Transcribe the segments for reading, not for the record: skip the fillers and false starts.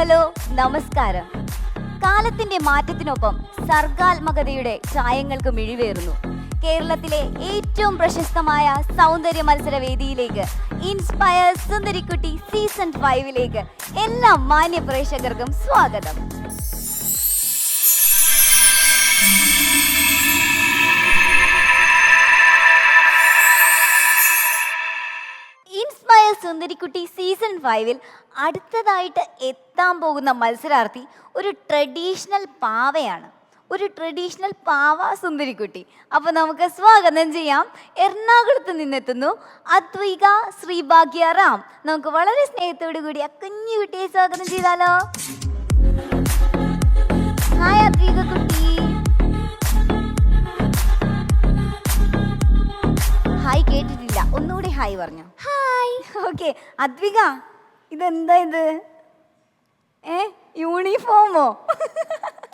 Hello നമസ്കാരം. കാലത്തിന്റെ മാറ്റത്തിനൊപ്പം സർഗാത്മകതയുടെ ചായങ്ങൾക്ക് മിഴിവേറുന്നു. കേരളത്തിലെ ഏറ്റവും പ്രശസ്തമായ സൗന്ദര്യ മത്സര വേദിയിലേക്ക് ഇൻസ്പയർ സുന്ദരിക്കുട്ടി സീസൺ 5 എല്ലാ മാന്യ പ്രേക്ഷകർക്കും സ്വാഗതം. ഇൻസ്പയർ സുന്ദരിക്കുട്ടി സീസൺ 5 അടുത്തതായിട്ട് എത്താൻ പോകുന്ന മത്സരാർത്ഥി ഒരു ട്രഡീഷണൽ പാവയാണ്. ഒരു ട്രഡീഷണൽ പാവ സുന്ദരിക്കുട്ടി. അപ്പോൾ നമുക്ക് സ്വാഗതം ചെയ്യാം. എറണാകുളത്ത് നിന്നെത്തുന്നു അദ്വിക ശ്രീഭാഗ്യ റാം. നമുക്ക് വളരെ സ്നേഹത്തോടു കൂടി ആ കുഞ്ഞു കുട്ടിയെ സ്വാഗതം ചെയ്താലോ. ഹായ് അദ്വിക കുട്ടി. ഹായ് കേട്ടിട്ടില്ല, ഒന്നുകൂടി ഹായ് പറഞ്ഞു. ഹായ്. ഓക്കെ അദ്വിക, ഇതെന്താ ഇത്? യൂണിഫോമോ?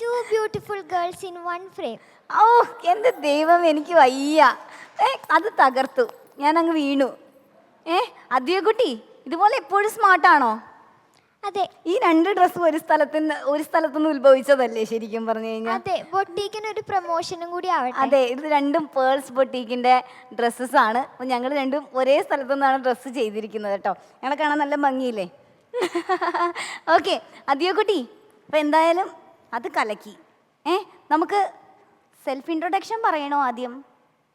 Two beautiful girls in one frame. ഓ എൻ്റെ ദൈവം, എനിക്ക് വയ്യ. അത് തകർത്തു, ഞാൻ അങ്ങ് വീണു. അദ്വിക കുട്ടി, ഇതുപോലെ എപ്പോഴും സ്മാർട്ടാണോ? അതെ. ഈ രണ്ട് ഡ്രസ്സും ഒരു സ്ഥലത്തുനിന്ന് ഉത്ഭവിച്ചതല്ലേ ശരിക്കും പറഞ്ഞു കഴിഞ്ഞാൽ? അതെ, ബൊട്ടീക്കിന് ഒരു പ്രൊമോഷനും കൂടി ആവട്ടെ. അതെ, ഇത് രണ്ടും പേൾസ് ബൊട്ടീക്കിന്റെ ഡ്രസ്സസ് ആണ്. അപ്പോൾ ഞങ്ങൾ രണ്ടും ഒരേ സ്ഥലത്തു നിന്നാണ് ഡ്രസ്സ് ചെയ്തിരിക്കുന്നത് കേട്ടോ. ഞങ്ങളെ കാണാൻ നല്ല ഭംഗിയില്ലേ? ഓക്കെ അദ്വിക കുട്ടി, അപ്പോൾ എന്തായാലും അത് കലക്കി. നമുക്ക് സെൽഫ് ഇൻട്രൊഡക്ഷൻ പറയണോ ആദ്യം,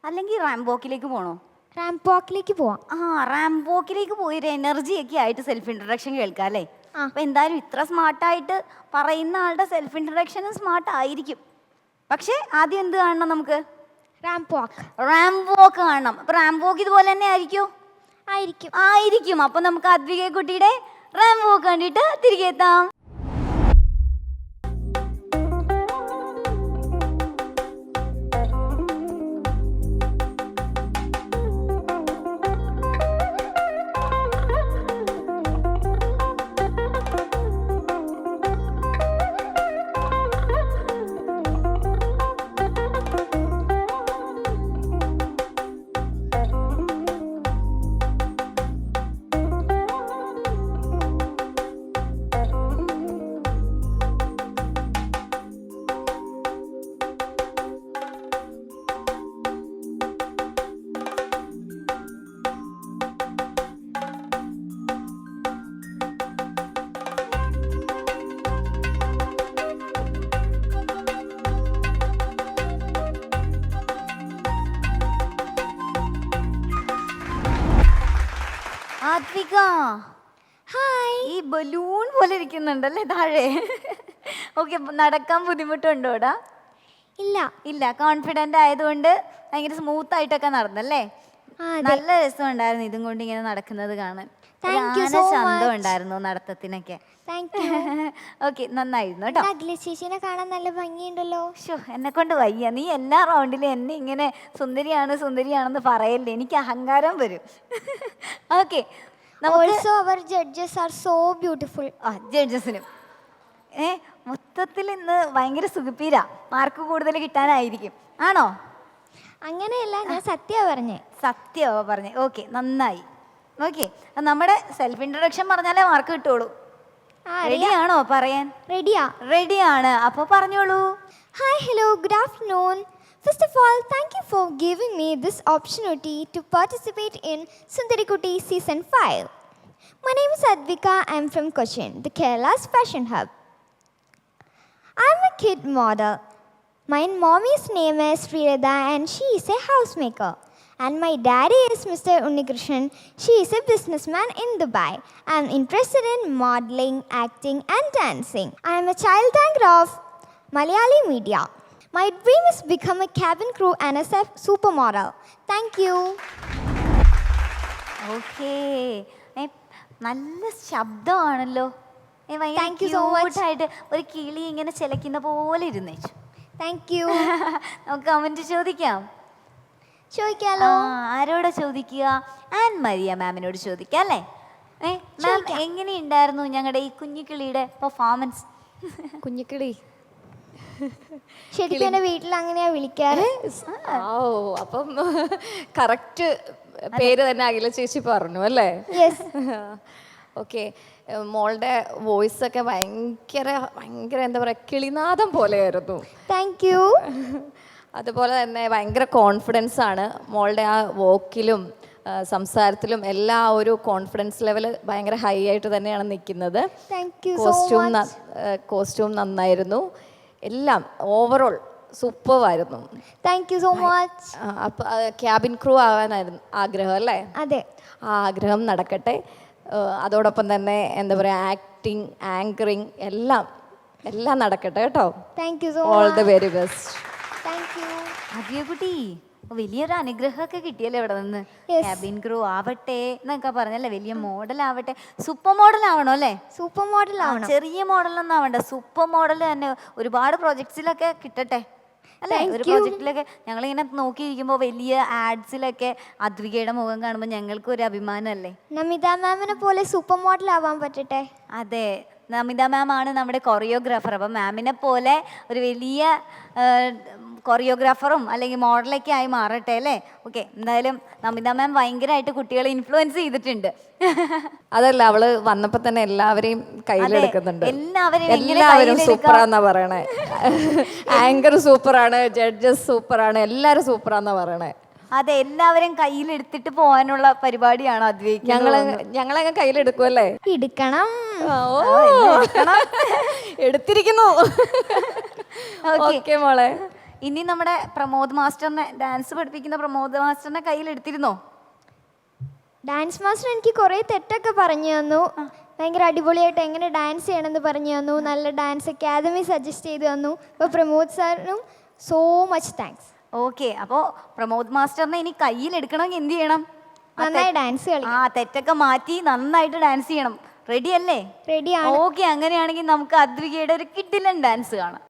അല്ലെങ്കിൽ റാംബോക്കിലേക്ക് പോകണോ? റാംപോക്കിലേക്ക് പോവാം. റാംബോക്കിലേക്ക് പോയി ഒരു എനർജിയൊക്കെ ആയിട്ട് സെൽഫ് ഇൻട്രൊഡക്ഷൻ കേൾക്കാം അല്ലേ? അപ്പോൾ എന്തായാലും ഇത്ര സ്മാർട്ടായിട്ട് പറയുന്ന ആളുടെ സെൽഫ് ഇൻട്രൊഡക്ഷനും സ്മാർട്ട് ആയിരിക്കും. പക്ഷേ ആദ്യം എന്ത് കാണണം നമുക്ക്? റാംബോക്ക് കാണണം. അപ്പോൾ റാംബോക്ക് ഇതുപോലെ തന്നെ ആയിരിക്കും. അപ്പോൾ നമുക്ക് അദ്വിക കുട്ടിയുടെ റാംബോക്ക് കണ്ടിട്ട് തിരികെ എത്താം. അദ്വിക, ഹായ്. ഈ ബലൂൺ പോലെ ഇരിക്കുന്നുണ്ടല്ലേ താഴെ? ഓക്കെ, നടക്കാൻ ബുദ്ധിമുട്ടുണ്ടോടാ? ഇല്ല, കോൺഫിഡൻ്റ് ആയതുകൊണ്ട് ഭയങ്കര സ്മൂത്ത് ആയിട്ടൊക്കെ നടന്നല്ലേ? നല്ല രസമുണ്ടായിരുന്നു ഇതും കൊണ്ട് ഇങ്ങനെ നടക്കുന്നത് കാണാൻ. ചന്തം ഉണ്ടായിരുന്നു നടത്തത്തിനൊക്കെ. ഓക്കെ, നന്നായിരുന്നു കേട്ടോ. ചേച്ചിനെ കാണാൻ നല്ല ഭംഗിയുണ്ടല്ലോ. എന്നെ കൊണ്ട് വയ്യ, നീ എല്ലാ റൗണ്ടിലും എന്നെ ഇങ്ങനെ സുന്ദരിയാണെന്ന് പറയല്ലേ, എനിക്ക് അഹങ്കാരം വരും. ഓക്കെ, ജഡ്ജസിനും മൊത്തത്തിൽ ഇന്ന് ഭയങ്കര സുഖപ്പീര, മാർക്ക് കൂടുതൽ കിട്ടാനായിരിക്കും. ആണോ? അങ്ങനെയല്ല, ഞാൻ സത്യമോ പറഞ്ഞേ. ഓക്കെ, നന്നായി. ഓക്കെ, നമ്മുടെ സെൽഫ് ഇൻട്രൊഡക്ഷൻ പറഞ്ഞാലേ മാർക്ക് കിട്ടുള്ളൂ. റെഡിയാണോ പറയാൻ? റെഡിയാണ്, അപ്പോൾ പറഞ്ഞോളൂ. Hi, hello, good afternoon. First of all, thank you for giving me this opportunity to participate in Sundarikutti Season 5. My name is Advika. I am from Cochin, the Kerala's fashion hub. I am a kid model. My mommy's name is Sriradha and she is a housemaker. And my daddy is Mr. Unnikrishnan. She is a businessman in Dubai. I am interested in modeling, acting and dancing. I am a child anchor of Malayali media. My dream is become a cabin crew and a supermodel. Thank you. Okay, നല്ല ശബ്ദമാണല്ലോ. Thank you so much. ആയിട്ട് ഒരു കിളി ഇങ്ങനെ ചിലക്കുന്ന പോലെ ഇരുന്നേച്ചു. Thank you. നമുക്ക് comment ചോദിക്കാലോ? ആരോടാ ചോദിക്കുക? An Maria മാമിനോട് ചോദിക്കാം അല്ലേ? മാം, എങ്ങനെയുണ്ടായിരുന്നു ഞങ്ങളുടെ ഈ കുഞ്ഞിക്കിളിയുടെ പെർഫോമൻസ്? കുഞ്ഞിക്കിളി ശരിക്കും എൻ്റെ വീട്ടിൽ അങ്ങനെയാ വിളിക്കാറ്. അപ്പം കറക്റ്റ് പേര് തന്നെ അഖില ചേച്ചി പറഞ്ഞു അല്ലേ? ഓക്കെ, മോളുടെ വോയിസ് ഒക്കെ ഭയങ്കര ഭയങ്കര എന്താ പറയുക, കിളിനാദം പോലെയായിരുന്നു. Thank you. അതുപോലെ തന്നെ ഭയങ്കര കോൺഫിഡൻസ് ആണ് മോളുടെ ആ വോക്കിലും സംസാരത്തിലും എല്ലാ ഒരു കോൺഫിഡൻസ് ലെവൽ ഭയങ്കര ഹൈ ആയിട്ട് തന്നെയാണ് നിൽക്കുന്നത്. Thank you so much. Costume നന്നായിരുന്നു, എല്ലാം ഓവറോൾ സൂപ്പറായിരുന്നു. Thank you so much. അപ്പം ക്യാബിൻ ക്രൂ ആവാനായിരുന്നു ആഗ്രഹം അല്ലേ? അതെ. ആ ആഗ്രഹം നടക്കട്ടെ. അതോടൊപ്പം തന്നെ എന്താ പറയുക, ആക്ടിങ്, ആങ്കറിങ് എല്ലാം എല്ലാം നടക്കട്ടെ കേട്ടോ. Thank you so all much. The very best. Thank U. കുട്ടി വലിയൊരു അനുഗ്രഹമൊക്കെ കിട്ടിയല്ലേ ഇവിടെ നിന്ന്. Yes. ക്യാബിൻ ക്രൂ ആവട്ടെ എന്നൊക്കെ പറഞ്ഞല്ലേ, വലിയ മോഡൽ ആവട്ടെ. സൂപ്പർ മോഡൽ ആവണോ അല്ലേ? സൂപ്പർ മോഡൽ ആവണം. ചെറിയ മോഡലൊന്നും ആവണ്ട, സൂപ്പർ മോഡൽ തന്നെ. ഒരുപാട് പ്രോജക്ട്സിലൊക്കെ കിട്ടട്ടെ അല്ലേ? Thank ഒരു you. പ്രോജക്റ്റിലൊക്കെ ഞങ്ങളിങ്ങനെ നോക്കിയിരിക്കുമ്പോൾ വലിയ ആഡ്സിലൊക്കെ അദ്വികയുടെ മുഖം കാണുമ്പോൾ ഞങ്ങൾക്ക് ഒരു അഭിമാനമല്ലേ? നമിത മാമിനെ പോലെ സൂപ്പർ മോഡൽ ആവാൻ പറ്റട്ടെ. അതെ, നമിത മാം ആണ് നമ്മുടെ കൊറിയോഗ്രാഫർ. അപ്പം മാമിനെ പോലെ ഒരു വലിയ കൊറിയോഗ്രാഫറും അല്ലെങ്കിൽ മോഡലൊക്കെ ആയി മാറട്ടെ അല്ലേ? ഓക്കെ, എന്തായാലും നമിത മാം ഭയങ്കരമായിട്ട് കുട്ടികളെ ഇൻഫ്ലുവൻസ് ചെയ്തിട്ടുണ്ട്. അതല്ല, അവള് വന്നപ്പോ തന്നെ എല്ലാവരെയും കയ്യിലെടുക്കുന്നുണ്ട്. എല്ലാവരും എല്ലാവരും സൂപ്പറാന്നാ പറയണേ. ആങ്കർ സൂപ്പറാണ്, ജഡ്ജസ് സൂപ്പറാണ്, എല്ലാരും സൂപ്പറാന്നാ പറയണേ. അതെ, എല്ലാവരും കയ്യിലെടുത്തിട്ട് പോകാനുള്ള പരിപാടിയാണ് അദ്വൈക്കുന്നത്. ഞങ്ങളങ്ങ് കയ്യിലെടുക്കുമല്ലേ? എടുക്കണം. എടുത്തിരിക്കുന്നു. ഓക്കെ മോളെ. ഇനി നമ്മുടെ പ്രമോദ് മാസ്റ്ററിനെ, ഡാൻസ് പഠിപ്പിക്കുന്ന പ്രമോദ് മാസ്റ്ററിനെ കയ്യിലെടുത്തിരുന്നോ? ഡാൻസ് മാസ്റ്റർ എനിക്ക് കുറേ തെറ്റൊക്കെ പറഞ്ഞു തന്നു. ഭയങ്കര അടിപൊളിയായിട്ട് എങ്ങനെ ഡാൻസ് ചെയ്യണമെന്ന് പറഞ്ഞു തന്നു. നല്ല ഡാൻസ് അക്കാദമി സജസ്റ്റ് ചെയ്ത് തന്നു. അപ്പോൾ പ്രമോദ് സാറിനും സോ മച്ച് താങ്ക്സ്. ഓക്കെ, അപ്പോൾ പ്രമോദ് മാസ്റ്ററിനെ ഇനി കയ്യിലെടുക്കണമെങ്കിൽ എന്ത് ചെയ്യണം? നന്നായി ഡാൻസ് കളിക്കണം. തെറ്റൊക്കെ മാറ്റി നന്നായിട്ട് ഡാൻസ് ചെയ്യണം. റെഡി അല്ലേ? റെഡിയാണ്. ഓക്കെ, അങ്ങനെയാണെങ്കിൽ നമുക്ക് അദ്വികയുടെ ഒരു കിഡിലൻ ഡാൻസ് കാണാം.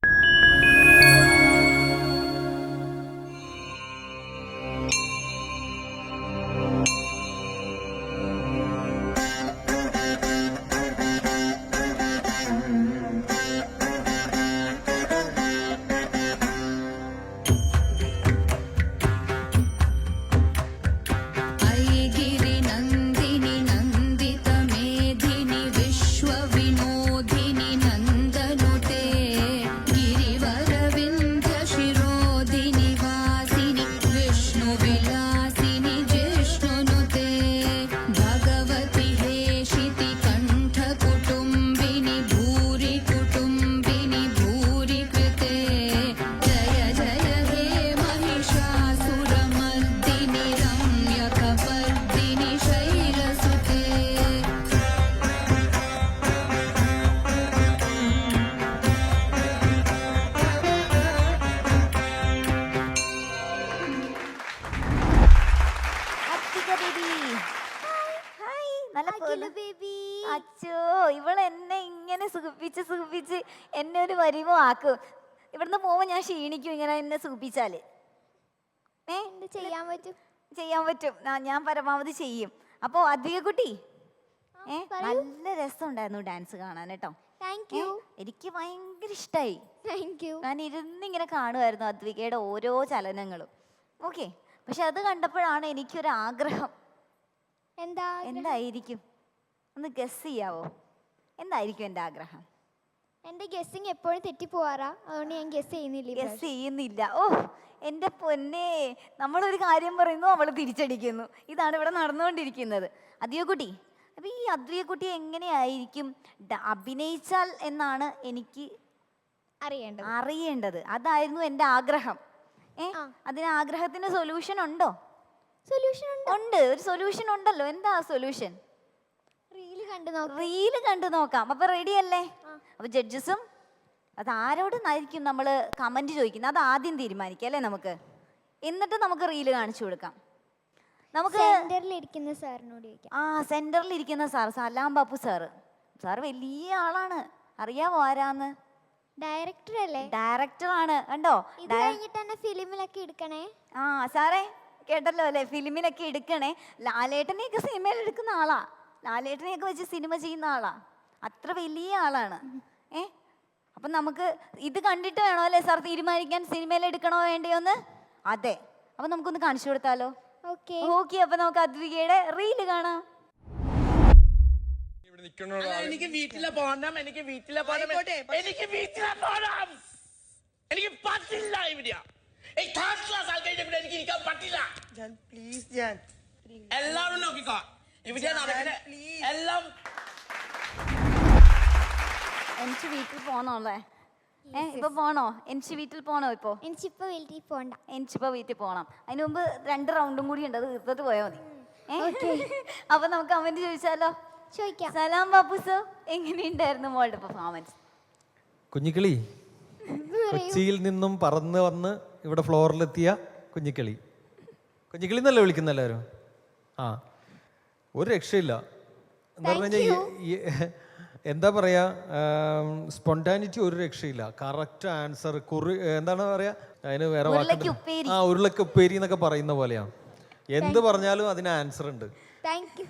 അച്ചോ, ഇവൾ എന്നെ ഇങ്ങനെ സുഖിപ്പിച്ച് എന്നെ ഒരു വരുമോ ആക്കും. ഇവിടുന്ന് പോകുമ്പോൾ ഞാൻ ക്ഷീണിക്കും ഇങ്ങനെ എന്നെ സുഖിപ്പിച്ചാല്. ചെയ്യാൻ പറ്റും, ഞാൻ പരമാവധി ചെയ്യും. അപ്പോൾ അദ്വിക കുട്ടി, നല്ല രസമുണ്ടായിരുന്നു ഡാൻസ് കാണാൻ കേട്ടോ. എനിക്ക് ഭയങ്കര ഇഷ്ടമായി. ഞാൻ ഇരുന്നിങ്ങനെ കാണുമായിരുന്നു അദ്വികയുടെ ഓരോ ചലനങ്ങളും. ഓക്കെ, പക്ഷെ അത് കണ്ടപ്പോഴാണ് എനിക്കൊരു ആഗ്രഹം. എന്തായിരിക്കും? ഒന്ന് ഗസ് ചെയ്യാവോ? എന്തായിരിക്കും എൻ്റെ ആഗ്രഹം? എൻ്റെ ഗസ്സിങ് എപ്പോഴും തെറ്റിപ്പോവാറാ, അതുകൊണ്ട് ഞാൻ ഗസ് ചെയ്യുന്നില്ല. ഓ എൻ്റെ പൊന്നേ, നമ്മളൊരു കാര്യം പറയുന്നു, അവൾ തിരിച്ചടിക്കുന്നു. ഇതാണ് ഇവിടെ നടന്നുകൊണ്ടിരിക്കുന്നത്. അദ്വികക്കുട്ടി, അപ്പം ഈ അദ്വികക്കുട്ടി എങ്ങനെയായിരിക്കും അഭിനയിച്ചാൽ എന്നാണ് എനിക്ക് അറിയേണ്ടത്. അതായിരുന്നു എൻ്റെ ആഗ്രഹം. അതിന് ആഗ്രഹത്തിന് സൊല്യൂഷൻ ഉണ്ടോ? ഉണ്ട്, ഒരു സൊല്യൂഷൻ ഉണ്ടല്ലോ. എന്താ സൊല്യൂഷൻ? റീല് കണ്ടു നോക്കാം. അപ്പൊ റെഡി അല്ലേ? അപ്പൊ ജഡ്ജസും അത് ആരോടെന്നായിരിക്കും നമ്മൾ കമന്റ് ചോദിക്കുന്നത്, അത് ആദ്യം തീരുമാനിക്കാം അല്ലേ നമുക്ക്. എന്നിട്ട് നമുക്ക് റീല് കാണിച്ചു കൊടുക്കാം. നമുക്ക് സെന്ററിലിരിക്കുന്ന സാർ സലാം ബാപ്പു സാറ് വലിയ ആളാണ്. അറിയാവോ ആരാന്ന്? ഡയറക്ടർ അല്ലേ? ഡയറക്ടറാണ്. കണ്ടോ? ഫിലിമിലൊക്കെ എടുക്കണേ. സാറേ കേട്ടല്ലോ അല്ലേ? ഫിലിമിലൊക്കെ എടുക്കണേ. ലാലേട്ടനെയൊക്കെ സിനിമയിൽ എടുക്കുന്ന ആളാ. ലാലേട്ടനെയൊക്കെ വെച്ച് സിനിമ ചെയ്യുന്ന ആളാ. അത്ര വലിയ ആളാണ്. അപ്പം നമുക്ക് ഇത് കണ്ടിട്ട് വേണോ അല്ലേ സാർ തീരുമാനിക്കാൻ സിനിമയിൽ എടുക്കണോ വേണ്ടയോന്ന്? അതെ, അപ്പം നമുക്കൊന്ന് കാണിച്ചു കൊടുത്താലോ? ഓക്കെ, അപ്പം നമുക്ക് അദ്വികയുടെ റീല് കാണാം. ഇവിടെ നിക്കണോടാ. എനിക്ക് വീട്ടിലെ പോണം, എനിക്ക് വീട്ടിലെ പോണം, എനിക്ക് വീട്ടിലെ പോണം. എനിക്ക് പറ്റില്ല ഇവിടെ. തേർഡ് ക്ലാസ് ആൾക്കാരുടെ ഇവിടെ എനിക്ക് ഇരിക്കാൻ പറ്റില്ല. പ്ലീസ് ഞാൻ എല്ലാവരും നോക്കിക്കോ, ഇവിടെ നടക്കണേ എല്ലാം. എനിക്ക് വീട്ടിൽ പോണോല്ലേ? ഇപ്പൊ പോണോ? എനിക്ക് വീട്ടിൽ പോണോ? ഇപ്പൊ എനിക്കിപ്പോൾ വീട്ടിൽ പോകണ്ട. എനിക്കിപ്പോ വീട്ടിൽ പോണം. അതിന് മുമ്പ് 2 റൗണ്ടും കൂടി ഉണ്ട്, അത് തീർത്തിട്ട് പോയാൽ മതി. അപ്പൊ നമുക്ക് കമന്റ് ചോദിച്ചാലോ? ചോദിക്കാം. സലാം ബാബുസോ, എങ്ങനെയുണ്ടായിരുന്നു മോളുടെ പെർഫോമൻസ്? കുഞ്ഞിക്കിളി, കൊച്ചിയിൽ നിന്നും പറന്ന് വന്ന് ഇവിടെ ഫ്ലോറിലെത്തിയ കുഞ്ഞിക്കിളി. കുഞ്ഞിക്കിളി എന്നല്ലേ വിളിക്കുന്ന എല്ലാവരും? ആ, ഒരു രക്ഷയില്ല. എന്താ പറഞ്ഞു കഴിഞ്ഞാൽ എന്താ പറയാ, സ്പോണ്ടാനിറ്റി ഒരു രക്ഷയില്ല. കറക്റ്റ് ആൻസർ, എന്താണ് പറയാ അതിന് വേറെ വാക്കുണ്ട്. ആ, ഉരുളക്ക് ഉപ്പേരി എന്നൊക്കെ പറയുന്ന പോലെയാണ്. എന്ത് പറഞ്ഞാലും അതിന് ആൻസർ ഉണ്ട്. Thank you.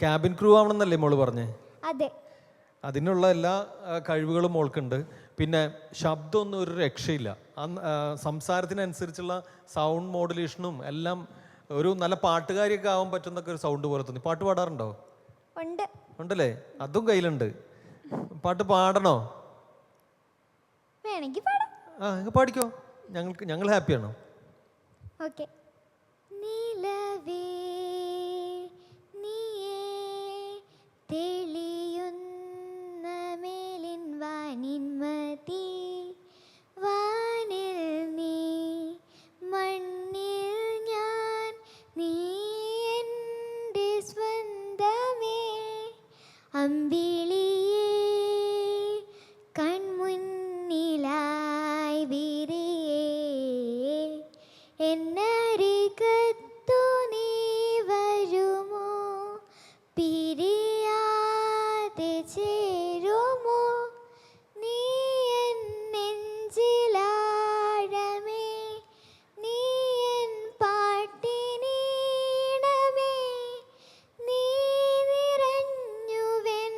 ക്യാബിൻ ക്രൂ ആവണമെന്നല്ലേ മോള് പറഞ്ഞേ? അതെ. അതിനുള്ള എല്ലാ കഴിവുകളും മോൾക്കുണ്ട്. പിന്നെ ശബ്ദമൊന്നും ഒരു രക്ഷയില്ല. സംസാരത്തിനനുസരിച്ചുള്ള സൗണ്ട് മോഡുലേഷനും എല്ലാം ഒരു നല്ല പാട്ടുകാരിയൊക്കെ ആവാൻ പറ്റുന്നൊക്കെ ഒരു സൗണ്ട് പോലെ തോന്നി. പാട്ട് പാടാറുണ്ടോ? ഉണ്ട്. ഉണ്ടല്ലേ? അതും കയ്യിലുണ്ട്. പാട്ട് പാടണോ? വേണമെങ്കിൽ പാടാം. ആ, പാടിക്കോ. ഞങ്ങൾ ഹാപ്പിയാണോ? ഓക്കെ. നിലവേ നീയേ തെളിയുന്ന മേലിൻ വാനിന്മതി, വാനിൽ നീ മണ്ണിൽ ഞാൻ, നീ എൻ്റെ സ്വന്തമേ, അമ്പിളിയേ കൺമുന്നിലായി വിരിയേ, എന്നരികത്തു നീ വരുമോ, പിരിയാതെ ചേരുമോ, നീ എൻ നെഞ്ചിലാഴമേ, നീ എൻ പാട്ടിനീണമേ, നീ നിറഞ്ഞുവെൻ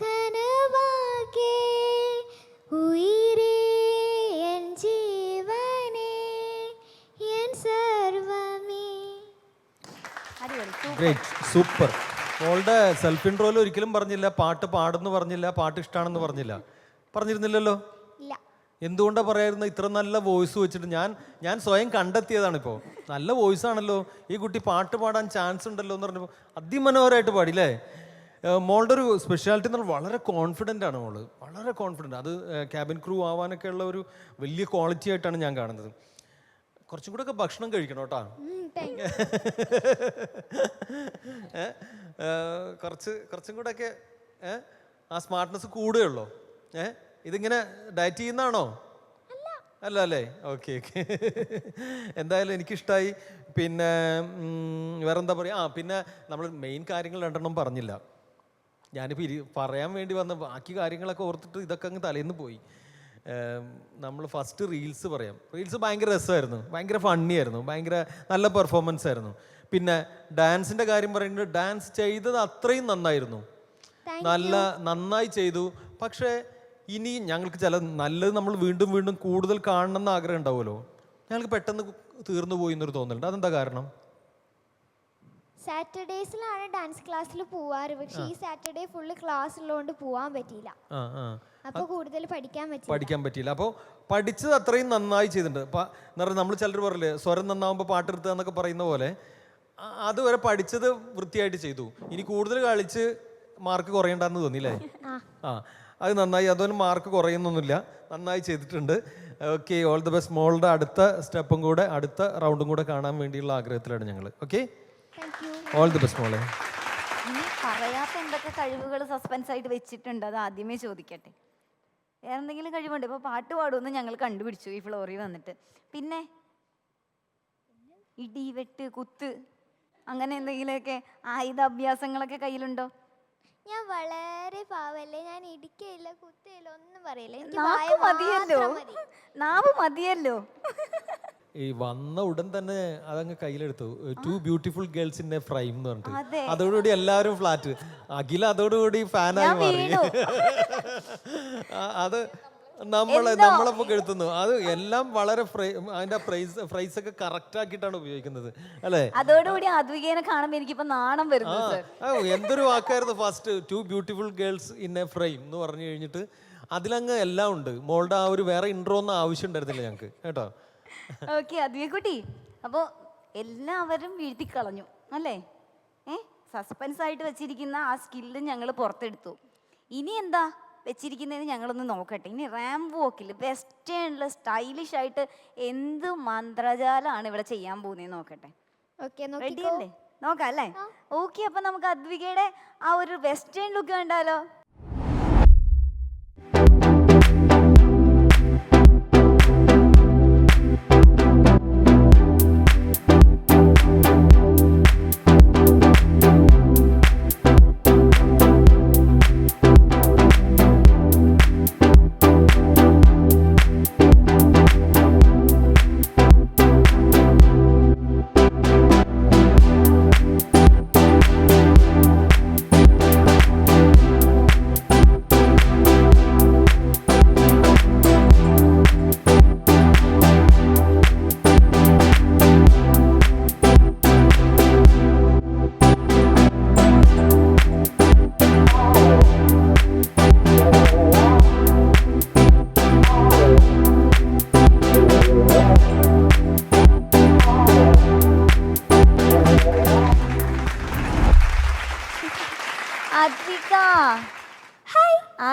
കനവാകെ, ഉയിരേ എൻ ജീവനേ എൻ സർവമേ. Great, super. മോളുടെ സെൽഫ് ഇൻട്രോയിൽ ഒരിക്കലും പറഞ്ഞില്ല പാട്ട് പാടുന്നു പറഞ്ഞില്ല, പാട്ട് ഇഷ്ടമാണെന്ന് പറഞ്ഞില്ല. പറഞ്ഞിരുന്നില്ലല്ലോ? ഇല്ല. എന്തുകൊണ്ടാണ് പറയായിരുന്നു? ഇത്ര നല്ല വോയിസ് വെച്ചിട്ട് ഞാൻ സ്വയം കണ്ടെത്തിയതാണ്. ഇപ്പോൾ നല്ല വോയിസ് ആണല്ലോ, ഈ കുട്ടി പാട്ട് പാടാൻ ചാൻസ് ഉണ്ടല്ലോ എന്ന് പറഞ്ഞപ്പോൾ അതിമനോഹരമായിട്ട് പാടില്ലേ. മോളുടെ ഒരു സ്പെഷ്യാലിറ്റി എന്ന് പറഞ്ഞാൽ വളരെ കോൺഫിഡൻ്റ് ആണ് മോള്, വളരെ കോൺഫിഡൻ്റ്. അത് ക്യാബിൻ ക്രൂ ആവാനൊക്കെ ഉള്ള ഒരു വലിയ ക്വാളിറ്റി ആയിട്ടാണ് ഞാൻ കാണുന്നത്. കുറച്ചും കൂടെ ഒക്കെ ഭക്ഷണം കഴിക്കണം കേട്ടോ. കുറച്ചും കൂടെ ഒക്കെ ആ സ്മാർട്ട്നെസ് കൂടുകയുള്ളോ? ഇതിങ്ങനെ ഡയറ്റ് ചെയ്യുന്നതാണോ? അല്ല അല്ലേ? Okay okay. എന്തായാലും എനിക്കിഷ്ടമായി. പിന്നെ വേറെന്താ പറയുക, പിന്നെ നമ്മൾ മെയിൻ കാര്യങ്ങൾ 2 പറഞ്ഞില്ല. ഞാനിപ്പോൾ പറയാൻ വേണ്ടി വന്ന ബാക്കി കാര്യങ്ങളൊക്കെ ഓർത്തിട്ട് ഇതൊക്കെ അങ്ങ് തലേന്ന് പോയി. നമ്മൾ ഫസ്റ്റ് റീൽസ് പറയാം. റീൽസ് ഭയങ്കര രസമായിരുന്നു, ഭയങ്കര ഫണ്ണി ആയിരുന്നു, ഭയങ്കര നല്ല പെർഫോമൻസ് ആയിരുന്നു. പിന്നെ ഡാൻസിൻ്റെ കാര്യം പറയുന്നത്, ഡാൻസ് ചെയ്തത് അത്രയും നന്നായിരുന്നു, നന്നായി ചെയ്തു. പക്ഷേ ഇനി ഞങ്ങൾക്ക് ചില നല്ലത് നമ്മൾ വീണ്ടും വീണ്ടും കൂടുതൽ കാണണം എന്ന് ആഗ്രഹം ഉണ്ടാവുമല്ലോ. ഞങ്ങൾക്ക് പെട്ടെന്ന് തീർന്നു പോയി എന്നൊരു തോന്നലുണ്ട്. അതെന്താ കാരണം? സാറ്റർഡേസിലാണ് ഡാൻസ് ക്ലാസ്സിൽ പോവാറ്, പക്ഷെ ഈ സാറ്റർഡേ ഫുള്ള് ക്ലാസ് ഉള്ളതുകൊണ്ട് പോവാൻ പറ്റിയില്ല. അപ്പൊ കൂടുതൽ പഠിക്കാൻ പറ്റിയില്ല. അപ്പോൾ പഠിച്ചത് അത്രയും നന്നായി ചെയ്തിട്ടുണ്ട്. എന്ന് പറഞ്ഞാൽ നമ്മൾ ചിലർ പറയില്ലേ, സ്വരം നന്നാവുമ്പോൾ പാട്ടെടുത്തുക എന്നൊക്കെ പറയുന്ന പോലെ അതുവരെ പഠിച്ചത് വൃത്തിയായിട്ട് ചെയ്തു. ഇനി കൂടുതൽ കളിച്ച് മാർക്ക് കുറയണ്ടെന്ന് തോന്നിയില്ലേ? അത് നന്നായി. അതുപോലെ മാർക്ക് കുറയുന്നൊന്നുമില്ല, നന്നായി ചെയ്തിട്ടുണ്ട്. Okay, all the best. മോളുടെ അടുത്ത സ്റ്റെപ്പും കൂടെ, അടുത്ത റൗണ്ടും കൂടെ കാണാൻ വേണ്ടിയുള്ള ആഗ്രഹത്തിലാണ് ഞങ്ങൾ. ഓക്കെ, ഓൾ ദി ബെസ്റ്റ് മോളെ. ഇനി പറയാത്ത എന്തൊക്കെ കഴിവുകൾ സസ്പെൻസ് ആയിട്ട് വെച്ചിട്ടുണ്ട്, അത് ആദ്യമേ ചോദിക്കട്ടെ. വേറെ എന്തെങ്കിലും കഴിവുണ്ട്? ഇപ്പോൾ പാട്ട് പാടുമെന്ന് ഞങ്ങൾ കണ്ടുപിടിച്ചു ഈ ഫ്ലോറിൽ വന്നിട്ട്. പിന്നെ ഇടി, വെട്ട്, കുത്ത്, അങ്ങനെ എന്തെങ്കിലുമൊക്കെ ആയുധാഭ്യാസങ്ങളൊക്കെ കയ്യിലുണ്ടോ? ഞാൻ വളരെ പാവല്ലേ, ഞാൻ ഇടിക്കയില്ല, കുത്തയില്ല, ഒന്നും പറയില്ല. നാവ് മതിയല്ലോ. ഈ വന്ന ഉടൻ തന്നെ അതങ്ങ് കയ്യിലെടുത്തു. 2 beautiful girls in a frame എന്ന് പറഞ്ഞിട്ട് അതോടുകൂടി എല്ലാവരും ഫ്ലാറ്റ്. അഖില അതോടുകൂടി ഫാനായി മാറി. അത് നമ്മളെ പുകഴ്ത്തുന്നു. അത് എല്ലാം വളരെ അതിന്റെ ഫ്രൈസ് ഒക്കെ കറക്റ്റ് ആക്കിയിട്ടാണ് ഉപയോഗിക്കുന്നത് അല്ലേ? അതോടുകൂടി അദ്വികേനെ കാണുമ്പോൾ എനിക്കിപ്പോ നാണം വരുന്നു സർ. എന്തൊരു വാക്കായിരുന്നു first, 2 beautiful girls in a frame എന്ന് പറഞ്ഞു കഴിഞ്ഞിട്ട് അതിലങ്ങ് എല്ലാം ഉണ്ട്. മോളുടെ ആ ഒരു വേറെ ഇൻട്രോ ഒന്നും ആവശ്യം ഉണ്ടായിരുന്നില്ല ഞങ്ങൾക്ക് കേട്ടോ. ഓക്കെ അദ്വികക്കുട്ടി, അപ്പോൾ എല്ലാവരും വീഴ്ത്തി കളഞ്ഞു അല്ലേ? സസ്പെൻസ് ആയിട്ട് വെച്ചിരിക്കുന്ന ആ സ്കില്ല് ഞങ്ങൾ പുറത്തെടുത്തു. ഇനി എന്താ വെച്ചിരിക്കുന്നതെന്ന് ഞങ്ങളൊന്ന് നോക്കട്ടെ. ഇനി റാമ്പ് വോക്കിൽ വെസ്റ്റേണിൽ സ്റ്റൈലിഷ് ആയിട്ട് എന്ത് മന്ത്രജാലമാണ് ഇവിടെ ചെയ്യാൻ പോകുന്നതെന്ന് നോക്കട്ടെ. റെഡി അല്ലേ? നോക്കാം അല്ലേ? ഓക്കെ, അപ്പൊ നമുക്ക് അദ്വികയുടെ ആ ഒരു വെസ്റ്റേൺ ലുക്ക് കണ്ടാലോ?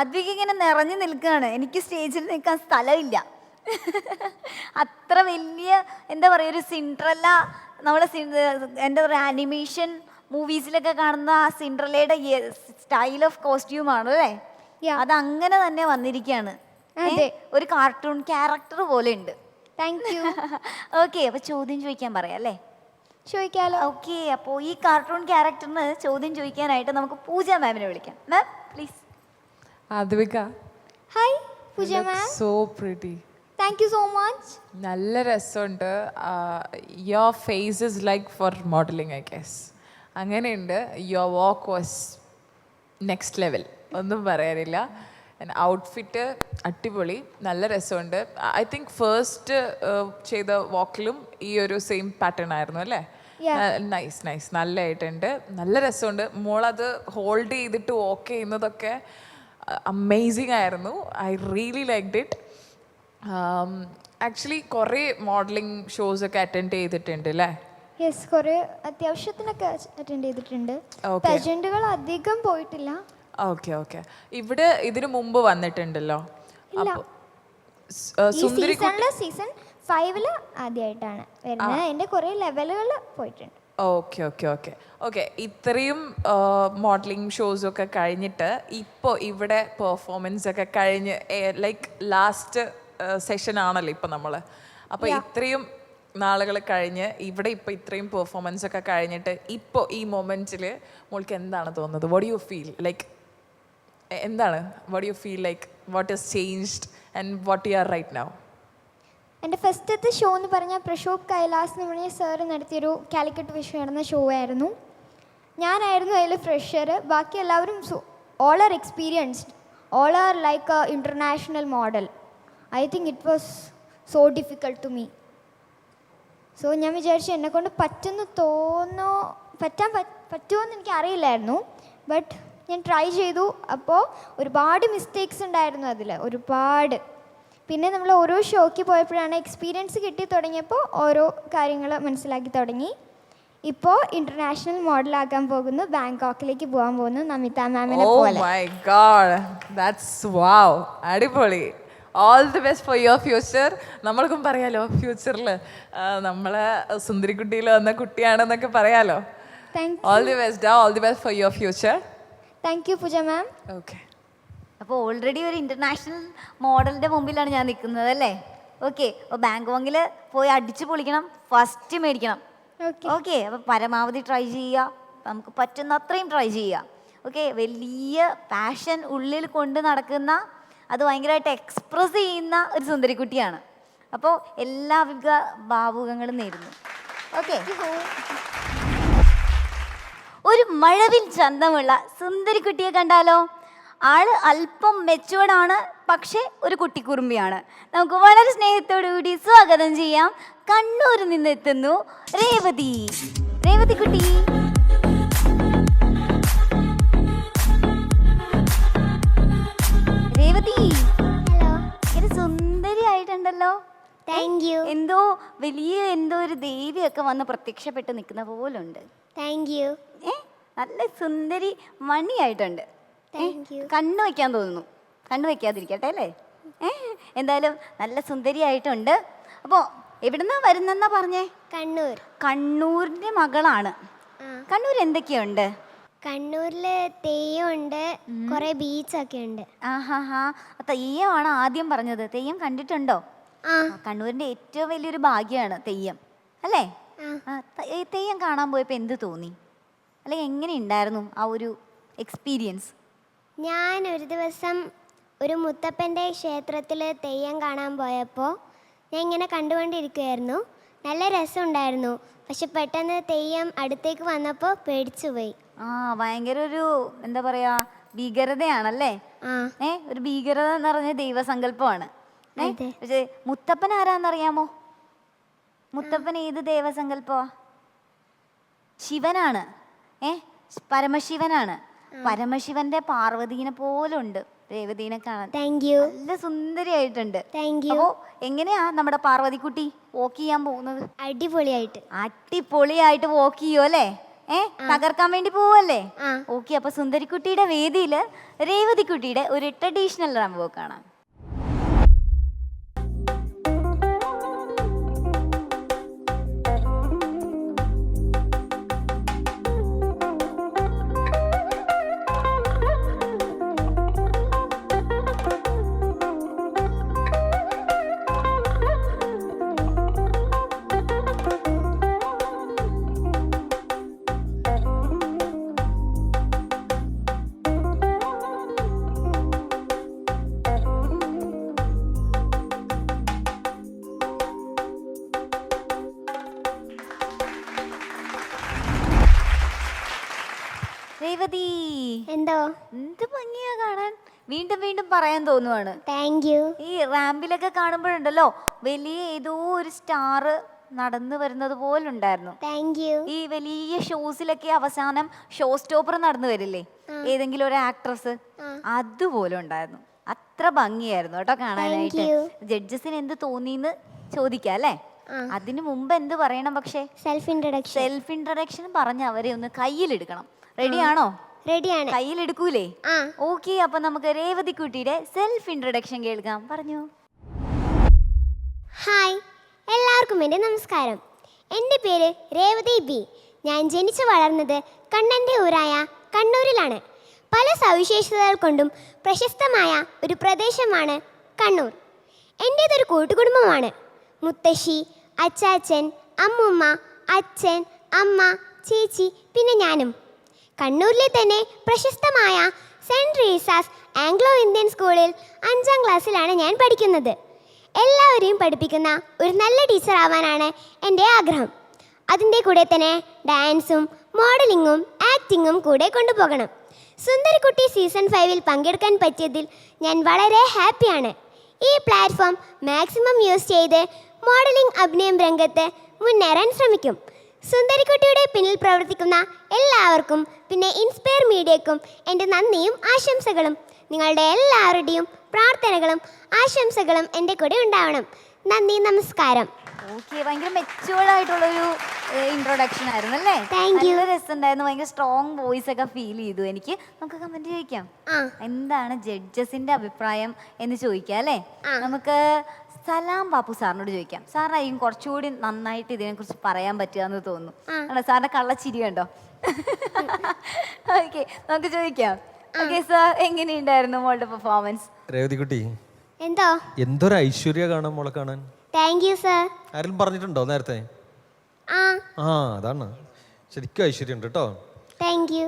ആദ്വിക ഇങ്ങനെ നിറഞ്ഞു നിൽക്കുകയാണ്. എനിക്ക് സ്റ്റേജിൽ നിൽക്കാൻ സ്ഥലമില്ല. അത്ര വലിയ എന്താ പറയുക, ഒരു സിൻഡ്രല്ല, നമ്മളെ എന്താ പറയുക ആനിമേഷൻ മൂവീസിലൊക്കെ കാണുന്ന ആ സിൻഡ്രല്ലയുടെ സ്റ്റൈൽ ഓഫ് കോസ്റ്റ്യൂമാണ് അല്ലേ? അത് അങ്ങനെ തന്നെ വന്നിരിക്കുകയാണ്. ഒരു കാർട്ടൂൺ ക്യാരക്ടർ പോലെ ഉണ്ട്. Thank you. ഓക്കെ, അപ്പൊ ചോദ്യം ചോദിക്കാൻ പറയാം അല്ലേ? ചോദിക്കാലോ. ഓക്കെ, അപ്പോൾ ഈ കാർട്ടൂൺ ക്യാരക്ടറിന് ചോദ്യം ചോദിക്കാനായിട്ട് നമുക്ക് പൂജ മാമിനെ വിളിക്കാം. Ma'am please. Advika. Hi, Pooja ma'am. So pretty. Thank you so much. നല്ല രസമുണ്ട്. Your face is like for modeling, I guess. അങ്ങനെയുണ്ട്. Your walk was next level. ഒന്നും പറയാനില്ല. ഔട്ട്ഫിറ്റ് അടിപൊളി, നല്ല രസമുണ്ട്. ഐ തിങ്ക് ഫസ്റ്റ് ചെയ്ത വാക്കിലും ഈ ഒരു സെയിം പാറ്റേൺ ആയിരുന്നു അല്ലേ? നൈസ് നൈസ്, നല്ലതായിട്ടുണ്ട്, നല്ല രസമുണ്ട്. മോളത് ഹോൾഡ് ചെയ്തിട്ട് വാക്ക് ചെയ്യുന്നതൊക്കെ അമേസിങ് ആയിരുന്നു. I really liked it. Actually കുറേ മോഡലിംഗ് ഷോസ് ഒക്കെ അറ്റൻഡ് ചെയ്തിട്ടുണ്ട് അല്ലേ? യെസ്, കുറേ അത്യാവശ്യത്തിനൊക്കെ അറ്റൻഡ് ചെയ്തിട്ടുണ്ട്. പേജന്റുകൾ അധികം പോയിട്ടില്ല. Okay okay. ഇവിടെ ഇതിനു മുമ്പ് വന്നിട്ടുണ്ടല്ലോ? സീസൺ 5 ആദ്യമായിട്ടാണ് വരുന്നത്. എൻ്റെ കുറേ ലെവലുകൾ പോയിട്ടുണ്ട്. Okay okay okay okay. ഇത്രയും മോഡലിംഗ് ഷോസൊക്കെ കഴിഞ്ഞിട്ട് ഇപ്പോൾ ഇവിടെ പെർഫോമൻസ് ഒക്കെ കഴിഞ്ഞ് ലൈക്ക് ലാസ്റ്റ് സെഷൻ ആണല്ലോ ഇപ്പം നമ്മൾ. അപ്പോൾ ഇത്രയും നാളുകൾ കഴിഞ്ഞ് ഇവിടെ ഇപ്പോൾ ഇത്രയും പെർഫോമൻസ് ഒക്കെ കഴിഞ്ഞിട്ട് ഇപ്പോൾ ഈ മൊമെൻറ്റിൽ മോൾക്ക് എന്താണ് തോന്നുന്നത്? What you feel like? എന്താണ് what you feel like? What is changed and what you are right now? എൻ്റെ ഫസ്റ്റത്തെ ഷോ എന്ന് പറഞ്ഞാൽ പ്രശോഭ് കൈലാസ് എന്ന് പറഞ്ഞ സാറ് നടത്തിയൊരു കാലിക്കറ്റ് വിഷു നടന്ന ഷോ ആയിരുന്നു. ഞാനായിരുന്നു അതിൽ ഫ്രഷർ. ബാക്കി എല്ലാവരും all are experienced, all are like a international model. I think it was so difficult to me. So ഞാൻ വിചാരിച്ചു എന്നെക്കൊണ്ട് പറ്റുമോയെന്ന് എനിക്ക് അറിയില്ലായിരുന്നു. ബട്ട് ഞാൻ ട്രൈ ചെയ്തു. അപ്പോൾ ഒരുപാട് മിസ്റ്റേക്സ് ഉണ്ടായിരുന്നു അതിൽ, ഒരുപാട്. പിന്നെ നമ്മൾ ഓരോ ഷോയ്ക്ക് പോയപ്പോഴാണ് എക്സ്പീരിയൻസ് കിട്ടി തുടങ്ങിയപ്പോൾ ഓരോ കാര്യങ്ങൾ മനസ്സിലാക്കി തുടങ്ങി. ഇപ്പോൾ ഇൻ്റർനാഷണൽ മോഡലാകാൻ പോകുന്നു, ബാങ്കോക്കിലേക്ക് പോകാൻ പോകുന്നു നമിത മാമിനെ പോലെ. Oh my God, that's wow, അടിപൊളി. All the best for your future. നമ്മൾക്കും പറയാലോ ഫ്യൂച്ചറിൽ നമ്മളെ സുന്ദരിക്കുട്ടിയിൽ വന്ന കുട്ടിയാണെന്നൊക്കെ പറയാലോ. All the best, all the best for your future. Thank you Pooja ma'am. Okay. അപ്പോൾ ഓൾറെഡി ഒരു ഇൻ്റർനാഷണൽ മോഡലിൻ്റെ മുമ്പിലാണ് ഞാൻ നിൽക്കുന്നത് അല്ലേ? ഓക്കെ, അപ്പോൾ ബാങ്കോങ്ങിൽ പോയി അടിച്ചു പൊളിക്കണം, ഫസ്റ്റ് മേടിക്കണം. ഓക്കെ, അപ്പോൾ പരമാവധി ട്രൈ ചെയ്യുക, നമുക്ക് പറ്റുന്ന അത്രയും ട്രൈ ചെയ്യുക. ഓക്കെ, വലിയ പാഷൻ ഉള്ളിൽ കൊണ്ട് നടക്കുന്ന, അത് ഭയങ്കരമായിട്ട് എക്സ്പ്രസ് ചെയ്യുന്ന ഒരു സുന്ദരിക്കുട്ടിയാണ്. അപ്പോൾ എല്ലാവിധ ഭാവുകങ്ങളും നേരുന്നു. ഓക്കെ, ഒരു മഴവിൽ ചന്തമുള്ള സുന്ദരിക്കുട്ടിയെ കണ്ടാലോ? ആള് അല്പം മെച്ചുവേർഡാണ്, പക്ഷേ ഒരു കുട്ടിക്കുറുമ്പിയാണ്. നമുക്ക് വളരെ സ്നേഹത്തോടു കൂടി സ്വാഗതം ചെയ്യാം. കണ്ണൂരിൽ നിന്ന് എത്തുന്നു രേവതി. രേവതി കുട്ടി, രേവതി ഹലോ, ഇത് സുന്ദരിയായിട്ടുണ്ടല്ലോ. Thank you. എന്തോ എന്തോ ഒരു ദേവിയൊക്കെ വന്ന് പ്രത്യക്ഷപ്പെട്ട് നിൽക്കുന്ന പോലുണ്ട്. Thank you. നല്ല സുന്ദരി മണിയായിട്ടുണ്ട്. Thank you. കണ്ണ് വയ്ക്കാൻ തോന്നുന്നു. കണ്ണ് വയ്ക്കാതിരിക്കട്ടെ അല്ലേ. എന്തായാലും നല്ല സുന്ദരിയായിട്ടുണ്ട്. അപ്പോൾ എവിടുന്നാ വരുന്നെന്നാ പറഞ്ഞേ? കണ്ണൂർ. കണ്ണൂരിൻ്റെ മകളാണ്. ആ. കണ്ണൂർ എന്തൊക്കെയുണ്ട്? കണ്ണൂരിൽ തെയ്യമുണ്ട്, കുറെ ബീച്ചൊക്കെ ഉണ്ട്. ആഹാ, തെയ്യമാണ് ആദ്യം പറഞ്ഞത്. തെയ്യം കണ്ടിട്ടുണ്ടോ? ആ. കണ്ണൂരിൻ്റെ ഏറ്റവും വലിയൊരു ഭാഗ്യമാണ് തെയ്യം അല്ലേ? തെയ്യം കാണാൻ പോയപ്പോൾ എന്ത് തോന്നി? അല്ലെങ്കിൽ എങ്ങനെ ഉണ്ടായിരുന്നു ആ ഒരു എക്സ്പീരിയൻസ്? ഞാൻ ഒരു ദിവസം ഒരു മുത്തപ്പൻ്റെ ക്ഷേത്രത്തിൽ തെയ്യം കാണാൻ പോയപ്പോൾ ഞാൻ ഇങ്ങനെ കണ്ടുകൊണ്ടിരിക്കുകയായിരുന്നു. നല്ല രസമുണ്ടായിരുന്നു. പക്ഷെ പെട്ടെന്ന് തെയ്യം അടുത്തേക്ക് വന്നപ്പോൾ പേടിച്ചു പോയി. ഭയങ്കര ഒരു എന്താ പറയാ, ഭീകരതയാണല്ലേ? ആ. ഒരു ഭീകരത എന്ന് പറഞ്ഞ ദൈവസങ്കല്പമാണ്. അതെ. പക്ഷേ മുത്തപ്പൻ ആരാന്നറിയാമോ? മുത്തപ്പൻ ഏത് ദൈവസങ്കല്പമാ? ശിവനാണ്. പരമശിവനാണ്. പരമശിവന്റെ പാർവതീനെ പോലുണ്ട് രേവതീനെ കാണാൻ. Thank you. നല്ല സുന്ദരിയായിട്ടുണ്ട്. Thank you. അപ്പോ എങ്ങനെയാ നമ്മുടെ പാർവതിക്കുട്ടി വോക്ക് ചെയ്യാൻ പോകുന്നത്? അടിപൊളിയായിട്ട്. അടിപൊളിയായിട്ട് വോക്ക് ചെയ്യോ അല്ലേ? തകർക്കാൻ വേണ്ടി പോവല്ലേ? ആ. ഓക്കെ, അപ്പൊ സുന്ദരിക്കുട്ടിയുടെ വേദിയിൽ രേവതിക്കുട്ടിയുടെ ഒരു ട്രഡീഷണൽ റാമ്പ് വോക്ക് കാണാം. രേവതി, എന്തോ? എന്ത് ഭംഗിയാ കാണാൻ. വീണ്ടും വീണ്ടും പറയാൻ തോന്നുവാണ്. Thank you. ഈ റാമ്പിലൊക്കെ കാണുമ്പോഴുണ്ടല്ലോ വലിയ ഏതോ ഒരു സ്റ്റാർ നടന്നു വരുന്നത് പോലുണ്ടായിരുന്നു. Thank you. ഈ വലിയ ഷോസിലൊക്കെ അവസാനം ഷോ സ്റ്റോപ്പർ നടന്നു വരില്ലേ, ഏതെങ്കിലും ഒരു ആക്ട്രസ്, അതുപോലെ ഉണ്ടായിരുന്നു. അത്ര ഭംഗിയായിരുന്നു കേട്ടോ കാണാനായിട്ട്. ജഡ്ജസിന് എന്ത് തോന്നിന്ന് ചോദിക്കാം അല്ലേ? അതിനു മുമ്പ് എന്ത് പറയണം? പക്ഷേ സെൽഫ് ഇൻട്രഡക്ഷൻ പറഞ്ഞ് അവരെ ഒന്ന് കയ്യിലെടുക്കണം. റെഡിയാണോ? റെഡിയാണ്. കയ്യിലെടുക്കൂലേ? ഓക്കെ, അപ്പൊ നമുക്ക് രേവതിക്കുട്ടിയുടെ സെൽഫ് ഇൻട്രഡക്ഷൻ കേൾക്കാം. പറഞ്ഞു. ഹായ്, എല്ലാവർക്കും എൻ്റെ നമസ്കാരം. എൻ്റെ പേര് രേവതി ബി. ഞാൻ ജനിച്ചു വളർന്നത് കണ്ണൻ്റെ ഊരായ കണ്ണൂരിലാണ്. പല സവിശേഷതകൾ കൊണ്ടും പ്രശസ്തമായ ഒരു പ്രദേശമാണ് കണ്ണൂർ. എൻ്റേതൊരു കൂട്ടുകുടുംബമാണ്. മുത്തശ്ശി, അച്ചാച്ചൻ, അമ്മുമ്മ, അച്ഛൻ, അമ്മ, ചേച്ചി, പിന്നെ ഞാനും. കണ്ണൂരിലെ തന്നെ പ്രശസ്തമായ സെൻറ്റ് ട്രീസാസ് ആംഗ്ലോ ഇന്ത്യൻ സ്കൂളിൽ 5ാം ക്ലാസ്സിലാണ് ഞാൻ പഠിക്കുന്നത്. എല്ലാവരെയും പഠിപ്പിക്കുന്ന ഒരു നല്ല ടീച്ചർ ആവാനാണ് എൻ്റെ ആഗ്രഹം. അതിൻ്റെ കൂടെ തന്നെ ഡാൻസും മോഡലിങ്ങും ആക്ടിങ്ങും കൂടെ കൊണ്ടുപോകണം. സുന്ദരിക്കുട്ടി സീസൺ 5-ൽ പങ്കെടുക്കാൻ പറ്റിയതിൽ ഞാൻ വളരെ ഹാപ്പിയാണ്. ഈ പ്ലാറ്റ്ഫോം മാക്സിമം യൂസ് ചെയ്ത് മോഡലിംഗ് അഭിനയം രംഗത്ത് മുന്നേറാൻ ശ്രമിക്കും. സുന്ദരിക്കുട്ടിയുടെ പിന്നിൽ പ്രവർത്തിക്കുന്ന എല്ലാവർക്കും പിന്നെ ഇൻസ്പയർ മീഡിയക്കും എൻ്റെ നന്ദിയും ആശംസകളും. നിങ്ങളുടെ എല്ലാവരുടെയും പ്രാർത്ഥനകളും ആശംസകളും എൻ്റെ കൂടെ ഉണ്ടാവണം. നന്ദി, നമസ്കാരം. ഓക്കെ, ഭയങ്കര മെച്ചുവേർഡ് ആയിട്ടുള്ളൊരു ഇൻട്രൊഡക്ഷൻ ആയിരുന്നു അല്ലേ? Thank you. നല്ല രസമുണ്ടായിരുന്നു. ഭയങ്കര സ്ട്രോങ് വോയിസ് ഒക്കെ ഫീൽ ചെയ്തു എനിക്ക്. നമുക്ക് കമന്റ് ചോദിക്കാം. എന്താണ് ജഡ്ജസിന്റെ അഭിപ്രായം എന്ന് ചോദിക്കാം അല്ലേ? നമുക്ക് സലാം ബാപ്പു സാറിനോട് ചോദിക്കാം. സാറിനായിരിക്കും കുറച്ചുകൂടി നന്നായിട്ട് ഇതിനെക്കുറിച്ച് പറയാൻ പറ്റുക എന്ന് തോന്നുന്നു. ആണോ? സാറിന്റെ കള്ളച്ചിരി കണ്ടോ? ഓക്കെ, നമുക്ക് ചോദിക്കാം. ഓക്കെ സാർ, എങ്ങനെയുണ്ടായിരുന്നു മോളുടെ പെർഫോമൻസ്? രേവതിക്കുട്ടി, എന്തോ? എന്തൊരു ഐശ്വര്യ കാണാൻ മോളെ കാണാൻ. Thank you sir. ആരെങ്കിലും പറഞ്ഞിട്ടുണ്ടോ നേരത്തെ? അതാണ് ശരിക്കും ഐശ്വര്യം ഉണ്ട് കേട്ടോ. Thank you.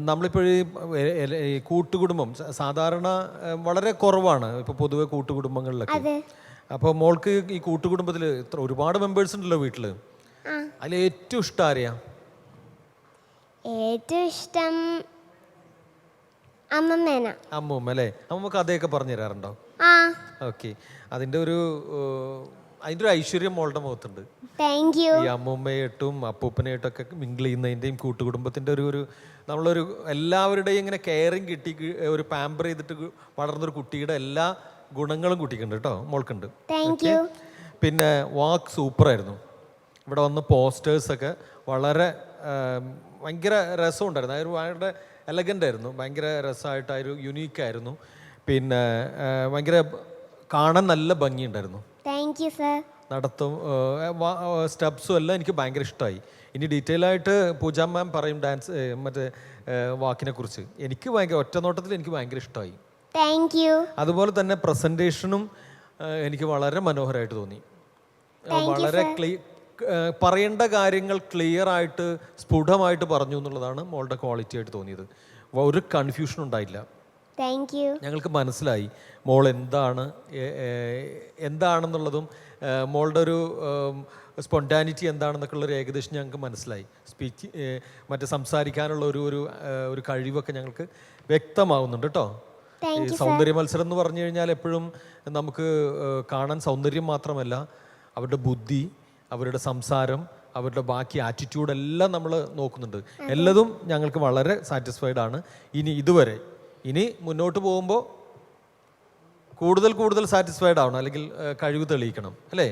നമ്മളിപ്പോൾ ഈ കൂട്ടുകുടുംബം സാധാരണ വളരെ കുറവാണ് ഇപ്പോൾ പൊതുവെ കൂട്ടുകുടുംബങ്ങളിലൊക്കെ. അപ്പോൾ മോൾക്ക് ഈ കൂട്ടുകുടുംബത്തിൽ ഒരുപാട് മെമ്പേഴ്സ് ഉണ്ടല്ലോ വീട്ടിൽ. അതിൽ ഏറ്റവും ഇഷ്ടം ആരെയാ? ഏറ്റവും ഇഷ്ടം അമ്മമ്മേന. അമ്മൂമ്മ അല്ലേ? അമ്മൂമ്മ കഥയൊക്കെ പറഞ്ഞു തരാറുണ്ടോ? ആ. ഓക്കെ. അതിൻ്റെ ഒരു ഐശ്വര്യം മോളുടെ മുഖത്തുണ്ട്. Thank you. ഈ അമ്മൂമ്മയായിട്ടും അപ്പൂപ്പനായിട്ടൊക്കെ മിങ്കിൾ ചെയ്യുന്നതിൻ്റെയും കൂട്ടുകുടുംബത്തിൻ്റെ ഒരു നമ്മളൊരു എല്ലാവരുടെയും ഇങ്ങനെ കെയറിങ് കിട്ടി ഒരു പാമ്പർ ചെയ്തിട്ട് വളർന്നൊരു കുട്ടിയുടെ എല്ലാ ഗുണങ്ങളും കുട്ടിക്കുണ്ട് കേട്ടോ, മോൾക്കുണ്ട്. Thank you. പിന്നെ വാക്ക് സൂപ്പറായിരുന്നു. ഇവിടെ വന്ന് പോസ്റ്റേഴ്സൊക്കെ വളരെ ഭയങ്കര രസമുണ്ടായിരുന്നു. അതൊരു ഭയങ്കര എലഗൻ്റ് ആയിരുന്നു, ഭയങ്കര രസമായിട്ടായിരുന്നു, യുണീക്കായിരുന്നു. പിന്നെ ഭയങ്കര കാണാൻ നല്ല ഭംഗിയുണ്ടായിരുന്നു. Thank you sir. നടത്തും സ്റ്റെപ്സും എല്ലാം എനിക്ക് ഭയങ്കര ഇഷ്ടമായി. ഇനി ഡീറ്റെയിൽ ആയിട്ട് പൂജ മാം പറയും ഡാൻസ് മറ്റേ വാക്കിനെ കുറിച്ച്. എനിക്ക് ഭയങ്കര ഒറ്റ നോട്ടത്തിൽ എനിക്ക് ഭയങ്കര ഇഷ്ടമായി. Thank you. അതുപോലെ തന്നെ പ്രസൻറ്റേഷനും എനിക്ക് വളരെ മനോഹരമായിട്ട് തോന്നി. വളരെ പറയേണ്ട കാര്യങ്ങൾ ക്ലിയർ ആയിട്ട് സ്ഫുടമായിട്ട് പറഞ്ഞു എന്നുള്ളതാണ് മോളുടെ ക്വാളിറ്റി ആയിട്ട് തോന്നിയത്. ഒരു കൺഫ്യൂഷൻ ഉണ്ടായില്ല. Thank you. ഞങ്ങൾക്ക് മനസ്സിലായി മോൾ എന്താണെന്നുള്ളതും മോളുടെ ഒരു സ്പോണ്ടാനിറ്റി എന്താണെന്നൊക്കെ ഉള്ളൊരു ഏകദേശം ഞങ്ങൾക്ക് മനസ്സിലായി. സ്പീച്ച് മറ്റേ സംസാരിക്കാനുള്ള ഒരു കഴിവൊക്കെ ഞങ്ങൾക്ക് വ്യക്തമാവുന്നുണ്ട് കേട്ടോ. ഈ സൗന്ദര്യ മത്സരം എന്ന് പറഞ്ഞു കഴിഞ്ഞാൽ എപ്പോഴും നമുക്ക് കാണാൻ സൗന്ദര്യം മാത്രമല്ല, അവരുടെ ബുദ്ധി, അവരുടെ സംസാരം, അവരുടെ ബാക്കി ആറ്റിറ്റ്യൂഡ് എല്ലാം നമ്മൾ നോക്കുന്നുണ്ട്. എല്ലതും ഞങ്ങൾക്ക് വളരെ സാറ്റിസ്ഫൈഡ് ആണ്. ഇനി മുന്നോട്ട് പോകുമ്പോൾ കൂടുതൽ സാറ്റിസ്ഫൈഡ് ആവണം, അല്ലെങ്കിൽ കഴിവ് തെളിയിക്കണം അല്ലേ?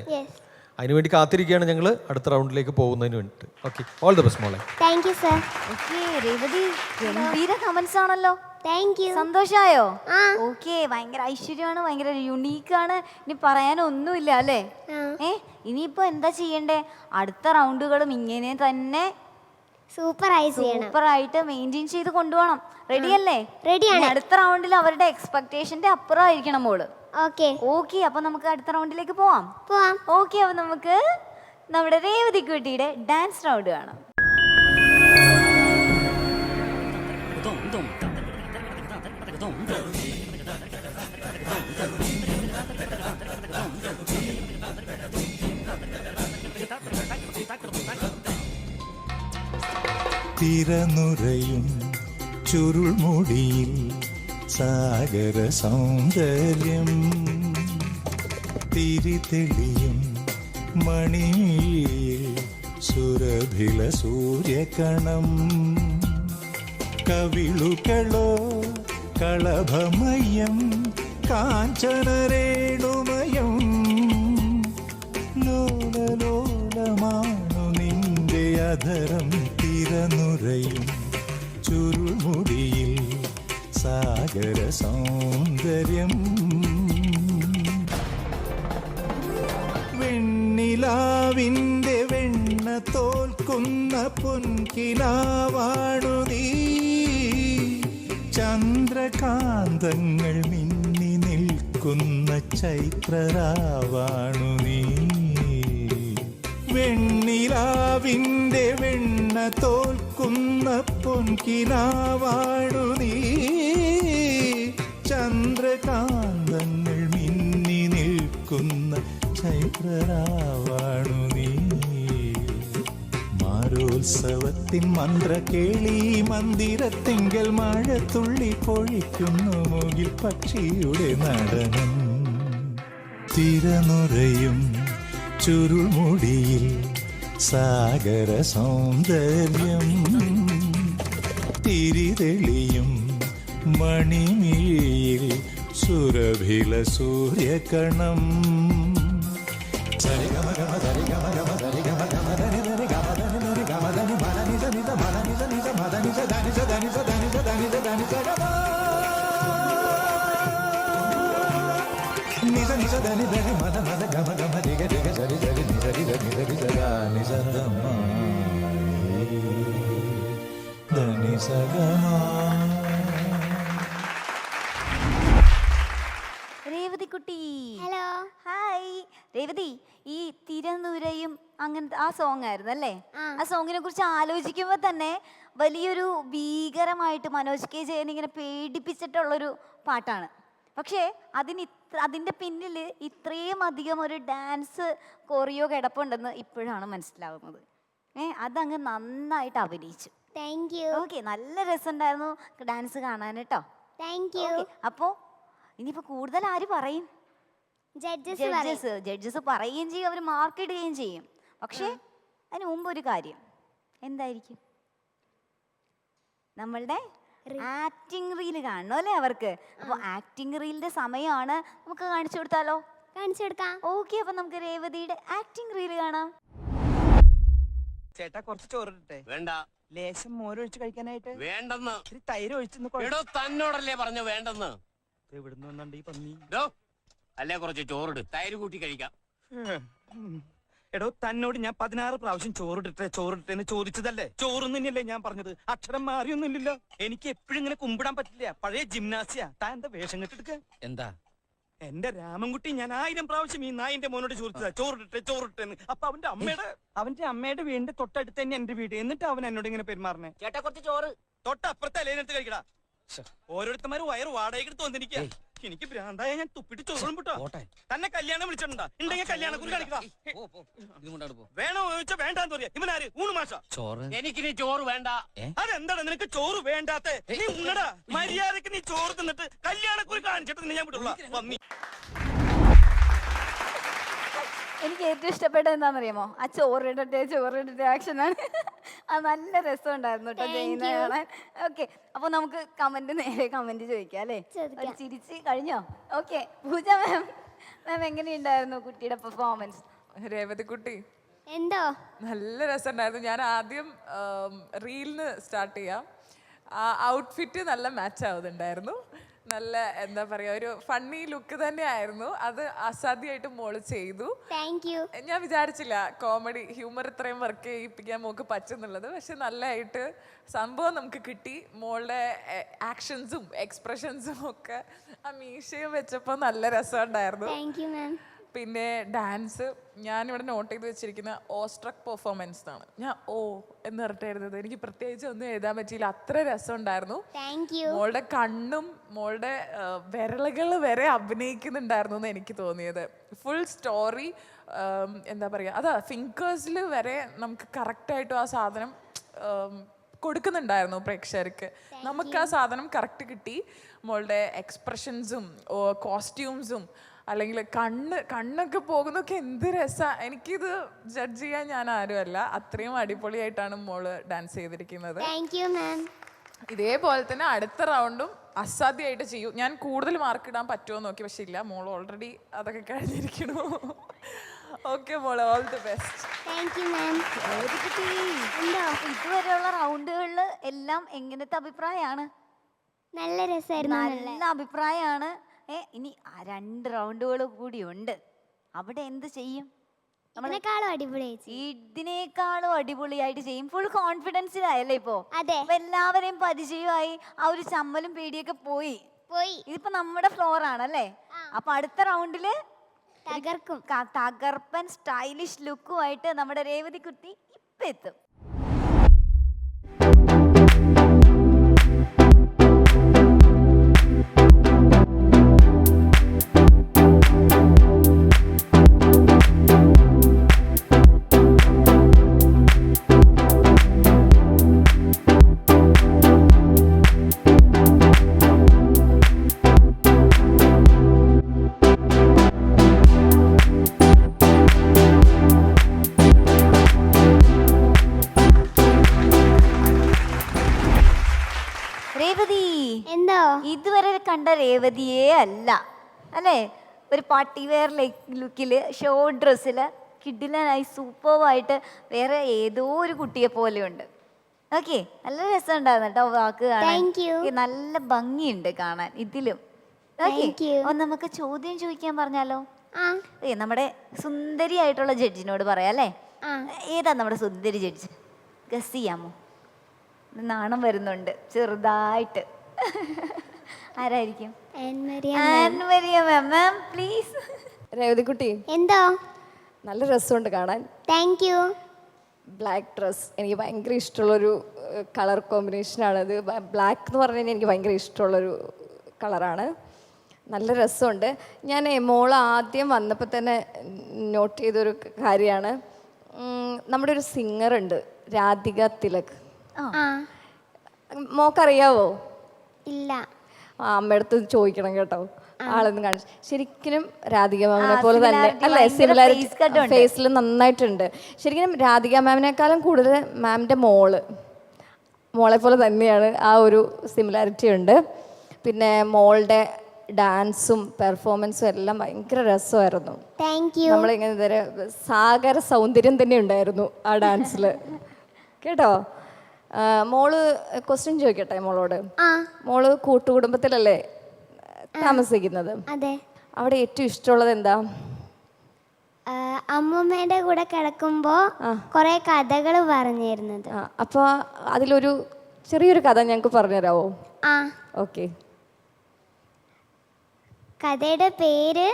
അതിനുവേണ്ടി കാത്തിരിക്കുകയാണ് ഞങ്ങൾ അടുത്ത റൗണ്ടിലേക്ക് പോകുന്നതിന് വേണ്ടിയിട്ട്. ഓക്കെ, ഓൾ ദി ബെസ്റ്റ് മോളെ. Thank you sir. Okay Revathi, ഗംഭീര കമന്റ്സ് ആണല്ലോ. Thank you. സന്തോഷായോ? ഓക്കെ, ഭയങ്കര ഐശ്വര്യമാണ്, ഭയങ്കര യുണീക്കാണ്. ഇനി പറയാനൊന്നുമില്ല അല്ലേ? ഇനിയിപ്പോ എന്താ ചെയ്യണ്ടേ? അടുത്ത റൗണ്ടുകളും ഇങ്ങനെ തന്നെ സൂപ്പറായിട്ട് മെയിൻറ്റെയിൻ ചെയ്ത് കൊണ്ടുപോകണം. റെഡിയല്ലേ? റെഡിയാണ്. അടുത്ത റൗണ്ടിൽ അവരുടെ എക്സ്പെക്ടേഷന്റെ അപ്പുറമായിരിക്കണം മോള്. ഓക്കെ, അപ്പൊ നമുക്ക് അടുത്ത റൗണ്ടിലേക്ക് പോവാം. ഓക്കെ, അപ്പൊ നമുക്ക് നമ്മുടെ രേവതി കുട്ടിയുടെ ഡാൻസ് റൗണ്ട് കാണാം. തിരനുറയും ചുരുൾമുടിയിൽ സാഗര സൗന്ദര്യം, തിരിതെളിയും മണിയിൽ സുരഭില സൂര്യകണം, കവിളുകളോ കളഭമയം കാഞ്ചനരേണുമയം, ലോലലോലമാണു നിന്റെ അധരം, തിരനുറയും ചുരുൾമുടിയിൽ സാഗര സൗന്ദര്യം, വെണ്ണിലാവിൻ്റെ വെണ്ണ തോൽക്കുന്ന പൊൻകിനാവാണു നീ, ചന്ദ്രകാന്തങ്ങൾ മിന്നി നിൽക്കുന്ന ചൈത്രരാവാണു നീ, വെണ്ണിലാവിൻ്റെ വെണ്ണ തോൽക്കുന്ന പൊൻകിനാവാണു നീ, ചന്ദ്രകാന്തങ്ങൾ മിന്നി നിൽക്കുന്ന ചൈത്രരാവാണു നീ, മാരോത്സവത്തിൻ മന്ത്രകേളി മന്ദിരത്തിങ്കൽ മഴത്തുള്ളി പൊഴിക്കുന്നു മുകിൽ പക്ഷിയുടെ നടനം, തിരനുറയും ചുരുൾമുടിയിൽ സാഗര സൗന്ദര്യം, തിരിതെളിയും മണിമിഴിയിൽ സുരഭില സൂര്യകണം, രേവതി കുട്ടി, ഹലോ. ഹായ്. രേവതി, ഈ തിരനുരയും അങ്ങനത്തെ ആ സോങ് ആയിരുന്നു അല്ലേ? ആ സോങ്ങിനെ കുറിച്ച് ആലോചിക്കുമ്പോൾ തന്നെ വലിയൊരു ഭീകരമായിട്ട് മനോജ് കെ ജയൻ ഇങ്ങനെ പേടിപ്പിച്ചിട്ടുള്ളൊരു പാട്ടാണ്. പക്ഷേ അതിൻ്റെ പിന്നിൽ ഇത്രയും അധികം ഒരു ഡാൻസ് കോറിയോ കിടപ്പുണ്ടെന്ന് ഇപ്പോഴാണ് മനസ്സിലാവുന്നത്. അതങ്ങ് നന്നായിട്ട് അഭിനയിച്ചു. Thank you. ഓക്കെ, നല്ല രസമുണ്ടായിരുന്നു ഡാൻസ് കാണാൻ കേട്ടോ. Thank you. അപ്പോ ഇനിയിപ്പോ കൂടുതൽ ആര് പറയും? ജഡ്ജസ് പറയുകയും ചെയ്യും, അവർ മാർക്ക് ഇടുകയും ചെയ്യും. പക്ഷേ അതിന് മുമ്പ് ഒരു കാര്യം എന്തായിരിക്കും? നമ്മളുടെ ആക്ടിംഗ് റീൽ കാണണം അല്ലേ അവർക്ക്? അപ്പോൾ ആക്ടിംഗ് റീലിന്റെ സമയമാണ്. നമുക്ക് കാണിച്ചു കൊടുത്താലോ? കാണിച്ചു കൊടുക്കാം. ഓക്കെ, അപ്പൊ നമുക്ക് രേവതിയുടെ ആക്ടിംഗ് റീൽ കാണാം. ചേട്ടാ കുറച്ച് ചോറിട്ടെ. വേണ്ട. ലേശം മോരൊഴിച്ച് കഴിക്കാനായിട്ട്. വേണ്ടെന്ന്. ഇത്തിരി തൈര് ഒഴിച്ചൊന്ന് എടോ തന്നോടല്ലേ പറഞ്ഞു വേണ്ടെന്ന്. എവിടുന്ന് വന്നുണ്ട് ഈ പന്നി? അല്ലേ കുറച്ച് ചോറിട്, തൈര് കൂട്ടി കഴിക്കാം. എടോ തന്നോട് ഞാൻ 16 പ്രാവശ്യം ചോറിട്ടെന്ന് ചോദിച്ചതല്ലേ? ചോറൊന്നും തന്നെയല്ലേ ഞാൻ പറഞ്ഞത്? അക്ഷരം മാറിയൊന്നുമില്ലല്ലോ. എനിക്ക് എപ്പോഴും ഇങ്ങനെ കുമ്പിടാൻ പറ്റില്ല. പഴയ ജിംനാസിയ. താൻ എന്താ വേഷം കെട്ടെടുക്ക? എന്താ? എന്റെ രാമൻകുട്ടി ഞാൻ 1000 പ്രാവശ്യം ഈ നായിന്റെ മോനോട് ചോദിച്ചതാ ചോറിട്ടെന്ന്. അപ്പൊ അവന്റെ അമ്മയുടെ വീടിന്റെ തൊട്ടടുത്ത് തന്നെ എന്റെ വീട്. എന്നിട്ട് അവൻ എന്നോട് ഇങ്ങനെ പെരുമാറണേ. ചേട്ടാ കുറച്ച് ചോറ്. തൊട്ടപ്പുറത്തെ അലേനെടുത്ത് കഴിക്കടാ. ഓരോരുത്തന്മാര് വയറ് വാടകയ്ക്ക് തോന്നിരിക്കുക. എനിക്ക് ഭ്രാന്തായ ഞാൻ തുപ്പിട്ട് ചോറും വിട്ടോ. തന്നെ കല്യാണം വിളിച്ചിട്ടുണ്ടാ? ഉണ്ടെങ്കിൽ കല്യാണം കുറി കാണിക്കുക. വേണോ ചോദിച്ചാ വേണ്ടാന്ന് പറയാ. ഇവനാര്? ഊണ് മാഷ. എനിക്കിനി ചോറ് വേണ്ട. അതെന്താടാ നിനക്ക് ചോറ് വേണ്ടാത്തെ? നീ ഉണ്ണടാ. മര്യാദക്ക് നീ ചോറ് തിന്നിട്ട് കല്യാണക്കുറി കാണിച്ചിട്ട് ഞാൻ വിട്ടുള്ള പന്നി. എനിക്ക് ഏറ്റവും ഇഷ്ടപ്പെട്ടത് എന്താണെന്നറിയാമോ? ആ ചോറിടട്ടെ ആക്ഷനാണ്. അത് നല്ല രസമുണ്ടായിരുന്നു കേട്ടോ ചെയ്യുന്ന കാണാൻ. ഓക്കെ, അപ്പോൾ നമുക്ക് നേരെ കമന്റ് ചോദിക്കാം അല്ലേ? ചിരിച്ച് കഴിഞ്ഞോ? ഓക്കെ, പൂജ മാം എങ്ങനെയുണ്ടായിരുന്നു കുട്ടിയുടെ പെർഫോമൻസ്? രേവതി കുട്ടി എന്തോ നല്ല രസമുണ്ടായിരുന്നു. ഞാൻ ആദ്യം റീലിന് സ്റ്റാർട്ട് ചെയ്യാം. ആ ഔട്ട്ഫിറ്റ് നല്ല മാച്ച് ആവുന്നുണ്ടായിരുന്നു. നല്ല എന്താ പറയാ, ഒരു ഫണ്ണി ലുക്ക് തന്നെ ആയിരുന്നു. അത് അസാധ്യമായിട്ട് മോള് ചെയ്തു. Thank you. ഞാൻ വിചാരിച്ചില്ല കോമഡി ഹ്യൂമർ ഇത്രയും വർക്ക് ചെയ്യിപ്പിക്കാൻ മോൾക്ക് പറ്റുന്നുള്ളത്. പക്ഷെ നല്ലതായിട്ട് സംഭവം നമുക്ക് കിട്ടി. മോളുടെ ആക്ഷൻസും എക്സ്പ്രഷൻസും ഒക്കെ ആ മീശയും വെച്ചപ്പോൾ നല്ല രസമുണ്ടായിരുന്നു. താങ്ക് യു മാം. പിന്നെ ഡാൻസ് ഞാനിവിടെ നോട്ട് ചെയ്ത് വെച്ചിരിക്കുന്ന ഓസ്ട്രക് പെർഫോമൻസ് എന്നാണ്. ഞാൻ എന്ന് പറഞ്ഞിട്ടായിരുന്നത്. എനിക്ക് പ്രത്യേകിച്ച് ഒന്നും എഴുതാൻ പറ്റിയില്ല, അത്ര രസമുണ്ടായിരുന്നു. മോളുടെ കണ്ണും മോളുടെ വിരലുകൾ വരെ അഭിനയിക്കുന്നുണ്ടായിരുന്നു എന്ന് എനിക്ക് തോന്നിയത്. ഫുൾ സ്റ്റോറി എന്താ പറയുക, അതാ ഫിംഗേഴ്സിൽ വരെ നമുക്ക് കറക്റ്റായിട്ടും ആ സാധനം കൊടുക്കുന്നുണ്ടായിരുന്നു പ്രേക്ഷകർക്ക്. നമുക്ക് ആ സാധനം കറക്റ്റ് കിട്ടി. മോളുടെ എക്സ്പ്രഷൻസും കോസ്റ്റ്യൂംസും അല്ലെങ്കിൽ കണ്ണൊക്കെ പോകുന്നൊക്കെ എന്ത് രസമാണ്. എനിക്കിത് ജഡ്ജ് ചെയ്യാൻ ഞാൻ ആരുമല്ല, അത്രയും അടിപൊളിയായിട്ടാണ് മോള് ഡാൻസ് ചെയ്തിരിക്കുന്നത്. ഇതേപോലെ തന്നെ അടുത്ത റൗണ്ടും അസാധ്യമായിട്ട് ചെയ്യും. ഞാൻ കൂടുതൽ മാർക്ക് ഇടാൻ പറ്റുമോ നോക്കി, പക്ഷെ ഇല്ല, മോൾ ഓൾറെഡി അതൊക്കെ കഴിഞ്ഞിരിക്കണു. ഓക്കെ മോളെ, ഓൾ ദി ബെസ്റ്റ്. ഇതുവരെയുള്ള റൗണ്ടുകളിൽ എല്ലാം എങ്ങനത്തെ അഭിപ്രായമാണ്? നല്ല രസമായിരുന്നു. നല്ല അഭിപ്രായമാണ്. ഇനി 2 റൗണ്ടുകൾ കൂടിയുണ്ട്. അവിടെ എന്ത് ചെയ്യും? ഇതിനേക്കാളും അടിപൊളിയായിട്ട് ചെയ്യും. ഫുൾ കോൺഫിഡൻസിലായല്ലേ ഇപ്പോ? എല്ലാവരെയും പരിചയമായി. ആ ഒരു ചമ്മലും പേടിയൊക്കെ പോയി. ഇതിപ്പോ നമ്മുടെ ഫ്ലോർ ആണല്ലേ? അപ്പൊ അടുത്ത റൗണ്ടില് തകർപ്പൻ സ്റ്റൈലിഷ് ലുക്കുമായിട്ട് നമ്മുടെ രേവതി കുട്ടി ഇപ്പൊ എത്തും. ഇതുവരെ കണ്ട രേവതിയേ അല്ല അല്ലേ? ഒരു പാർട്ടി വെയർ ലുക്കില്, ഷോ ഡ്രസ്സില്, കിഡിലനായി സൂപ്പർവായിട്ട് വേറെ ഏതോ ഒരു കുട്ടിയെ പോലെ ഉണ്ട്. ഓക്കെ, നല്ല രസമുണ്ടായിരുന്നു കേട്ടോ വാക്ക് കാണാൻ. നല്ല ഭംഗിയുണ്ട് കാണാൻ ഇതിലും. ഓക്കെ, നമുക്ക് ചോദ്യം ചോദിക്കാൻ പറഞ്ഞാലോ? നമ്മുടെ സുന്ദരിയായിട്ടുള്ള ജഡ്ജിനോട് പറയാം അല്ലേ? ഏതാ നമ്മുടെ സുന്ദരി ജഡ്ജ്? ഗസ് ചെയ്യാമോ? നാണം വരുന്നുണ്ട് ചെറുതായിട്ട്. ആരായിരിക്കും? പ്ലീസ്. രേവതി കുട്ടി എന്തോ നല്ല രസമുണ്ട് കാണാൻ. Thank you. ബ്ലാക്ക് ഡ്രസ് എനിക്ക് ഭയങ്കര ഇഷ്ടമുള്ളൊരു കളർ കോമ്പിനേഷനാണത്. ബ്ലാക്ക് എന്ന് പറഞ്ഞു കഴിഞ്ഞാൽ എനിക്ക് ഭയങ്കര ഇഷ്ടമുള്ളൊരു കളറാണ്. നല്ല രസമുണ്ട്. ഞാൻ മോള് ആദ്യം വന്നപ്പോൾ തന്നെ നോട്ട് ചെയ്തൊരു കാര്യമാണ്, നമ്മുടെ ഒരു സിംഗറുണ്ട് രാധിക തിലക്. മോക്കറിയാവോ? ഇല്ല. അമ്മയടുത്ത് ചോദിക്കണം കേട്ടോ, ആളൊന്ന് കാണിച്ചു. ശരിക്കും രാധിക മാമിനെ പോലെ തന്നെ similarity, അല്ലേ? ഭയങ്കര സിമിലാരിറ്റി face cut ഉണ്ട്. ഫേസിൽ നന്നായിട്ടുണ്ട്. ശരിക്കും രാധിക മാമിനേക്കാളും കൂടുതൽ മാമിൻ്റെ മോളെ പോലെ തന്നെയാണ്, ആ ഒരു സിമിലാരിറ്റി ഉണ്ട്. പിന്നെ മോളുടെ ഡാൻസും പെർഫോമൻസും എല്ലാം ഭയങ്കര രസമായിരുന്നു. Thank you. നമ്മളിങ്ങനെ ഇതുവരെ സാഗര സൗന്ദര്യം തന്നെ ഉണ്ടായിരുന്നു ആ ഡാൻസിൽ കേട്ടോ. മോള് ക്വസ്റ്റ്യൻ ചോദിക്കട്ടെ മോളോട്? മോള് കൂട്ടുകുടുംബത്തിലല്ലേ താമസിക്കുന്നത്? അതെ. അവിടെ ഏറ്റവും ഇഷ്ടമുള്ളത് എന്താ? അമ്മൂമ്മയുടെ കൂടെ കിടക്കുമ്പോൾ കുറേ കഥകൾ പറഞ്ഞിരുന്നത്. അപ്പോൾ അതിലൊരു ചെറിയൊരു കഥ ഞങ്ങൾക്ക് പറഞ്ഞുതരാമോ? ഓക്കെ. കഥയുടെ പേര്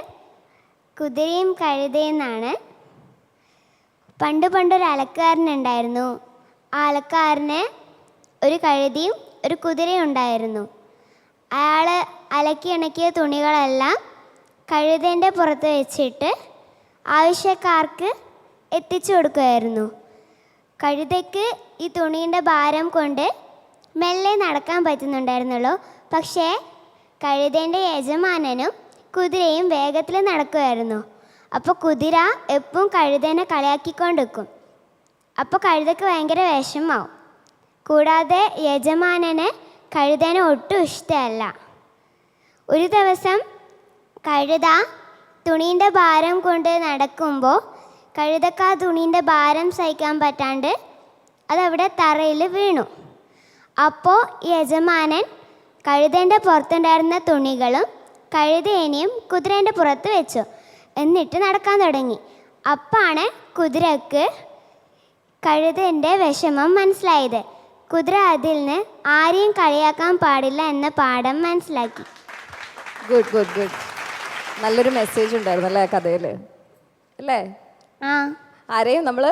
കുതിരയും കഴുതയെന്നാണ്. പണ്ടൊരു അലക്കാരനുണ്ടായിരുന്നു. ആ അലക്കാരന് ഒരു കഴുതയും ഒരു കുതിരയും ഉണ്ടായിരുന്നു. അയാൾ അലക്കി ഇണക്കിയ തുണികളെല്ലാം കഴുതേൻ്റെ പുറത്ത് വെച്ചിട്ട് ആവശ്യക്കാർക്ക് എത്തിച്ചു കൊടുക്കുമായിരുന്നു. കഴുതയ്ക്ക് ഈ തുണീൻ്റെ ഭാരം കൊണ്ട് മെല്ലെ നടക്കാൻ പറ്റുന്നുണ്ടായിരുന്നുള്ളൂ. പക്ഷേ കഴുതേൻ്റെ യജമാനനും കുതിരയും വേഗത്തിൽ നടക്കുമായിരുന്നു. അപ്പോൾ കുതിര എപ്പോഴും കഴുതേനെ കളിയാക്കിക്കൊണ്ടിരിക്കും. അപ്പോൾ കഴുതയ്ക്ക് ഭയങ്കര വിഷമാവും. കൂടാതെ യജമാനന് കഴുതേനെ ഒട്ടും ഇഷ്ടമല്ല. ഒരു ദിവസം കഴുത തുണീൻ്റെ ഭാരം കൊണ്ട് നടക്കുമ്പോൾ കഴുതക്ക് ആ തുണീൻ്റെ ഭാരം സഹിക്കാൻ പറ്റാണ്ട് അതവിടെ തറയിൽ വീണു. അപ്പോൾ യജമാനൻ കഴുതേൻ്റെ പുറത്തുണ്ടായിരുന്ന തുണികളും കഴുതേനെയും കുതിരേൻ്റെ പുറത്ത് വെച്ചു. എന്നിട്ട് നടക്കാൻ തുടങ്ങി. അപ്പാണ് കുതിരക്ക് കഴുതേൻ്റെ വിഷമം മനസ്സിലായത്. കുതിര അതിൽ നിന്ന് ആരെയും കളിയാക്കാൻ പാടില്ല എന്ന പാഠം മനസ്സിലാക്കി. Good good good. നല്ലൊരു മെസ്സേജ് ഉണ്ടായിരുന്നു അല്ലേ കഥയിൽ? അല്ലേ? ആരെയും നമ്മൾ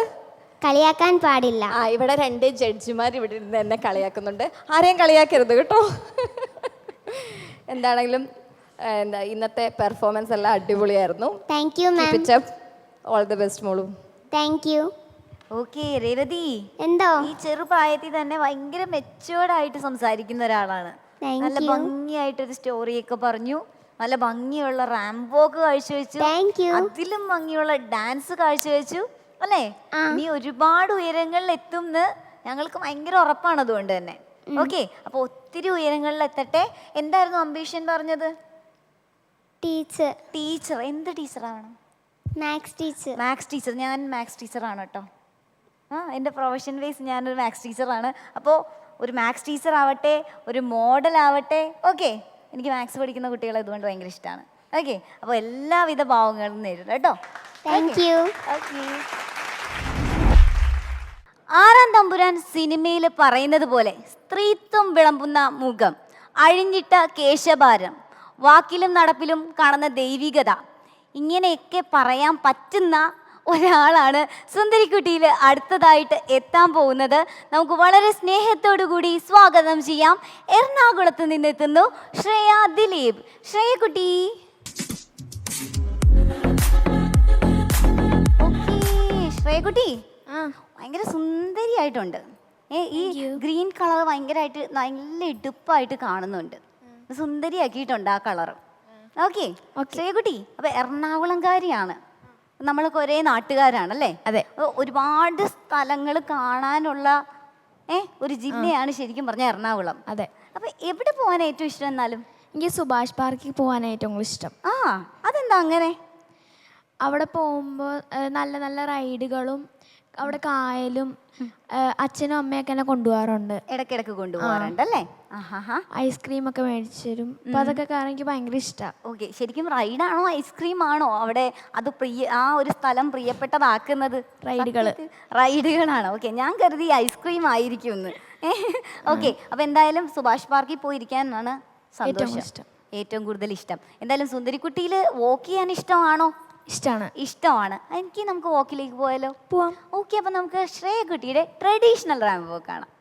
കളിയാക്കാൻ പാടില്ല. ഇവിടെ 2 ജഡ്ജിമാർ ഇവിടെ ഇരുന്ന് എന്നെ കളിയാക്കുന്നുണ്ട്. ആരെയും കളിയാക്കരുത് കേട്ടോ. എന്താണെങ്കിലും ഇന്നത്തെ പെർഫോമൻസ് എല്ലാം അടിപൊളിയായിരുന്നു. Thank you ma'am. All the best മോളു. Thank you. ഓക്കെ രേവതി, എന്തോ ഈ ചെറുപ്രായത്തിൽ തന്നെ ഭയങ്കര മെച്ചുവേർഡ് ആയിട്ട് സംസാരിക്കുന്ന ഒരാളാണ്. നല്ല ഭംഗിയായിട്ടൊരു സ്റ്റോറിയൊക്കെ പറഞ്ഞു, നല്ല ഭംഗിയുള്ള റാംബോക്ക് കാഴ്ചവെച്ചു, അതിലും ഭംഗിയുള്ള ഡാൻസ് കാഴ്ചവെച്ചു അല്ലേ? ഇനി ഒരുപാട് ഉയരങ്ങളിൽ എത്തുമെന്ന് ഞങ്ങൾക്ക് ഭയങ്കര ഉറപ്പാണ്. അതുകൊണ്ട് തന്നെ ഓക്കെ, അപ്പോൾ ഒത്തിരി ഉയരങ്ങളിൽ എത്തട്ടെ. എന്തായിരുന്നു അംബീഷൻ പറഞ്ഞത്? ടീച്ചർ. ടീച്ചർ എന്ത് ടീച്ചറാണ്? Maths teacher. Maths teacher. ഞാൻ മാത്സ് ടീച്ചറാണ് കേട്ടോ. എൻ്റെ പ്രൊഫഷൻ വൈസ് ഞാനൊരു മാത്സ് ടീച്ചറാണ്. അപ്പോൾ ഒരു മാത്സ് ടീച്ചർ ആവട്ടെ, ഒരു മോഡൽ ആവട്ടെ. ഓക്കെ, എനിക്ക് മാത്സ് പഠിക്കുന്ന കുട്ടികളെ ഇതുകൊണ്ട് ഭയങ്കര ഇഷ്ടമാണ്. ഓക്കെ, അപ്പോൾ എല്ലാവിധ ഭാവങ്ങളും നേരിടും കേട്ടോ. Thank you. ഓക്കെ. 6-ാം തമ്പുരാൻ സിനിമയിൽ പറയുന്നത് പോലെ സ്ത്രീത്വം വിളമ്പുന്ന മുഖം, അഴിഞ്ഞിട്ട കേശഭാരം, വാക്കിലും നടപ്പിലും കാണുന്ന ദൈവികത, ഇങ്ങനെയൊക്കെ പറയാൻ പറ്റുന്ന ഒരാളാണ് സുന്ദരിക്കുട്ടിയിൽ അടുത്തതായിട്ട് എത്താൻ പോകുന്നത്. നമുക്ക് വളരെ സ്നേഹത്തോടു കൂടി സ്വാഗതം ചെയ്യാം. എറണാകുളത്ത് നിന്നെത്തുന്നു ശ്രേയ ദിലീപ്. ശ്രേയക്കുട്ടി. ശ്രേയക്കുട്ടി ഭയങ്കര സുന്ദരിയായിട്ടുണ്ട്. ഈ ഗ്രീൻ കളർ ഭയങ്കരമായിട്ട് നല്ല ഇടുപ്പായിട്ട് കാണുന്നുണ്ട്. സുന്ദരിയാക്കിയിട്ടുണ്ട് ആ കളർ. ഓക്കെ ശ്രേയക്കുട്ടി, അപ്പൊ എറണാകുളംകാരിയാണ്. നമ്മളൊക്കെ ഒരേ നാട്ടുകാരാണല്ലേ? അതെ. ഒരുപാട് സ്ഥലങ്ങൾ കാണാനുള്ള ഒരു ജില്ലയാണ് ശരിക്കും പറഞ്ഞ എറണാകുളം. അതെ. അപ്പൊ എവിടെ പോകാൻ ഏറ്റവും ഇഷ്ടം? എന്നാലും എനിക്ക് സുഭാഷ് പാർക്കിൽ പോകാനാണ് ഏറ്റവും കൂടുതൽ ഇഷ്ടം. അതെന്താ അങ്ങനെ? അവിടെ പോകുമ്പോൾ നല്ല നല്ല റൈഡുകളും അവിടെ കായലും അച്ഛനും അമ്മയൊക്കെ എന്നെ കൊണ്ടുപോകാറുണ്ട്. ഇടയ്ക്കിടയ്ക്ക് കൊണ്ടുപോകാറുണ്ട് അല്ലേ? ഐസ്ക്രീം ഒക്കെ മേടിച്ചു തരും. അപ്പൊ അതൊക്കെ കാരണം എനിക്ക് ഭയങ്കര ഇഷ്ടമാണ്. ഓക്കെ, ശരിക്കും റൈഡാണോ ഐസ്ക്രീം ആണോ അവിടെ അത് ആ ഒരു സ്ഥലം പ്രിയപ്പെട്ടതാക്കുന്നത്? റൈഡുകളാണോ? ഓക്കെ, ഞാൻ കരുതി ഐസ്ക്രീം ആയിരിക്കും എന്ന്. ഓക്കെ, അപ്പൊ എന്തായാലും സുഭാഷ് പാർക്കിൽ പോയിരിക്കാനാണ് സന്തോഷം, ഏറ്റവും കൂടുതൽ ഇഷ്ടം. എന്തായാലും സുന്ദരിക്കുട്ടിയിൽ വോക്ക് ചെയ്യാൻ ഇഷ്ടമാണോ? ഇഷ്ടമാണ്. എനിക്ക് നമുക്ക് വോക്കിലേക്ക് പോയാലോ? പോവാം. ഓക്കെ, അപ്പൊ നമുക്ക് ശ്രേയക്കുട്ടിയുടെ ട്രഡീഷണൽ റാമ്പ് വോക്ക് കാണാം.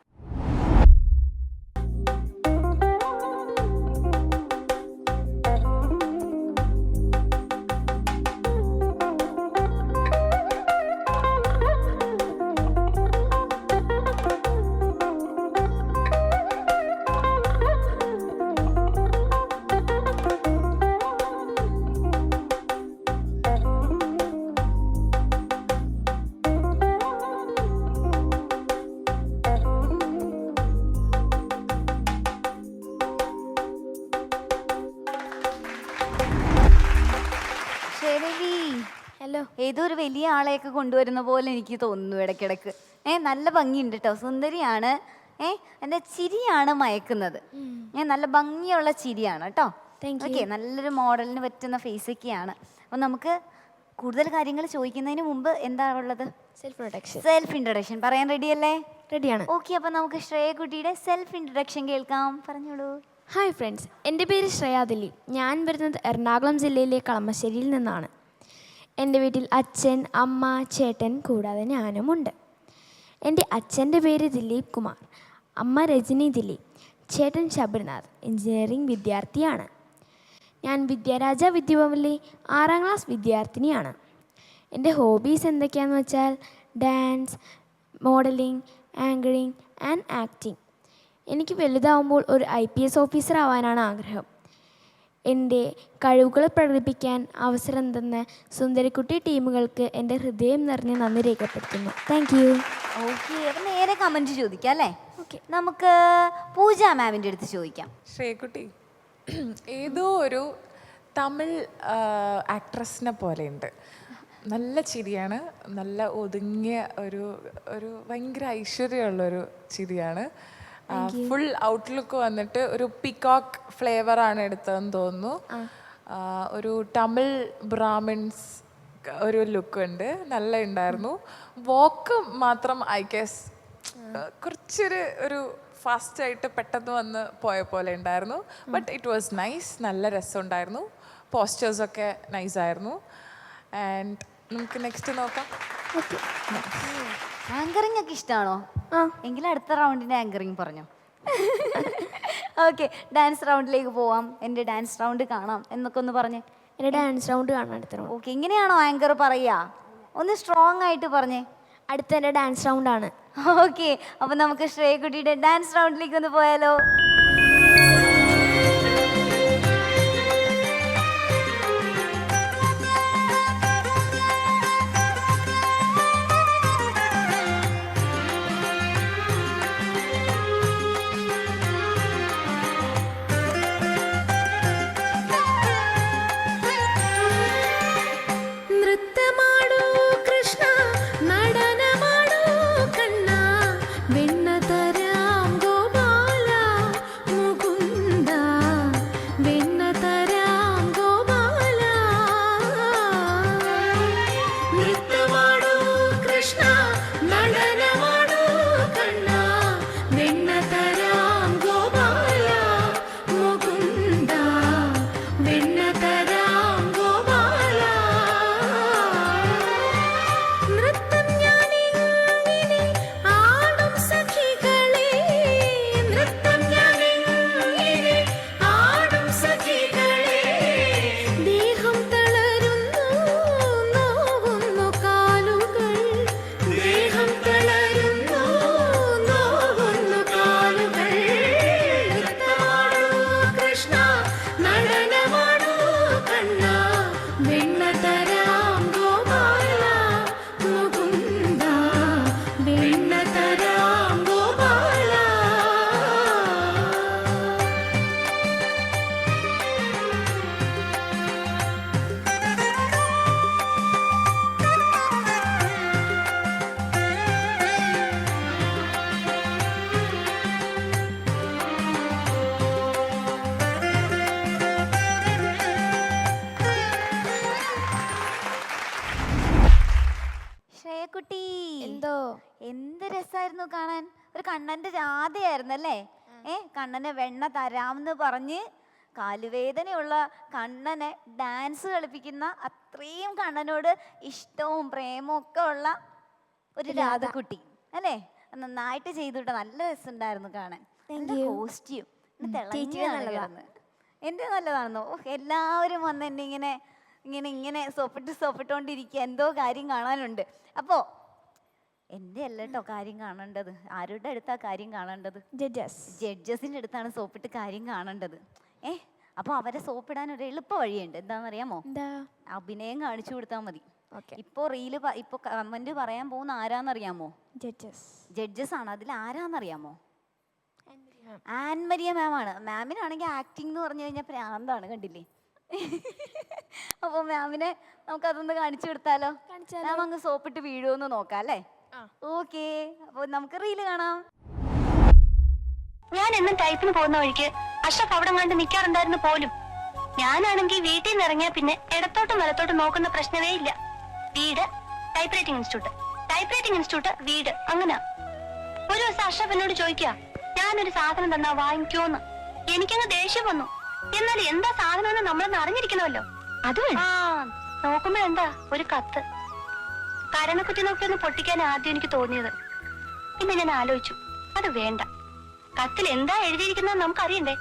പല്ലവി, ഹലോ. ഏതോ ഒരു വലിയ ആളെയൊക്കെ കൊണ്ടുവരുന്ന പോലെ എനിക്ക് തോന്നുന്നു ഇടയ്ക്കിടയ്ക്ക്. നല്ല ഭംഗിയുണ്ട് കേട്ടോ, സുന്ദരിയാണ്. എൻ്റെ ചിരിയാണ് മയക്കുന്നത്. നല്ല ഭംഗിയുള്ള ചിരിയാണ് കേട്ടോ. ഓക്കെ, നല്ലൊരു മോഡലിന് പറ്റുന്ന ഫേസൊക്കെയാണ്. അപ്പം നമുക്ക് കൂടുതൽ കാര്യങ്ങൾ ചോദിക്കുന്നതിന് മുമ്പ് എന്താ ഉള്ളത്? സെൽഫ് ഇൻട്രൊഡക്ഷൻ പറയാൻ റെഡിയല്ലേ? റെഡിയാണ്. ഓക്കെ, അപ്പം നമുക്ക് ശ്രേയക്കുട്ടിയുടെ സെൽഫ് ഇൻട്രൊഡക്ഷൻ കേൾക്കാം. പറഞ്ഞോളൂ. ഹായ് ഫ്രണ്ട്സ്, എൻ്റെ പേര് ശ്രേയ ദിലീപ്. ഞാൻ വരുന്നത് എറണാകുളം ജില്ലയിലെ കളമശ്ശേരിയിൽ നിന്നാണ്. എൻ്റെ വീട്ടിൽ അച്ഛൻ, അമ്മ, ചേട്ടൻ കൂടാതെ ഞാനുമുണ്ട്. എൻ്റെ അച്ഛൻ്റെ പേര് ദിലീപ് കുമാർ, അമ്മ രജനി ദിലീപ്, ചേട്ടൻ ശബരിനാഥ്, എഞ്ചിനീയറിംഗ് വിദ്യാർത്ഥിയാണ്. ഞാൻ വിദ്യാരാജ വിദ്യാഭവനിലെ 6ാം ക്ലാസ് വിദ്യാർത്ഥിനിയാണ്. എൻ്റെ ഹോബീസ് എന്തൊക്കെയാണെന്ന് വെച്ചാൽ dance, modelling, anchoring and acting. എനിക്ക് വലുതാവുമ്പോൾ ഒരു IPS ഓഫീസർ ആവാനാണ് ആഗ്രഹം. എൻ്റെ കഴിവുകൾ പ്രകടിപ്പിക്കാൻ അവസരം തന്ന സുന്ദരിക്കുട്ടി ടീമുകൾക്ക് എൻ്റെ ഹൃദയം നിറഞ്ഞ നന്ദി രേഖപ്പെടുത്തുന്നു. Thank you. ഓക്കെ, അപ്പം നേരെ കമൻറ്റ് ചോദിക്കാം അല്ലേ? ഓക്കെ. നമുക്ക് പൂജ മാമിൻ്റെ അടുത്ത് ചോദിക്കാം. ശ്രേയക്കുട്ടി, ഏതോ ഒരു തമിഴ് ആക്ട്രസിനെ പോലെയുണ്ട്. നല്ല ചിരിയാണ്, നല്ല ഒതുങ്ങിയ ഒരു ഒരു ഭയങ്കര ഐശ്വര്യമുള്ളൊരു ചിരിയാണ്. ഫുൾ ഔട്ട്ലുക്ക് വന്നിട്ട് ഒരു പീകോക്ക് ഫ്ലേവറാണ് എടുത്തതെന്ന് തോന്നുന്നു. ഒരു തമിഴ് ബ്രാഹ്മിൻസ് ഒരു ലുക്ക് ഉണ്ട്, നല്ല ഉണ്ടായിരുന്നു. വാക്ക് മാത്രം ഐ ഗെസ് കുറച്ചൊരു ഒരു ഫാസ്റ്റായിട്ട് പെട്ടെന്ന് വന്ന് പോയ പോലെ ഉണ്ടായിരുന്നു. ബട്ട് ഇറ്റ് വാസ് നൈസ്, നല്ല രസമുണ്ടായിരുന്നു. പോസ്റ്റേഴ്സൊക്കെ നൈസായിരുന്നു. ആൻഡ് നമുക്ക് നെക്സ്റ്റ് നോക്കാം. ആങ്കറിംഗ് ഒക്കെ ഇഷ്ടമാണോ? എങ്കിലും അടുത്ത റൗണ്ടിൻ്റെ ആങ്കറിംഗ് പറഞ്ഞു. ഓക്കെ, ഡാൻസ് റൗണ്ടിലേക്ക് പോവാം. എൻ്റെ ഡാൻസ് റൗണ്ട് കാണാം എന്നൊക്കെ ഒന്ന് പറഞ്ഞേ. എൻ്റെ ഡാൻസ് റൗണ്ട് കാണാൻ അടുത്ത റൗണ്ട്. ഓക്കെ, ഇങ്ങനെയാണോ ആങ്കർ പറയുക? ഒന്ന് സ്ട്രോങ് ആയിട്ട് പറഞ്ഞേ. അടുത്ത എൻ്റെ ഡാൻസ് റൗണ്ടാണ്. ഓക്കെ, അപ്പം നമുക്ക് ശ്രേയക്കുട്ടിയുടെ ഡാൻസ് റൗണ്ടിലേക്ക് ഒന്ന് പോയാലോ? ശ്രേയക്കുട്ടി, എന്തോ എന്ത് രസമായിരുന്നു കാണാൻ. ഒരു കണ്ണന്റെ ജാഥയായിരുന്നു അല്ലേ? കണ്ണനെ വെണ്ണ തരാമെന്ന് പറഞ്ഞ് കാലുവേദനയുള്ള കണ്ണനെ ഡാൻസ് കളിപ്പിക്കുന്ന അത്രയും കണ്ണനോട് ഇഷ്ടവും പ്രേമവും ഒക്കെ ഉള്ള ഒരു രാധക്കുട്ടി അല്ലേ? നന്നായിട്ട് ചെയ്തുട്ടോ, നല്ല രസമുണ്ടായിരുന്നു കാണാൻ. കോസ്റ്റ്യൂം തിളങ്ങിയാണ്. എൻ്റെ നല്ലതാണെന്നോ? എല്ലാവരും വന്ന് എന്നെ ഇങ്ങനെ ഇങ്ങനെ ഇങ്ങനെ സോപ്പിട്ടോണ്ടിരിക്കുക. എന്തോ കാര്യം കാണാനുണ്ട്. അപ്പോൾ എൻ്റെ അല്ല കേട്ടോ കാര്യം കാണേണ്ടത്. ആരുടെ അടുത്താ കാര്യം കാണേണ്ടത്? ജഡ്ജസിൻ്റെ അടുത്താണ് സോപ്പിട്ട് കാര്യം കാണേണ്ടത്. അപ്പോൾ അവരെ സോപ്പിടാൻ ഒരു എളുപ്പ വഴിയുണ്ട്. എന്താണെന്നറിയാമോ? അഭിനയം കാണിച്ചു കൊടുത്താൽ മതി. ഇപ്പോൾ റീല് ഇപ്പോൾ കമന്റ് പറയാൻ പോകുന്ന ആരാന്നറിയാമോ? ജഡ്ജസ് ആണ്. അതിൽ ആരാന്നറിയാമോ? ആൻമരിയ മാം ആണ്. മാമിനാണെങ്കിൽ ആക്ടിംഗ് എന്ന് പറഞ്ഞു കഴിഞ്ഞാൽ പ്രാന്താണ്. കണ്ടില്ലേ? അപ്പോൾ മാമിനെ നമുക്കതൊന്ന് കാണിച്ചു കൊടുത്താലോ? കാണിച്ചാലോ? മാം അങ്ങ് സോപ്പിട്ട് വീഴുമെന്ന് നോക്കാം അല്ലേ? ഓക്കെ, അപ്പോൾ നമുക്ക് റീല് കാണാം. ഞാൻ എന്നും ടൈപ്പിന് പോകുന്ന വഴിക്ക് അഷ്റഫ് അവിടെ കണ്ട് നിൽക്കാറുണ്ടായിരുന്നു പോലും. ഞാനാണെങ്കിൽ വീട്ടിൽ നിന്ന് ഇറങ്ങിയ പിന്നെ ഇടത്തോട്ടും വലത്തോട്ടും നോക്കുന്ന പ്രശ്നമേ ഇല്ല. വീട് type writing institute, type writing institute വീട്, അങ്ങനെ. ഒരു ദിവസം അഷ്റഫ് എന്നോട് ചോദിക്കുക, ഞാനൊരു സാധനം തന്നാ വാങ്ങിക്കോന്ന്. എനിക്കങ്ങ് ദേഷ്യം വന്നു. എന്നാൽ എന്താ സാധനം എന്ന് നമ്മളൊന്ന് അറിഞ്ഞിരിക്കണമല്ലോ. അത് നോക്കുമ്പോഴെന്താ ഒരു കത്ത്. കരണക്കുറ്റി നോക്കി ഒന്ന് പൊട്ടിക്കാൻ ആദ്യം എനിക്ക് തോന്നിയത്. പിന്നെ ഞാൻ ആലോചിച്ചു, അത് വേണ്ട. കത്തിൽ എന്താ എഴുതിയിരിക്കുന്നത് നമുക്കറിയണ്ടേ.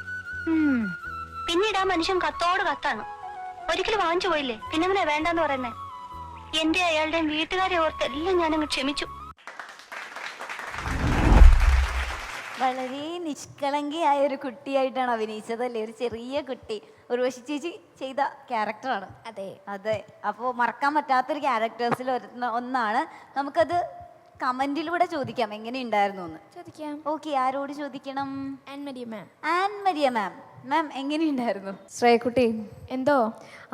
പിന്നീട് ആ മനുഷ്യൻ കത്തോട് കത്താണ്. ഒരിക്കലും വാങ്ങിച്ചു പോയില്ലേ, പിന്നെങ്ങനെ വേണ്ടെന്ന് പറയുന്നേ. എന്റെ അയാളുടെയും വീട്ടുകാരെ ഓർത്തെല്ലാം ഞാനങ്ങ് ക്ഷമിച്ചു. വളരെ നിഷ്കളങ്കിയായ ഒരു കുട്ടിയായിട്ടാണ് അഭിനയിച്ചത് അല്ലേ? ഒരു ചെറിയ കുട്ടി, ഉർവശി ചേച്ചി ചെയ്ത ക്യാരക്ടറാണ്. അതെ. അതെ, അപ്പോൾ മറക്കാൻ പറ്റാത്തൊരു ക്യാരക്ടേഴ്സിൽ ഒന്നാണ്. നമുക്കത് കമന്റിലൂടെ ചോദിക്കാം എങ്ങനെ ഉണ്ടായിരുന്നു എന്ന്. ചോദിക്കാം. ഓക്കെ, ആരോട് ചോദിക്കണം? ആൻമരിയ മാം. ആൻമരിയ മാം. മാം എങ്ങനെയുണ്ടായിരുന്നു? ശ്രേയക്കുട്ടി, എന്തോ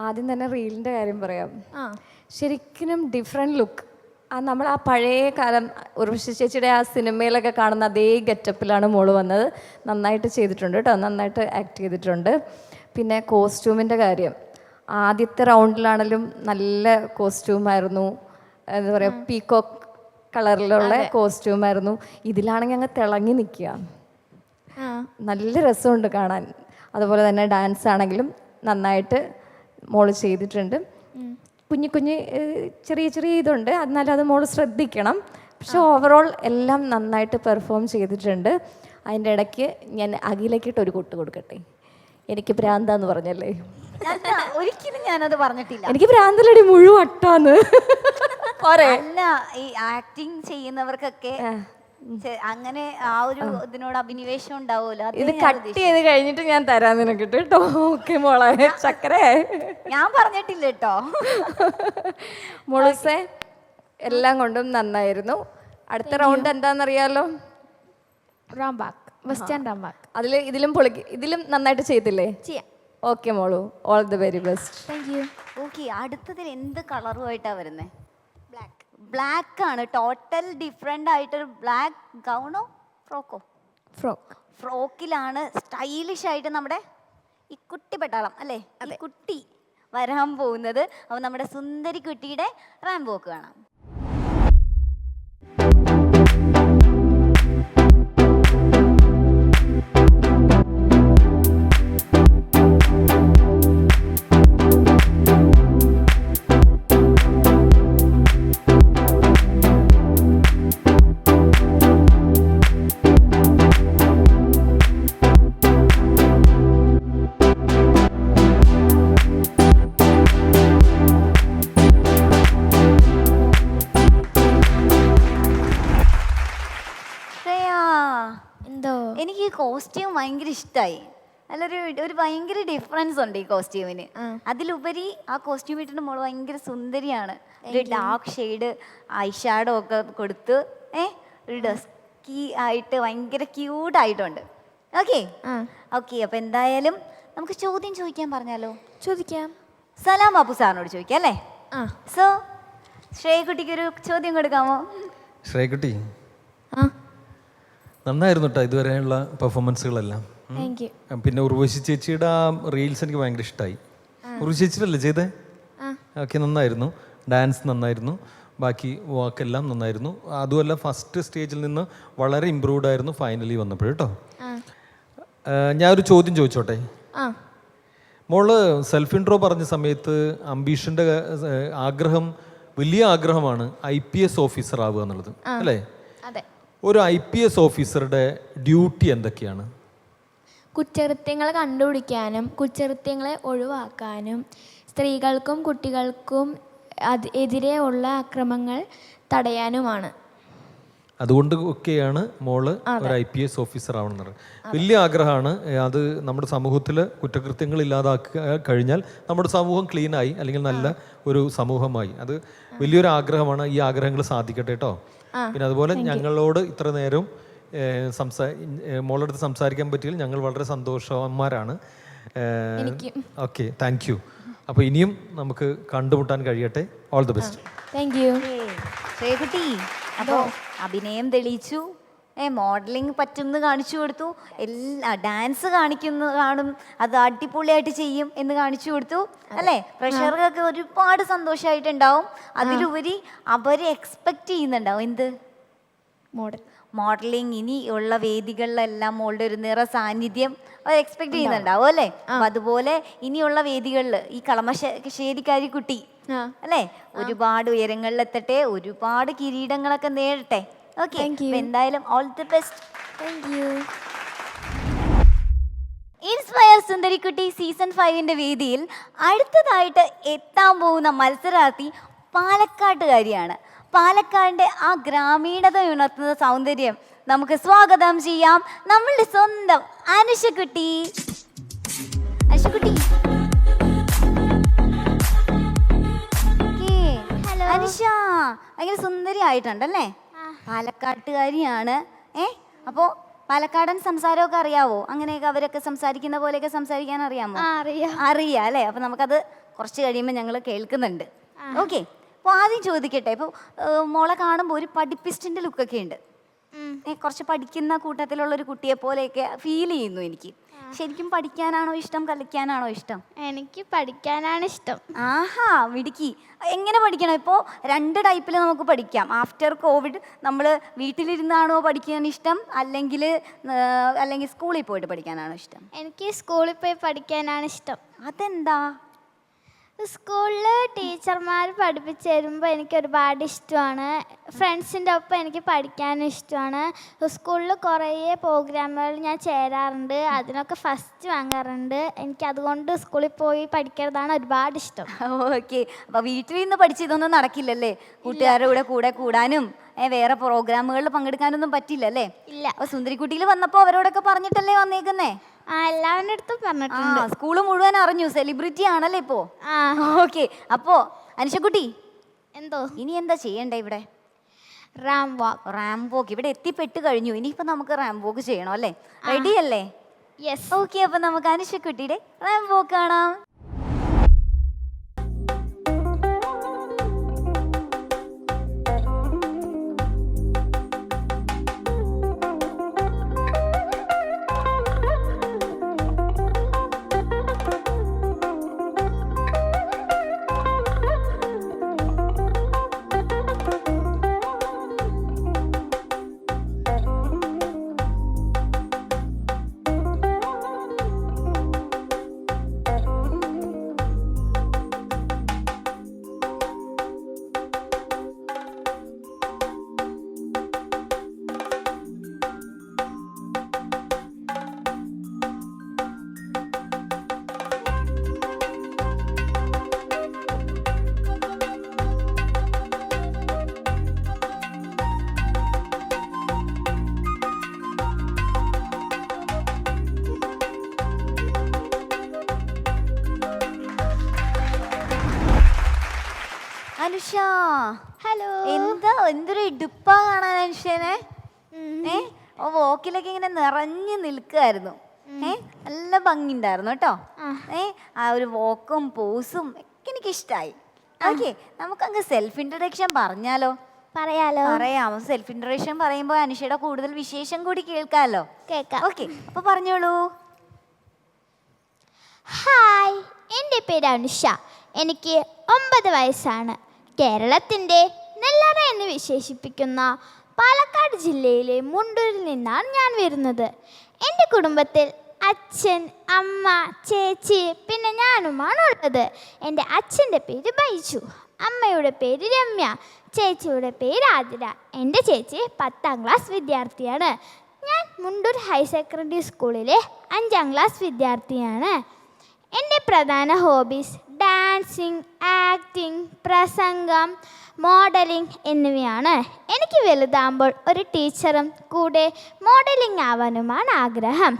ആദ്യം തന്നെ റീലിൻ്റെ കാര്യം പറയാം. ആ ശരിക്കും ഡിഫറെൻറ്റ് ലുക്ക്. നമ്മൾ ആ പഴയ കാലം ഉർവശി ചേച്ചിയുടെ ആ സിനിമയിലൊക്കെ കാണുന്ന അതേ ഗെറ്റപ്പിലാണ് മോള് വന്നത്. നന്നായിട്ട് ചെയ്തിട്ടുണ്ട് കേട്ടോ, നന്നായിട്ട് ആക്ട് ചെയ്തിട്ടുണ്ട്. പിന്നെ കോസ്റ്റ്യൂമിൻ്റെ കാര്യം, ആദ്യത്തെ റൗണ്ടിലാണെങ്കിലും നല്ല കോസ്റ്റ്യൂമായിരുന്നു. എന്താ പറയുക, പീകോക്ക് കളറിലുള്ള കോസ്റ്റ്യൂമായിരുന്നു. ഇതിലാണെങ്കിൽ അങ്ങ് തിളങ്ങി നിൽക്കുക, നല്ല രസമുണ്ട് കാണാൻ. അതുപോലെ തന്നെ ഡാൻസ് ആണെങ്കിലും നന്നായിട്ട് മോള് ചെയ്തിട്ടുണ്ട്. കുഞ്ഞു കുഞ്ഞ് ചെറിയ ചെറിയ ഇതുണ്ട്, എന്നാലും അത് മോള് ശ്രദ്ധിക്കണം. പക്ഷെ ഓവറോൾ എല്ലാം നന്നായിട്ട് പെർഫോം ചെയ്തിട്ടുണ്ട്. അതിൻ്റെ ഇടയ്ക്ക് ഞാൻ അഖിലേക്കിട്ട് ഒരു കൊട്ട് കൊടുക്കട്ടെ. എനിക്ക് ഭ്രാന്താന്ന് പറഞ്ഞല്ലേ? ഒരിക്കലും ഞാനത് പറഞ്ഞിട്ടില്ല. എനിക്ക് ഭ്രാന്തലടി മുഴുവട്ടാന്ന്. അല്ല, ഈ ആക്ടിങ് ചെയ്യുന്നവർക്കൊക്കെ അങ്ങനെ ആ ഒരു ഇതിനോട് അഭിനിവേശം ഉണ്ടാവുമല്ലോ. ഇത് കട്ട് ചെയ്ത് കഴിഞ്ഞിട്ട് ഞാൻ തരാൻ നിനക്ക് കേട്ടോ. ഓക്കെ മോളെ, ചക്കരേ ഞാൻ പറഞ്ഞിട്ടില്ല കേട്ടോ. മോളൂസേ, എല്ലാം കൊണ്ടും നന്നായിരുന്നു. അടുത്ത റൗണ്ട് എന്താണെന്നറിയാലോ? റാംബാക്ക്, വെസ്റ്റേൺ റാംബാക്ക്. ഇതിലും നന്നായിട്ട് ചെയ്തില്ലേ? ചെയ്യാം. ഓക്കെ മോളു, all the very best. Thank you. Okay, അടുത്തതിൽ എന്ത് കളറുമായിട്ടാണ് വരുന്നത്? ബ്ലാക്ക് ആണ്. ടോട്ടൽ ഡിഫറെൻ്റ് ആയിട്ടൊരു ബ്ലാക്ക് ഗൗണോ ഫ്രോക്കോ? ഫ്രോക്കിലാണ് സ്റ്റൈലിഷ് ആയിട്ട് നമ്മുടെ ഈ കുട്ടി പട്ടാളം അല്ലേ, ഈ കുട്ടി വരാൻ പോകുന്നത്. അപ്പോൾ നമ്മുടെ സുന്ദരി കുട്ടിയുടെ റാംബോക്ക് കാണാം. എനിക്ക് ഈ കോസ്റ്റ്യൂം ഭയങ്കര ഇഷ്ടമായി. നല്ലൊരു ഭയങ്കര ഡിഫറൻസ് ഉണ്ട് ഈ കോസ്റ്റ്യൂമിന്. അതിലുപരി ആ കോസ്റ്റ്യൂം ഇട്ടിട്ട് മോള് ഭയങ്കര സുന്ദരിയാണ്. ഒരു ഡാർക്ക് ഷെയ്ഡ് ഐഷാഡോ ഒക്കെ കൊടുത്ത് ഒരു ഡസ്കി ആയിട്ട് ഭയങ്കര ക്യൂട്ടായിട്ടുണ്ട്. ഓക്കെ ഓക്കെ, അപ്പൊ എന്തായാലും നമുക്ക് ചോദ്യം ചോദിക്കാൻ പറഞ്ഞാലോ? ചോദിക്കാം. സലാം ബാബു സാറിനോട് ചോദിക്കാം അല്ലേ? സോ ശ്രേയക്കുട്ടിക്ക് ഒരു ചോദ്യം കൊടുക്കാമോ? ശ്രേയക്കുട്ടി, നന്നായിരുന്നു കേട്ടോ ഇതുവരെയുള്ള പെർഫോമൻസുകളെല്ലാം. പിന്നെ ഉർവശി ചേച്ചിയുടെ ആ റീൽസ് എനിക്ക് ഭയങ്കര ഇഷ്ടമായി. ഉർവശി ചേച്ചിയല്ലേ ചെയ്തേ? ഓക്കെ, നന്നായിരുന്നു. ഡാൻസ് നന്നായിരുന്നു, ബാക്കി വാക്കെല്ലാം നന്നായിരുന്നു. അതുമല്ല ഫസ്റ്റ് സ്റ്റേജിൽ നിന്ന് വളരെ ഇമ്പ്രൂവ്ഡ് ആയിരുന്നു ഫൈനലി വന്നപ്പോഴേട്ടോ. ഞാനൊരു ചോദ്യം ചോദിച്ചോട്ടെ? മോള് സെൽഫ് ഇൻട്രോ പറഞ്ഞ സമയത്ത് അംബീഷൻ്റെ ആഗ്രഹം, വലിയ ആഗ്രഹമാണ് IPS ഓഫീസർ ആവുക എന്നുള്ളത് അല്ലേ? ഒരു IPS ഓഫീസറുടെ ഡ്യൂട്ടി എന്തൊക്കെയാണ്? കുറ്റകൃത്യങ്ങൾ കണ്ടുപിടിക്കാനും കുറ്റകൃത്യങ്ങളെ ഒഴിവാക്കാനും സ്ത്രീകൾക്കും കുട്ടികൾക്കും എതിരെ ഉള്ള അക്രമങ്ങൾ തടയാനുമാണ്. അതുകൊണ്ട് ഒക്കെയാണ് മോള് ഒരു IPS ഓഫീസർ ആവണമെന്നത്. വലിയ ആഗ്രഹമാണ് അത്. നമ്മുടെ സമൂഹത്തിൽ കുറ്റകൃത്യങ്ങൾ ഇല്ലാതാക്കുക കഴിഞ്ഞാൽ നമ്മുടെ സമൂഹം ക്ലീനായി, അല്ലെങ്കിൽ നല്ല ഒരു സമൂഹമായി. അത് വലിയൊരു ആഗ്രഹമാണ്. ഈ ആഗ്രഹങ്ങൾ സാധിക്കട്ടെ കേട്ടോ. പിന്നെ അതുപോലെ ഞങ്ങളോട് ഇത്ര നേരം മോളടുത്ത് സംസാരിക്കാൻ പറ്റിയാൽ ഞങ്ങൾ വളരെ സന്തോഷവാന്മാരാണ്. Okay, thank you. അപ്പോൾ ഇനിയും നമുക്ക് കണ്ടുമുട്ടാൻ കഴിയട്ടെ. All the best. Thank you. ശ്രേയക്കുട്ടി, അപ്പോൾ അഭിനയം തെളിയിച്ചു, മോഡലിംഗ് പറ്റുമെന്ന് കാണിച്ചു കൊടുത്തു, ഡാൻസ് കാണും, അത് അടിപൊളിയായിട്ട് ചെയ്യും എന്ന് കാണിച്ചു കൊടുത്തു അല്ലേ? പ്രഷർക്കൊക്കെ ഒരുപാട് സന്തോഷമായിട്ടുണ്ടാവും. അതിലുപരി അവർ എക്സ്പെക്റ്റ് ചെയ്യുന്നുണ്ടാവും എന്ത്? മോഡലിംഗ് ഇനി ഉള്ള വേദികളിലെല്ലാം മോളുടെ ഒരു നിറ സാന്നിധ്യം അവർ എക്സ്പെക്ട് ചെയ്യുന്നുണ്ടാവും അല്ലേ? അപ്പൊ അതുപോലെ ഇനിയുള്ള വേദികളിൽ ഈ കളമശ്ശേരിക്കാരി കുട്ടി അല്ലേ ഒരുപാട് ഉയരങ്ങളിലെത്തട്ടെ, ഒരുപാട് കിരീടങ്ങളൊക്കെ നേടട്ടെ. ഓക്കെ, എന്തായാലും all the best. Thank you. Inspire സുന്ദരിക്കുട്ടി സീസൺ 5ന്റെ വേദിയിൽ അടുത്തതായിട്ട് എത്താൻ പോകുന്ന മത്സരാർത്ഥി പാലക്കാട്ടുകാരിയാണ്. പാലക്കാടിന്റെ ആ ഗ്രാമീണത ഉണർത്തുന്ന സൗന്ദര്യം നമുക്ക് സ്വാഗതം ചെയ്യാം. നമ്മളുടെ സ്വന്തം അനുഷക്കുട്ടി. അനുഷക്കുട്ടി, അനുഷ ഭയങ്കര സുന്ദരി ആയിട്ടുണ്ടല്ലേ? പാലക്കാട്ടുകാരിയാണ്. അപ്പോ പാലക്കാടൻ സംസാരമൊക്കെ അറിയാവോ? അങ്ങനെയൊക്കെ അവരൊക്കെ സംസാരിക്കുന്ന പോലെയൊക്കെ സംസാരിക്കാൻ അറിയാമോ? അറിയാം അല്ലേ? അപ്പൊ നമുക്കത് കുറച്ച് കഴിയുമ്പോൾ ഞങ്ങൾ കേൾക്കുന്നുണ്ട്. ഓക്കെ, അപ്പോൾ ആദ്യം ചോദിക്കട്ടെ, ഇപ്പോൾ മോളെ കാണുമ്പോൾ ഒരു പഠിപ്പിസ്റ്റിൻ്റെ ലുക്കൊക്കെ ഉണ്ട്. കുറച്ച് പഠിക്കുന്ന കൂട്ടത്തിലുള്ള ഒരു കുട്ടിയെ പോലെയൊക്കെ ഫീൽ ചെയ്യുന്നു എനിക്ക്. ശരിക്കും പഠിക്കാനാണോ ഇഷ്ടം, കളിക്കാനാണോ ഇഷ്ടം? എനിക്ക് പഠിക്കാനാണ് ഇഷ്ടം. ആഹാ, മിടുക്കി. എങ്ങനെ പഠിക്കണം? ഇപ്പോൾ 2 ടൈപ്പിൽ നമുക്ക് പഠിക്കാം. ആഫ്റ്റർ കോവിഡ് നമ്മൾ വീട്ടിലിരുന്നാണോ പഠിക്കാൻ ഇഷ്ടം, അല്ലെങ്കിൽ സ്കൂളിൽ പോയിട്ട് പഠിക്കാനാണോ ഇഷ്ടം? എനിക്ക് സ്കൂളിൽ പോയി പഠിക്കാനാണ് ഇഷ്ടം. അതെന്താ? സ്കൂളിൽ ടീച്ചർമാർ പഠിപ്പിച്ച് തരുമ്പോൾ എനിക്ക് ഒരുപാട് ഇഷ്ടമാണ്. ഫ്രണ്ട്സിൻ്റെ ഒപ്പം എനിക്ക് പഠിക്കാനും ഇഷ്ടമാണ്. സ്കൂളിൽ കുറേ പ്രോഗ്രാമുകൾ ഞാൻ ചേരാറുണ്ട്, അതിനൊക്കെ ഫസ്റ്റ് വാങ്ങാറുണ്ട്. എനിക്ക് അതുകൊണ്ട് സ്കൂളിൽ പോയി പഠിക്കുന്നതാണ് ഒരുപാട് ഇഷ്ടം. ഓക്കെ, അപ്പോൾ വീട്ടിൽ നിന്ന് പഠിച്ച് ഇതൊന്നും നടക്കില്ലല്ലേ? കൂട്ടുകാരുടെ കൂടെ കൂടാനും വേറെ പ്രോഗ്രാമുകളിൽ പങ്കെടുക്കാനൊന്നും പറ്റില്ലല്ലേ? ഇല്ല. അപ്പോൾ സുന്ദരിക്കുട്ടിയിൽ വന്നപ്പോൾ അവരോടൊക്കെ പറഞ്ഞിട്ടല്ലേ വന്നേക്കുന്നേ? എല്ലാവരുടെ അടുത്തും പറഞ്ഞിട്ടുണ്ട്. സ്കൂള് മുഴുവൻ അറിഞ്ഞു, സെലിബ്രിറ്റി ആണല്ലേ ഇപ്പോ? ഓക്കെ, അപ്പോ അനുഷക്കുട്ടി എന്തോ ഇനി എന്താ ചെയ്യണ്ടേ ഇവിടെ? റാംബോക്ക് ഇവിടെ എത്തിപ്പെട്ട് കഴിഞ്ഞു. ഇനിയിപ്പോ നമുക്ക് റാംബോക്ക് ചെയ്യണം അല്ലേ? റെഡി അല്ലേ? യെസ്. ഓക്കെ, അപ്പൊ നമുക്ക് അനുഷക്കുട്ടിയുടെ റാംബോക്ക് കാണാം. അനുഷ, ഹലോ. എന്തൊരു ഇടുപ്പാ കാണാൻ അനുഷനെ. വോക്കിലൊക്കെ ഇങ്ങനെ നിറഞ്ഞു നിൽക്കുമായിരുന്നു. നല്ല ഭംഗിണ്ടായിരുന്നു കേട്ടോ. ആ ഒരു വോക്കും പോസും ഒക്കെ എനിക്ക് ഇഷ്ടമായി. ഓക്കെ, നമുക്കങ്ങ് സെൽഫ് ഇൻട്രൊഡക്ഷൻ പറഞ്ഞാലോ? പറയാം. സെൽഫ് ഇൻട്രൊഡക്ഷൻ പറയുമ്പോൾ അനുഷയുടെ കൂടുതൽ വിശേഷം കൂടി കേൾക്കാമല്ലോ. ഓക്കെ, അപ്പൊ പറഞ്ഞോളൂ. ഹായ്, എൻ്റെ പേര് അനുഷ. എനിക്ക് 9 വയസ്സാണ്. കേരളത്തിൻ്റെ നെല്ലറ എന്ന് വിശേഷിപ്പിക്കുന്ന പാലക്കാട് ജില്ലയിലെ മുണ്ടൂരിൽ നിന്നാണ് ഞാൻ വരുന്നത്. എൻ്റെ കുടുംബത്തിൽ അച്ഛൻ, അമ്മ, ചേച്ചി പിന്നെ ഞാനുമാണ് ഉള്ളത്. എൻ്റെ അച്ഛൻ്റെ പേര് ബൈജു, അമ്മയുടെ പേര് രമ്യ, ചേച്ചിയുടെ പേര് ആതിര. എൻ്റെ ചേച്ചി 10ാം ക്ലാസ് വിദ്യാർത്ഥിയാണ്. ഞാൻ മുണ്ടൂർ ഹയർ സെക്കൻഡറി സ്കൂളിലെ 5ാം ക്ലാസ് വിദ്യാർത്ഥിയാണ്. എൻ്റെ പ്രധാന ഹോബീസ് ഡാൻസിങ്, ആക്ടിങ്, പ്രസംഗം, മോഡലിംഗ് എന്നിവയാണ്. എനിക്ക് വലുതാകുമ്പോൾ ഒരു ടീച്ചറും കൂടെ മോഡലിംഗ് ആവാനുമാണ് ആഗ്രഹം.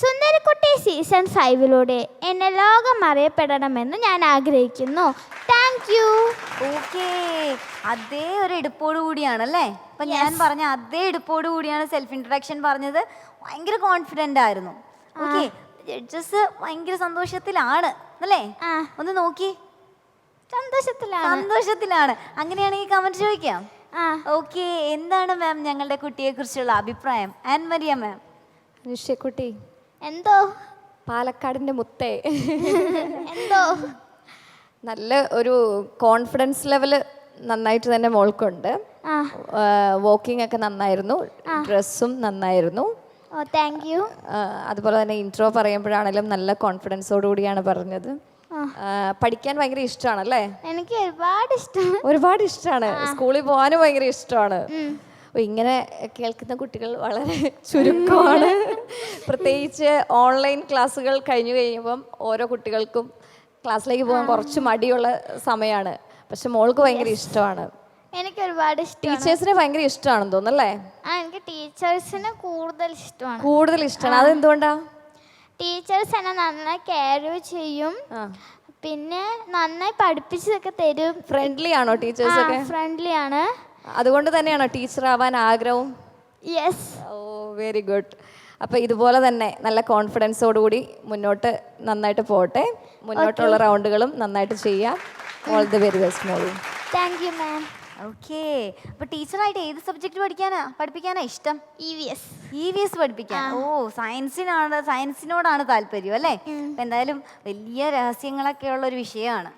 സുന്ദരിക്കുട്ടി സീസൺ 5ലൂടെ എന്നെ ലോകം അറിയപ്പെടണമെന്ന് ഞാൻ ആഗ്രഹിക്കുന്നു. Thank you. ഓക്കെ, അതേ ഒരു എടുപ്പോട് കൂടിയാണല്ലേ? അപ്പൊ ഞാൻ പറഞ്ഞ അതേ എടുപ്പോട് കൂടിയാണ് സെൽഫ് ഇൻട്രൊഡക്ഷൻ പറഞ്ഞത്. ഭയങ്കര കോൺഫിഡൻ്റ് ആയിരുന്നു. ഓക്കെ, ജഡ്ജസ് ഭയങ്കര സന്തോഷത്തിലാണ് അല്ലേ? ആ. ഒന്ന് നോക്കി, സന്തോഷത്തിലാണ്. സന്തോഷത്തിലാണ്. അങ്ങനെയാണെങ്കിൽ കമന്റ് ചോദിക്കാം. ആ. ഓക്കെ, എന്താണ് മാം ഞങ്ങളുടെ കുട്ടിയെ കുറിച്ചുള്ള അഭിപ്രായം? ആൻ മരിയ മാം. അനുഷ്യക്കുട്ടി, എന്തോ പാലക്കാടിൻ്റെ മുത്തേ. എന്തോ നല്ല ഒരു കോൺഫിഡൻസ് ലെവൽ നന്നായിട്ട് തന്നെ മോൾക്കുണ്ട്. ആ. വോക്കിംഗ് ഒക്കെ നന്നായിരുന്നു, ഡ്രസ്സും നന്നായിരുന്നു. ഓ താങ്ക് യു. അതുപോലെ തന്നെ ഇൻട്രോ പറയുമ്പോഴാണെങ്കിലും നല്ല കോൺഫിഡൻസോടു കൂടിയാണ് പറഞ്ഞത്. പഠിക്കാൻ ഭയങ്കര ഇഷ്ടമാണല്ലേ? എനിക്ക് ഒരുപാട് ഇഷ്ടമാണ്. ഒരുപാട് ഇഷ്ടമാണ്. സ്കൂളിൽ പോകാനും ഭയങ്കര ഇഷ്ടമാണ്. ഇങ്ങനെ കേൾക്കുന്ന കുട്ടികൾ വളരെ ചുരുക്കമാണ്. പ്രത്യേകിച്ച് ഓൺലൈൻ ക്ലാസ്സുകൾ കഴിഞ്ഞു കഴിയുമ്പം ഓരോ കുട്ടികൾക്കും ക്ലാസ്സിലേക്ക് പോകാൻ കുറച്ച് മടിയുള്ള സമയമാണ്. പക്ഷെ മോൾക്ക് ഭയങ്കര ഇഷ്ടമാണ്. എനിക്ക് ഒരുപാട് ഇഷ്ടമാണ്. ടീച്ചേഴ്സിനെ ഭയങ്കര ഇഷ്ടമാണെന്ന് തോന്നുന്നല്ലേ? ആ, എനിക്ക് ടീച്ചേഴ്സിനെ കൂടുതൽ ഇഷ്ടമാണ്. കൂടുതൽ ഇഷ്ടമാണ്. അതെന്തുകൊണ്ടാ? ടീച്ചേഴ്സ് എന്നെ നന്നായി കെയർ ചെയ്യും, പിന്നെ നന്നായി പഠിപ്പിച്ചതൊക്കെ തരും. ഫ്രണ്ട്ലി ആണോ ടീച്ചേഴ്സ് ഒക്കെ? ഫ്രണ്ട്ലി ആണ്. അതുകൊണ്ട് തന്നെയാണോ ടീച്ചർ ആവാൻ ആഗ്രഹം? യെസ്. ഓ വെരി ഗുഡ്. അപ്പോൾ ഇതുപോലെ തന്നെ നല്ല കോൺഫിഡൻസോടുകൂടി മുന്നോട്ട് നന്നായിട്ട് പോട്ടെ. മുന്നോട്ടുള്ള റൗണ്ടുകളും നന്നായിട്ട് ചെയ്യാം. ഓൾ ദി വെരി ബെസ്റ്റ് മോളി. Thank you ma'am. ഓക്കെ, അപ്പൊ ടീച്ചറായിട്ട് ഏത് സബ്ജക്ട് പഠിപ്പിക്കാനാ ഇഷ്ടം? EVS. EVS പഠിപ്പിക്കാൻ. ഓ, സയൻസിനോടാണ് താല്പര്യം അല്ലേ? അപ്പൊ എന്തായാലും വലിയ രഹസ്യങ്ങളൊക്കെ ഉള്ള ഒരു വിഷയമാണ്.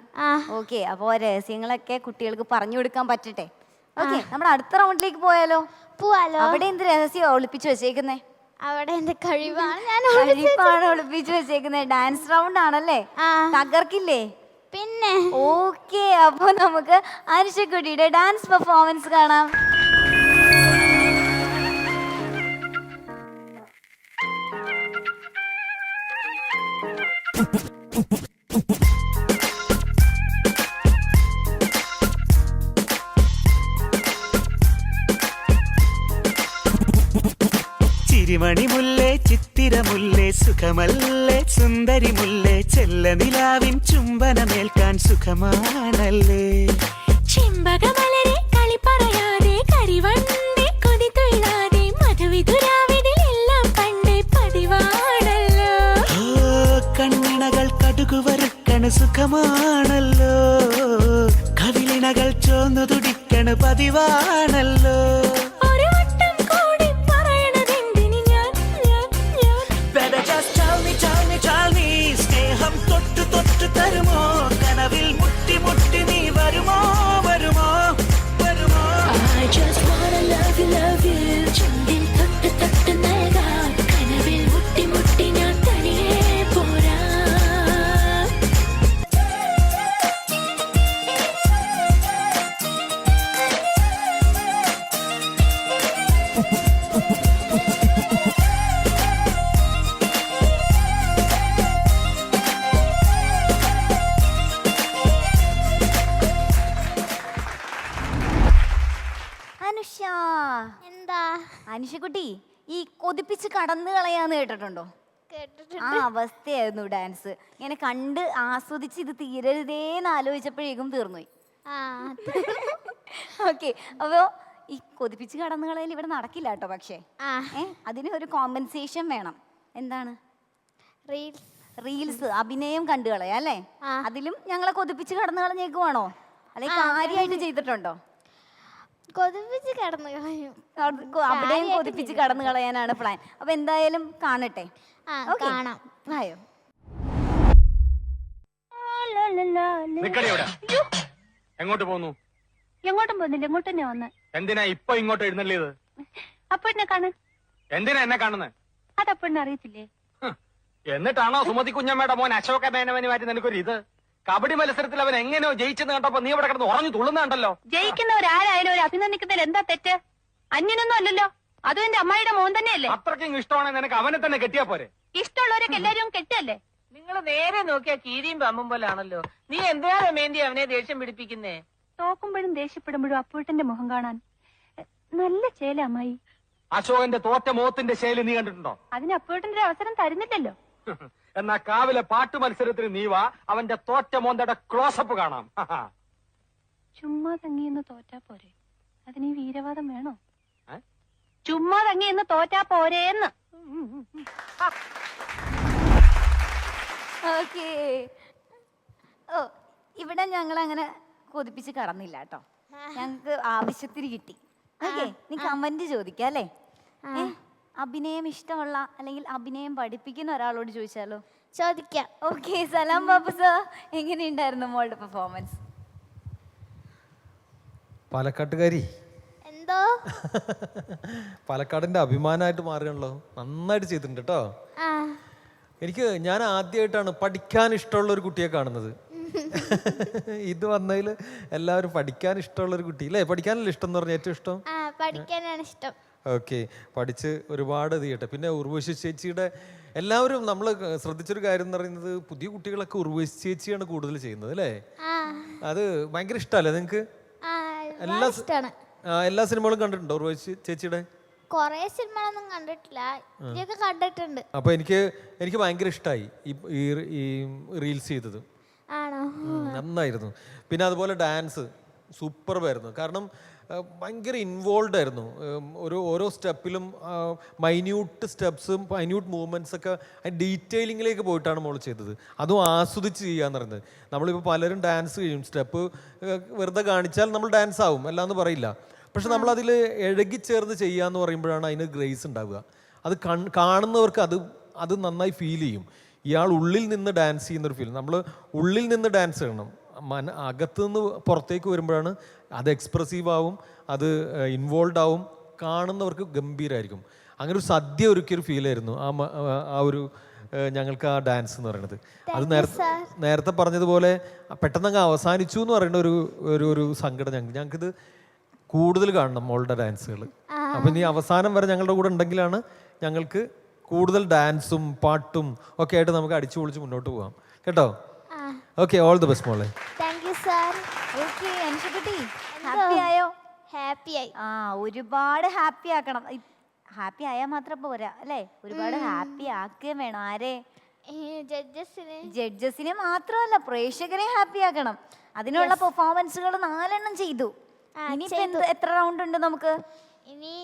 ഓക്കെ, അപ്പോൾ രഹസ്യങ്ങളൊക്കെ കുട്ടികൾക്ക് പറഞ്ഞു കൊടുക്കാൻ പറ്റട്ടെ. ഓക്കെ, നമ്മുടെ അടുത്ത റൗണ്ടിലേക്ക് പോയാലോ? പോവാലോ. അവിടെ എന്ത് രഹസ്യം ഒളിപ്പിച്ചു വെച്ചേക്കുന്നേ? അവിടെ എന്റെ കഴിവാണ് ഞാൻ ഒളിപ്പിച്ചു വെച്ചേക്കുന്നത്. ഡാൻസ് റൗണ്ട് ആണല്ലേ? തകർക്കില്ലേ? പിന്നെ. ഓക്കെ, അപ്പൊ നമുക്ക് അനുഷ്യക്കുട്ടിയുടെ ഡാൻസ് പെർഫോമൻസ് കാണാം. ചിരിമണി മുല്ലേ, ചിത്തിരമുല്ലേ, സുഖമല്ലേ സുന്ദരി മുല്ലേ, ചെല്ല നിലാവിൻ ചുംബനമേൽക്കാൻ സുഖമാണല്ലേ. ചെമ്പകമലരെ കളി പറയാതെ, കരിവണ്ടി കൊതി തൊഴിലാതെ, മധുവിധുരാവിതിലെല്ലാം പണ്ടേ പതിവാണല്ലോ. ഓ കണ്ണിണകൾ കടുകു വറുക്കണ് സുഖമാണല്ലോ, കവിളിണകൾ ചോന്നു തുടിക്കണ് പതിവാണല്ലോ. സ്നേഹം തൊട്ടു തൊട്ടു തരുമോ, കനവിൽ മുട്ടി മുട്ടി നീ വരുമോ വരുമോ വരുമോ? I just wanna love you, love you. ചുണ്ടിൽ തൊട്ട് തൊട്ട് നൽകാം, കനവിൽ മുട്ടി മുട്ടി ഞാൻ തനിയെ പോരാ. എന്താ അനുഷ്യക്കുട്ടി, ഈ കൊതിപ്പിച്ച് കടന്നു കളയാന്ന് കേട്ടിട്ടുണ്ടോ? കേട്ടിട്ടുണ്ട്. ആ അവസ്ഥയായിരുന്നു ഡാൻസ്. ഇങ്ങനെ കണ്ട് ആസ്വദിച്ച് ഇത് തീരരുതേന്ന് ആലോചിച്ചപ്പോഴേക്കും തീർന്നുപോയി. ഓക്കെ, അപ്പോ ഈ കൊതിപ്പിച്ച് കടന്നു കളയൽ ഇവിടെ നടക്കില്ല കേട്ടോ. പക്ഷേ അതിന് ഒരു കോമ്പൻസേഷൻ വേണം. എന്താണ്? റീൽസ് അഭിനയം കണ്ടു കളയാ അല്ലേ? അതിലും ഞങ്ങളെ കൊതിപ്പിച്ച് കടന്നു കളഞ്ഞേക്കുവാണോ? അല്ലെങ്കിൽ കാര്യമായിട്ട് ചെയ്തിട്ടുണ്ടോ? കൊതിപ്പിച്ച് കടന്നു കളയും. അവിടെയും കൊതിപ്പിച്ച് കടന്നു കളയാനാണ് പ്ലാൻ. അപ്പൊ എന്തായാലും കാണട്ടെ. കാണാം. ആയോ? എങ്ങോട്ട് പോന്നു? എങ്ങോട്ടും പോകുന്നില്ല, ഇങ്ങോട്ട് തന്നെ വന്ന്. എന്തിനാ ഇപ്പൊ ഇങ്ങോട്ട് എഴുന്നള്ളിയത്? അപ്പൊ എന്നെ കാണു. എന്തിനാ എന്നെ കാണുന്നത്? അതപ്പോഴെന്നെ അറിയത്തില്ലേ? എന്നിട്ടാണോ സുമതി കുഞ്ഞമ്മയുടെ മോൻ അശോക മേനവന് മാറ്റി നിനക്കൊരു ഇത്? കബഡി മത്സരത്തിൽ അവൻ എങ്ങനെയോ ജയിച്ചെന്ന് കണ്ടപ്പോ നീ ഇവിടെ കിടന്ന് ഉറഞ്ഞു തുള്ളുന്നുണ്ടല്ലോ. ജയിക്കുന്നവരാരായാലും ഒരു അഭിനന്ദിക്കുന്നതിൽ എന്താ തെറ്റ്? അന്യനൊന്നും അല്ലല്ലോ, അതും എന്റെ അമ്മായിയുടെ മോൻ തന്നെയല്ലേ. അത്രയ്ക്കും ഇഷ്ടമാണെങ്കിൽ നിനക്ക് അവനെ തന്നെ കെട്ടിയാ പോരെ? ഇഷ്ടമുള്ളവരൊക്കെ എല്ലാരും കെട്ടല്ലേ? നിങ്ങൾ നേരെ നോക്കിയാ കീരിയും പാമ്പും പോലാണല്ലോ. നീ എന്തിനാ രമേന്തി അവനെ ദേഷ്യം പിടിപ്പിക്കുന്നേ? തോക്കുമ്പോഴും ദേഷ്യപ്പെടുമ്പോഴും അപ്പൂട്ടന്റെ മുഖം കാണാൻ നല്ല ചേല അമ്മായി. അശോകന്റെ തോറ്റ മോത്തിന്റെ ശൈലി നീ കണ്ടിട്ടുണ്ടോ? അതിന് അപ്പൂട്ടന്റെ ഒരു അവസരം തരുന്നില്ലല്ലോ. എന്നാ കാവിലെ പാട്ട് മത്സരത്തിന് നീ വാ, അവന്റെ തോറ്റ മോന്തയുടെ ക്ലോസപ്പ് കാണാം. ചുമ്മാ തങ്ങിയെന്ന് തോറ്റാ പോരെ, അതിന് ഈ വീരവാദം വേണോ? ചുമ്മാ തങ്ങിയെന്ന് തോറ്റാ പോരേന്ന്. ഓക്കേ. ഓ, ഇവിടെ ഞങ്ങൾ അങ്ങനെ കൊതിപ്പിച്ച് കടന്നില്ല കേട്ടോ. ഞങ്ങൾക്ക് ആവശ്യത്തിന് കിട്ടി. ഓക്കെ, നീ കമന്റ് ചോദിക്കാം അല്ലേ? അഭിനയം ഇഷ്ടമുള്ള അല്ലെങ്കിൽ അഭിനയം പഠിപ്പിക്കുന്ന ഒരാളോട് ചോദിച്ചാലോ? ചോദിക്കാം. ഓക്കെ, സലാം ബാബു സർ, എങ്ങനെയുണ്ടായിരുന്നു മോളുടെ പെർഫോമൻസ്? പാലക്കാട്ടുകാരി എന്തോ പാലക്കാടിന്റെ അഭിമാനമായിട്ട് മാറുകയാണല്ലോ. നന്നായിട്ട് ചെയ്തിട്ടുണ്ട് കേട്ടോ. ഞാൻ ആദ്യമായിട്ടാണ് പഠിക്കാൻ ഇഷ്ടമുള്ള ഒരു കുട്ടിയെ കാണുന്നത്. ഇത് വന്നതിൽ എല്ലാവരും പഠിക്കാൻ ഇഷ്ടമുള്ള ഒരു കുട്ടി അല്ലേ? പഠിക്കാനല്ലേ ഇഷ്ടം എന്ന് പറഞ്ഞാൽ ഏറ്റവും ഇഷ്ടം? പഠിക്കാനാണ് ഇഷ്ടം. ഓക്കെ, പഠിച്ച് ഒരുപാട് ഇത് ചെയ്യട്ടെ. പിന്നെ ഉർവശി ചേച്ചിയുടെ എല്ലാവരും നമ്മൾ ശ്രദ്ധിച്ചൊരു കാര്യം എന്ന് പറയുന്നത് പുതിയ കുട്ടികളൊക്കെ ഉർവശി ചേച്ചിയാണ് കൂടുതൽ ചെയ്യുന്നത് അല്ലേ? അത് ഭയങ്കര ഇഷ്ടമല്ലേ നിങ്ങൾക്ക്? എല്ലാ സിനിമകളും കണ്ടിട്ടുണ്ടോ ഉർവശി ചേച്ചിയുടെ? കൊറേ സിനിമകളൊന്നും കണ്ടിട്ടില്ല, ഇതൊക്കെ കണ്ടിട്ടുണ്ട്. അപ്പൊ എനിക്ക് ഭയങ്കര ഇഷ്ടമായി ഈ റീൽസ് ചെയ്തത്. നന്നായിരുന്നു. പിന്നെ അതുപോലെ ഡാൻസ് സൂപ്പർബായിരുന്നു. കാരണം ഭയങ്കര ഇൻവോൾവ് ആയിരുന്നു. ഓരോ സ്റ്റെപ്പിലും മൈന്യൂട്ട് സ്റ്റെപ്സും മൈന്യൂട്ട് മൂവ്മെൻറ്റ്സ് ഒക്കെ ഡീറ്റെയിലിങ്ങിലേക്ക് പോയിട്ടാണ് മോൾ ചെയ്തത്. അതും ആസ്വദിച്ച് ചെയ്യാന്ന് പറയുന്നത്. നമ്മളിപ്പോൾ പലരും ഡാൻസ് ചെയ്യും, സ്റ്റെപ്പ് വെറുതെ കാണിച്ചാൽ നമ്മൾ ഡാൻസ് ആവും, അല്ലാന്ന് പറയില്ല. പക്ഷെ നമ്മളതിൽ ഇഴകിച്ചേർന്ന് ചെയ്യാന്ന് പറയുമ്പോഴാണ് അതിന് ഗ്രേസ് ഉണ്ടാവുക. അത് കാണുന്നവർക്ക് അത് നന്നായി ഫീൽ ചെയ്യും. ഇയാൾ ഉള്ളിൽ നിന്ന് ഡാൻസ് ചെയ്യുന്നൊരു ഫീൽ. നമ്മൾ ഉള്ളിൽ നിന്ന് ഡാൻസ് ചെയ്യണം. അകത്ത് നിന്ന് പുറത്തേക്ക് വരുമ്പോഴാണ് അത് എക്സ്പ്രസീവ് ആവും, അത് ഇൻവോൾവ് ആവും, കാണുന്നവർക്ക് ഗംഭീരമായിരിക്കും. അങ്ങനെ ഒരു സദ്യ ഒരുക്കിയൊരു ഫീലായിരുന്നു ആ ഒരു ഞങ്ങൾക്ക് ആ ഡാൻസ് എന്ന് പറയുന്നത്. അത് നേരത്തെ പറഞ്ഞതുപോലെ പെട്ടെന്ന് അങ്ങ് അവസാനിച്ചു എന്ന് പറയുന്ന ഒരു സങ്കടം ഞങ്ങൾക്കിത് കൂടുതൽ കാണണം മോളുടെ ഡാൻസുകൾ. അപ്പം ഇനി അവസാനം വരെ ഞങ്ങളുടെ കൂടെ ഉണ്ടെങ്കിലാണ് ഞങ്ങൾക്ക് കൂടുതൽ ഡാൻസും പാട്ടും ഒക്കെ ആയിട്ട് നമുക്ക് അടിച്ചു പൊളിച്ച് മുന്നോട്ട് പോകാം കേട്ടോ. ഓക്കെ, ഓൾ ദി ബെസ്റ്റ് മോളെ. Thank you sir. ഓക്കെ, അനുഷക്കുട്ടി ഹാപ്പി ആയോ? ഹാപ്പി ആയി. ഒരുപാട് ഹാപ്പി ആക്കണം. ഹാപ്പി ആയാൽ മാത്രം പോരാ അല്ലേ? ഒരുപാട് ഹാപ്പി ആക്കുകയും വേണം. ആരെ? ജഡ്ജസിനെ മാത്രമല്ല, പ്രേക്ഷകരെ ഹാപ്പി ആക്കണം. അതിനുള്ള പെർഫോമൻസുകൾ 4 ചെയ്തു. ഇനിയിപ്പോ എത്ര റൗണ്ട് ഉണ്ട് നമുക്ക്? ഇനി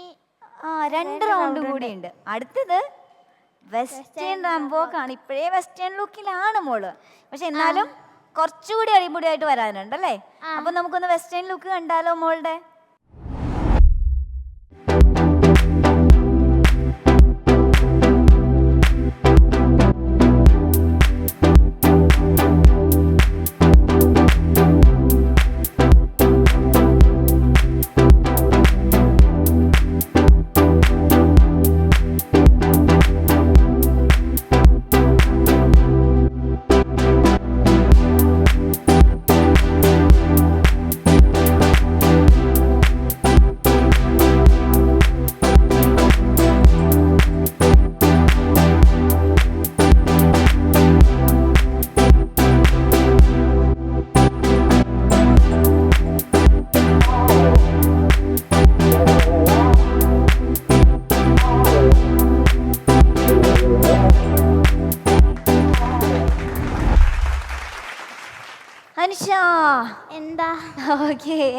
2 റൗണ്ട് കൂടി ഉണ്ട്. അടുത്തത് വെസ്റ്റേൺ റാംബോക്കാണ്. ഇപ്പോഴേ വെസ്റ്റേൺ ലുക്കിലാണ് മോള്, പക്ഷെ എന്നാലും കുറച്ചുകൂടി അടിപൊളിയായിട്ട് വരാനുണ്ട് അല്ലേ? അപ്പൊ നമുക്കൊന്ന് വെസ്റ്റേൺ ലുക്ക് കണ്ടാലോ മോളുടെ?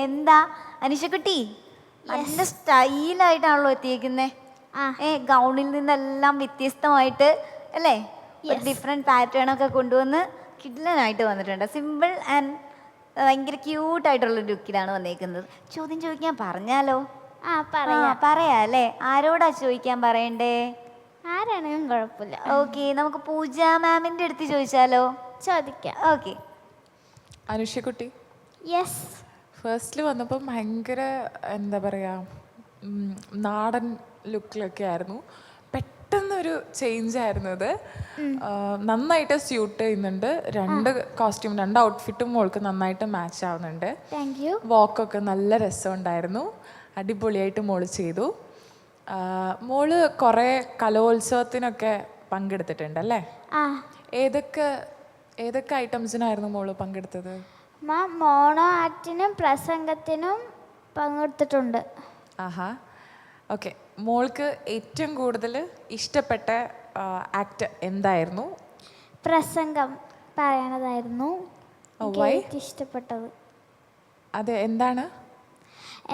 എന്താ അനുഷക്കുട്ടി, നല്ല സ്റ്റൈലായിട്ടാണല്ലോ എത്തിയേക്കുന്നേ. ഗൗണിൽ നിന്നെല്ലാം വ്യത്യസ്തമായിട്ട് അല്ലേ? ഡിഫറെന്റ് പാറ്റേൺ ഒക്കെ കൊണ്ടുവന്ന് കിഡ്ലനായിട്ട് വന്നിട്ടുണ്ട്. സിമ്പിൾ ആൻഡ് ഭയങ്കര ക്യൂട്ടായിട്ടുള്ള ലുക്കിലാണ് വന്നേക്കുന്നത്. ചോദ്യം ചോദിക്കാൻ പറഞ്ഞാലോ? പറയാ അല്ലേ? ആരോടാ ചോദിക്കാൻ പറയണ്ടേ? ആരാണെങ്കിലും കുഴപ്പമില്ല. ഓക്കെ, നമുക്ക് പൂജ മാമിന്റെ അടുത്ത് ചോദിച്ചാലോ? ചോദിക്കാം. ഓക്കെ. അനുഷക്കുട്ടി, യെസ്. ഫസ്റ്റിൽ വന്നപ്പോൾ ഭയങ്കര എന്താ പറയുക, നാടൻ ലുക്കിലൊക്കെ ആയിരുന്നു. പെട്ടെന്നൊരു ചേഞ്ച് ആയിരുന്നു ഇത്. നന്നായിട്ട് സ്യൂട്ട് ചെയ്യുന്നുണ്ട്. 2 കോസ്റ്റ്യൂം 2 ഔട്ട്ഫിറ്റും മോൾക്ക് നന്നായിട്ട് മാച്ച് ആവുന്നുണ്ട്. Thank you. വാക്കൊക്കെ നല്ല രസമുണ്ടായിരുന്നു. അടിപൊളിയായിട്ട് മോള് ചെയ്തു. മോള് കുറേ കലോത്സവത്തിനൊക്കെ പങ്കെടുത്തിട്ടുണ്ടല്ലേ? ഏതൊക്കെ ഐറ്റംസിനായിരുന്നു മോള് പങ്കെടുത്തത്? മോണോ ആക്ടിനും പ്രസംഗത്തിനും പങ്കെടുത്തിട്ടുണ്ട്. ആഹാ, ഓക്കെ. മോൾക്ക് ഏറ്റവും കൂടുതൽ ഇഷ്ടപ്പെട്ട ആക്ട് എന്തായിരുന്നു? പ്രസംഗം പറയണതായിരുന്നു ഇഷ്ടപ്പെട്ടത്. അതെ, എന്താണ്?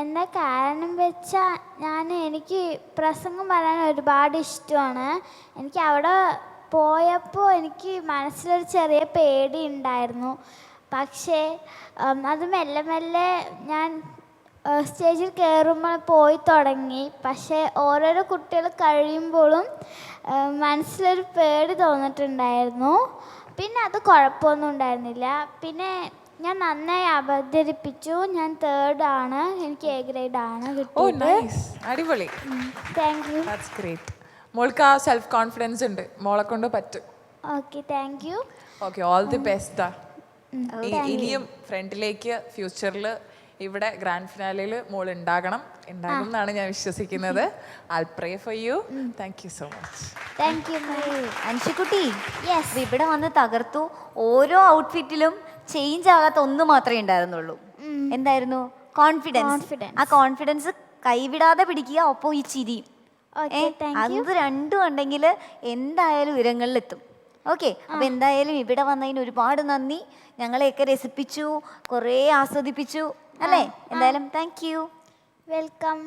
എന്താ കാരണം വെച്ചാൽ എനിക്ക് പ്രസംഗം പറയാൻ ഒരുപാട് ഇഷ്ടമാണ്. എനിക്ക് അവിടെ പോയപ്പോൾ എനിക്ക് മനസ്സിലൊരു ചെറിയ പേടി ഉണ്ടായിരുന്നു. പക്ഷേ അത് മെല്ലെ മെല്ലെ ഞാൻ സ്റ്റേജിൽ കയറുമ്പോൾ പോയി തുടങ്ങി. പക്ഷേ ഓരോരോ കുട്ടികൾ കഴിയുമ്പോഴും മനസ്സിലൊരു പേടി തോന്നിട്ടുണ്ടായിരുന്നു. പിന്നെ അത് കുഴപ്പമൊന്നും ഉണ്ടായിരുന്നില്ല. പിന്നെ ഞാൻ നന്നായി അവതരിപ്പിച്ചു. ഞാൻ 3rd ആണ്. എനിക്ക് A grade ആണ് ഓ കിട്ടിയത്. നൈസ്, അടിപൊളി. Thank you. That's great. മോൾക്ക് ആ സെൽഫ് കോൺഫിഡൻസ് ഉണ്ട്, മോളെ കൊണ്ട് പറ്റും. Okay, thank you. Okay, all the best. ഇനിയും ഫ്രണ്ടിലേക്ക് ഫ്യൂച്ചറിൽ ഇവിടെ ഗ്രാൻഡ് ഫിനാലയിൽ മോൾ ഉണ്ടാകും എന്നാണ് ഞാൻ വിശ്വസിക്കുന്നത്. I'll pray for you. Thank you so much. Thank you. അൻഷിക്കുട്ടി, ഇവിടെ വന്ന് തകർത്തു. ഓരോ ഔട്ട്ഫിറ്റിലും ചേഞ്ച് ആകാത്ത ഒന്ന് മാത്രമേ ഉണ്ടായിരുന്നുള്ളൂ. എന്തായിരുന്നു? കോൺഫിഡൻസ്. ആ കോൺഫിഡൻസ് കൈവിടാതെ പിടിക്കുക. ഒപ്പം ഈ ചിരി, അത് രണ്ടും ഉണ്ടെങ്കിൽ എന്തായാലും ഉയരങ്ങളിലെത്തും. ഓക്കെ, അപ്പൊ എന്തായാലും ഇവിടെ വന്നതിന് ഒരുപാട് നന്ദി. ഞങ്ങളെയൊക്കെ രസിപ്പിച്ചു, കുറേ ആസ്വദിപ്പിച്ചു അല്ലേ? എന്തായാലും താങ്ക് യു. വെൽക്കം.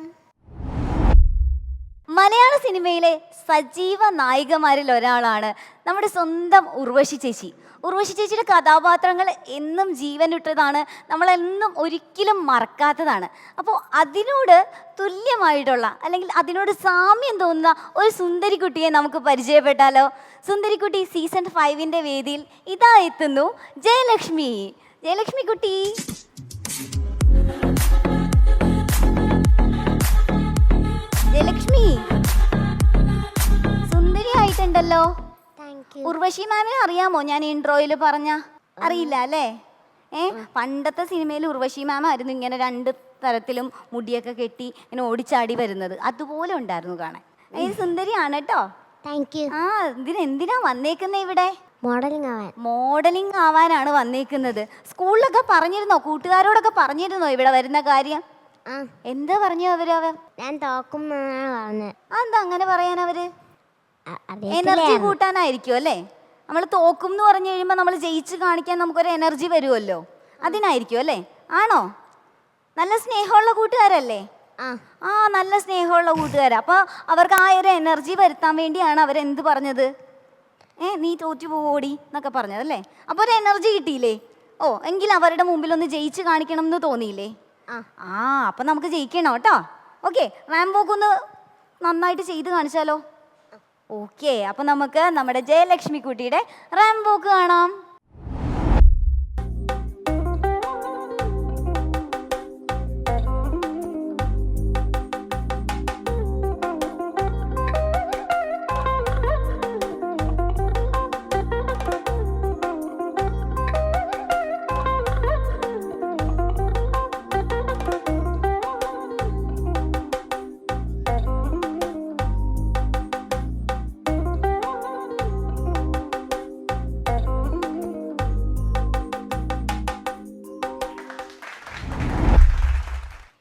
മലയാള സിനിമയിലെ സജീവ നായികമാരിൽ ഒരാളാണ് നമ്മുടെ സ്വന്തം ഉർവശി ചേച്ചി. ഉർവശി ചേച്ചിയുടെ കഥാപാത്രങ്ങൾ എന്നും ജീവനിട്ടതാണ്, നമ്മളെന്നും ഒരിക്കലും മറക്കാത്തതാണ്. അപ്പോൾ അതിനോട് തുല്യമായിട്ടുള്ള അല്ലെങ്കിൽ അതിനോട് സാമ്യം തോന്നുന്ന ഒരു സുന്ദരിക്കുട്ടിയെ നമുക്ക് പരിചയപ്പെട്ടാലോ? സുന്ദരിക്കുട്ടി സീസൺ 5ന്റെ വേദിയിൽ ഇതാ എത്തുന്നു ജയലക്ഷ്മി. ജയലക്ഷ്മി കുട്ടി, ജയലക്ഷ്മി സുന്ദരിയായിട്ടുണ്ടല്ലോ. ഉർവശി മാമിനെ അറിയാമോ? ഞാൻ ഇൻട്രോയിൽ പറഞ്ഞ അറിയില്ല അല്ലേ? പണ്ടത്തെ സിനിമയിൽ ഉർവശി മാം ആയിരുന്നു ഇങ്ങനെ 2 തരത്തിലും മുടിയൊക്കെ കെട്ടി ഇങ്ങനെ ഓടിച്ചാടി വരുന്നത്. അതുപോലെ ഉണ്ടായിരുന്നു കാണാൻ. ഇത് സുന്ദരിയാണ് കേട്ടോ. Thank you. ആ, എന്തിനാ വന്നേക്കുന്നത് ഇവിടെ? മോഡലിംഗ് ആവാനാണ് വന്നേക്കുന്നത്. സ്കൂളിലൊക്കെ പറഞ്ഞിരുന്നോ? കൂട്ടുകാരോടൊക്കെ പറഞ്ഞിരുന്നോ ഇവിടെ വരുന്ന കാര്യം? എന്താ പറഞ്ഞു അവര്? ഞാൻ തോക്കും പറഞ്ഞു. എന്താ അങ്ങനെ പറയാൻ? അവര് എനർജി കൂട്ടാനായിരിക്കും അല്ലേ? നമ്മൾ തോക്കും എന്ന് പറഞ്ഞു കഴിയുമ്പോൾ നമ്മൾ ജയിച്ച് കാണിക്കാൻ നമുക്കൊരു എനർജി വരുമല്ലോ, അതിനായിരിക്കും അല്ലേ? ആണോ? നല്ല സ്നേഹമുള്ള കൂട്ടുകാരല്ലേ? ആ, നല്ല സ്നേഹമുള്ള കൂട്ടുകാരാ. അപ്പോൾ അവർക്ക് ആ ഒരു എനർജി വരുത്താൻ വേണ്ടിയാണ് അവരെന്ത് പറഞ്ഞത്? നീ തോറ്റു പോവോടി എന്നൊക്കെ പറഞ്ഞതല്ലേ? അപ്പോൾ ഒരു എനർജി കിട്ടിയില്ലേ? ഓ, എങ്കിൽ അവരുടെ മുമ്പിൽ ഒന്ന് ജയിച്ച് കാണിക്കണം എന്ന് തോന്നിയില്ലേ? അപ്പം നമുക്ക് ജയിക്കണം കേട്ടോ. ഓക്കെ, റാംബോക്ക് ഒന്ന് നന്നായിട്ട് ചെയ്ത് കാണിച്ചാലോ? ഓക്കെ, അപ്പം നമുക്ക് നമ്മുടെ ജയലക്ഷ്മി കുട്ടിയുടെ റാംബോക്ക് കാണാം.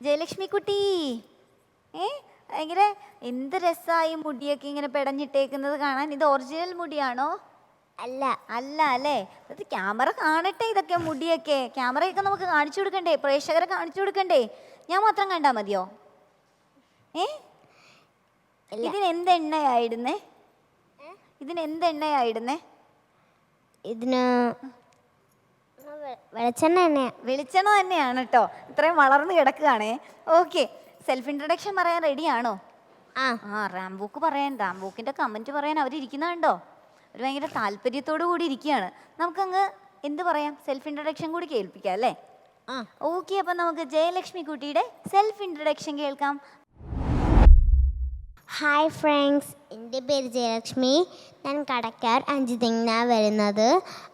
ജയലക്ഷ്മി കുട്ടി, ഭയങ്കര എന്ത് രസമായി മുടിയൊക്കെ ഇങ്ങനെ പെടഞ്ഞിട്ടേക്കുന്നത് കാണാൻ. ഇത് ഒറിജിനൽ മുടിയാണോ? അല്ല. അല്ല അല്ലേ? ഇത് ക്യാമറ കാണട്ടെ. ഇതൊക്കെ മുടിയൊക്കെ ക്യാമറയൊക്കെ നമുക്ക് കാണിച്ചു കൊടുക്കണ്ടേ? പ്രേക്ഷകരെ കാണിച്ചു കൊടുക്കണ്ടേ? ഞാൻ മാത്രം കണ്ടാൽ മതിയോ? ഇതിനെന്ത് എണ്ണയായിരുന്നേ? ഇതിന് വെളിച്ചെണ്ണ തന്നെയാണ് കേട്ടോ. ഇത്രയും വളർന്നു കിടക്കുകയാണേ. ഓക്കെ, സെൽഫ് ഇൻട്രഡക്ഷൻ പറയാൻ റെഡിയാണോ? റാംബോക്കിന്റെ കമന്റ് പറയാൻ അവരിയ്ക്കുന്നുണ്ടോ? അവർ ഭയങ്കര താല്പര്യത്തോടു കൂടി ഇരിക്കുകയാണ്. നമുക്കങ്ങ് എന്ത് പറയാം, സെൽഫ് ഇൻട്രഡക്ഷൻ കൂടി കേൾപ്പിക്കാം അല്ലേ? ഓക്കെ, അപ്പം നമുക്ക് ജയലക്ഷ്മി കുട്ടിയുടെ സെൽഫ് ഇൻട്രഡക്ഷൻ കേൾക്കാം. ഹായ് ഫ്രണ്ട്സ്, എൻ്റെ പേര് ജയലക്ഷ്മി. ഞാൻ കടക്കാർ അഞ്ചുതെങ്ങിനാണ് വരുന്നത്.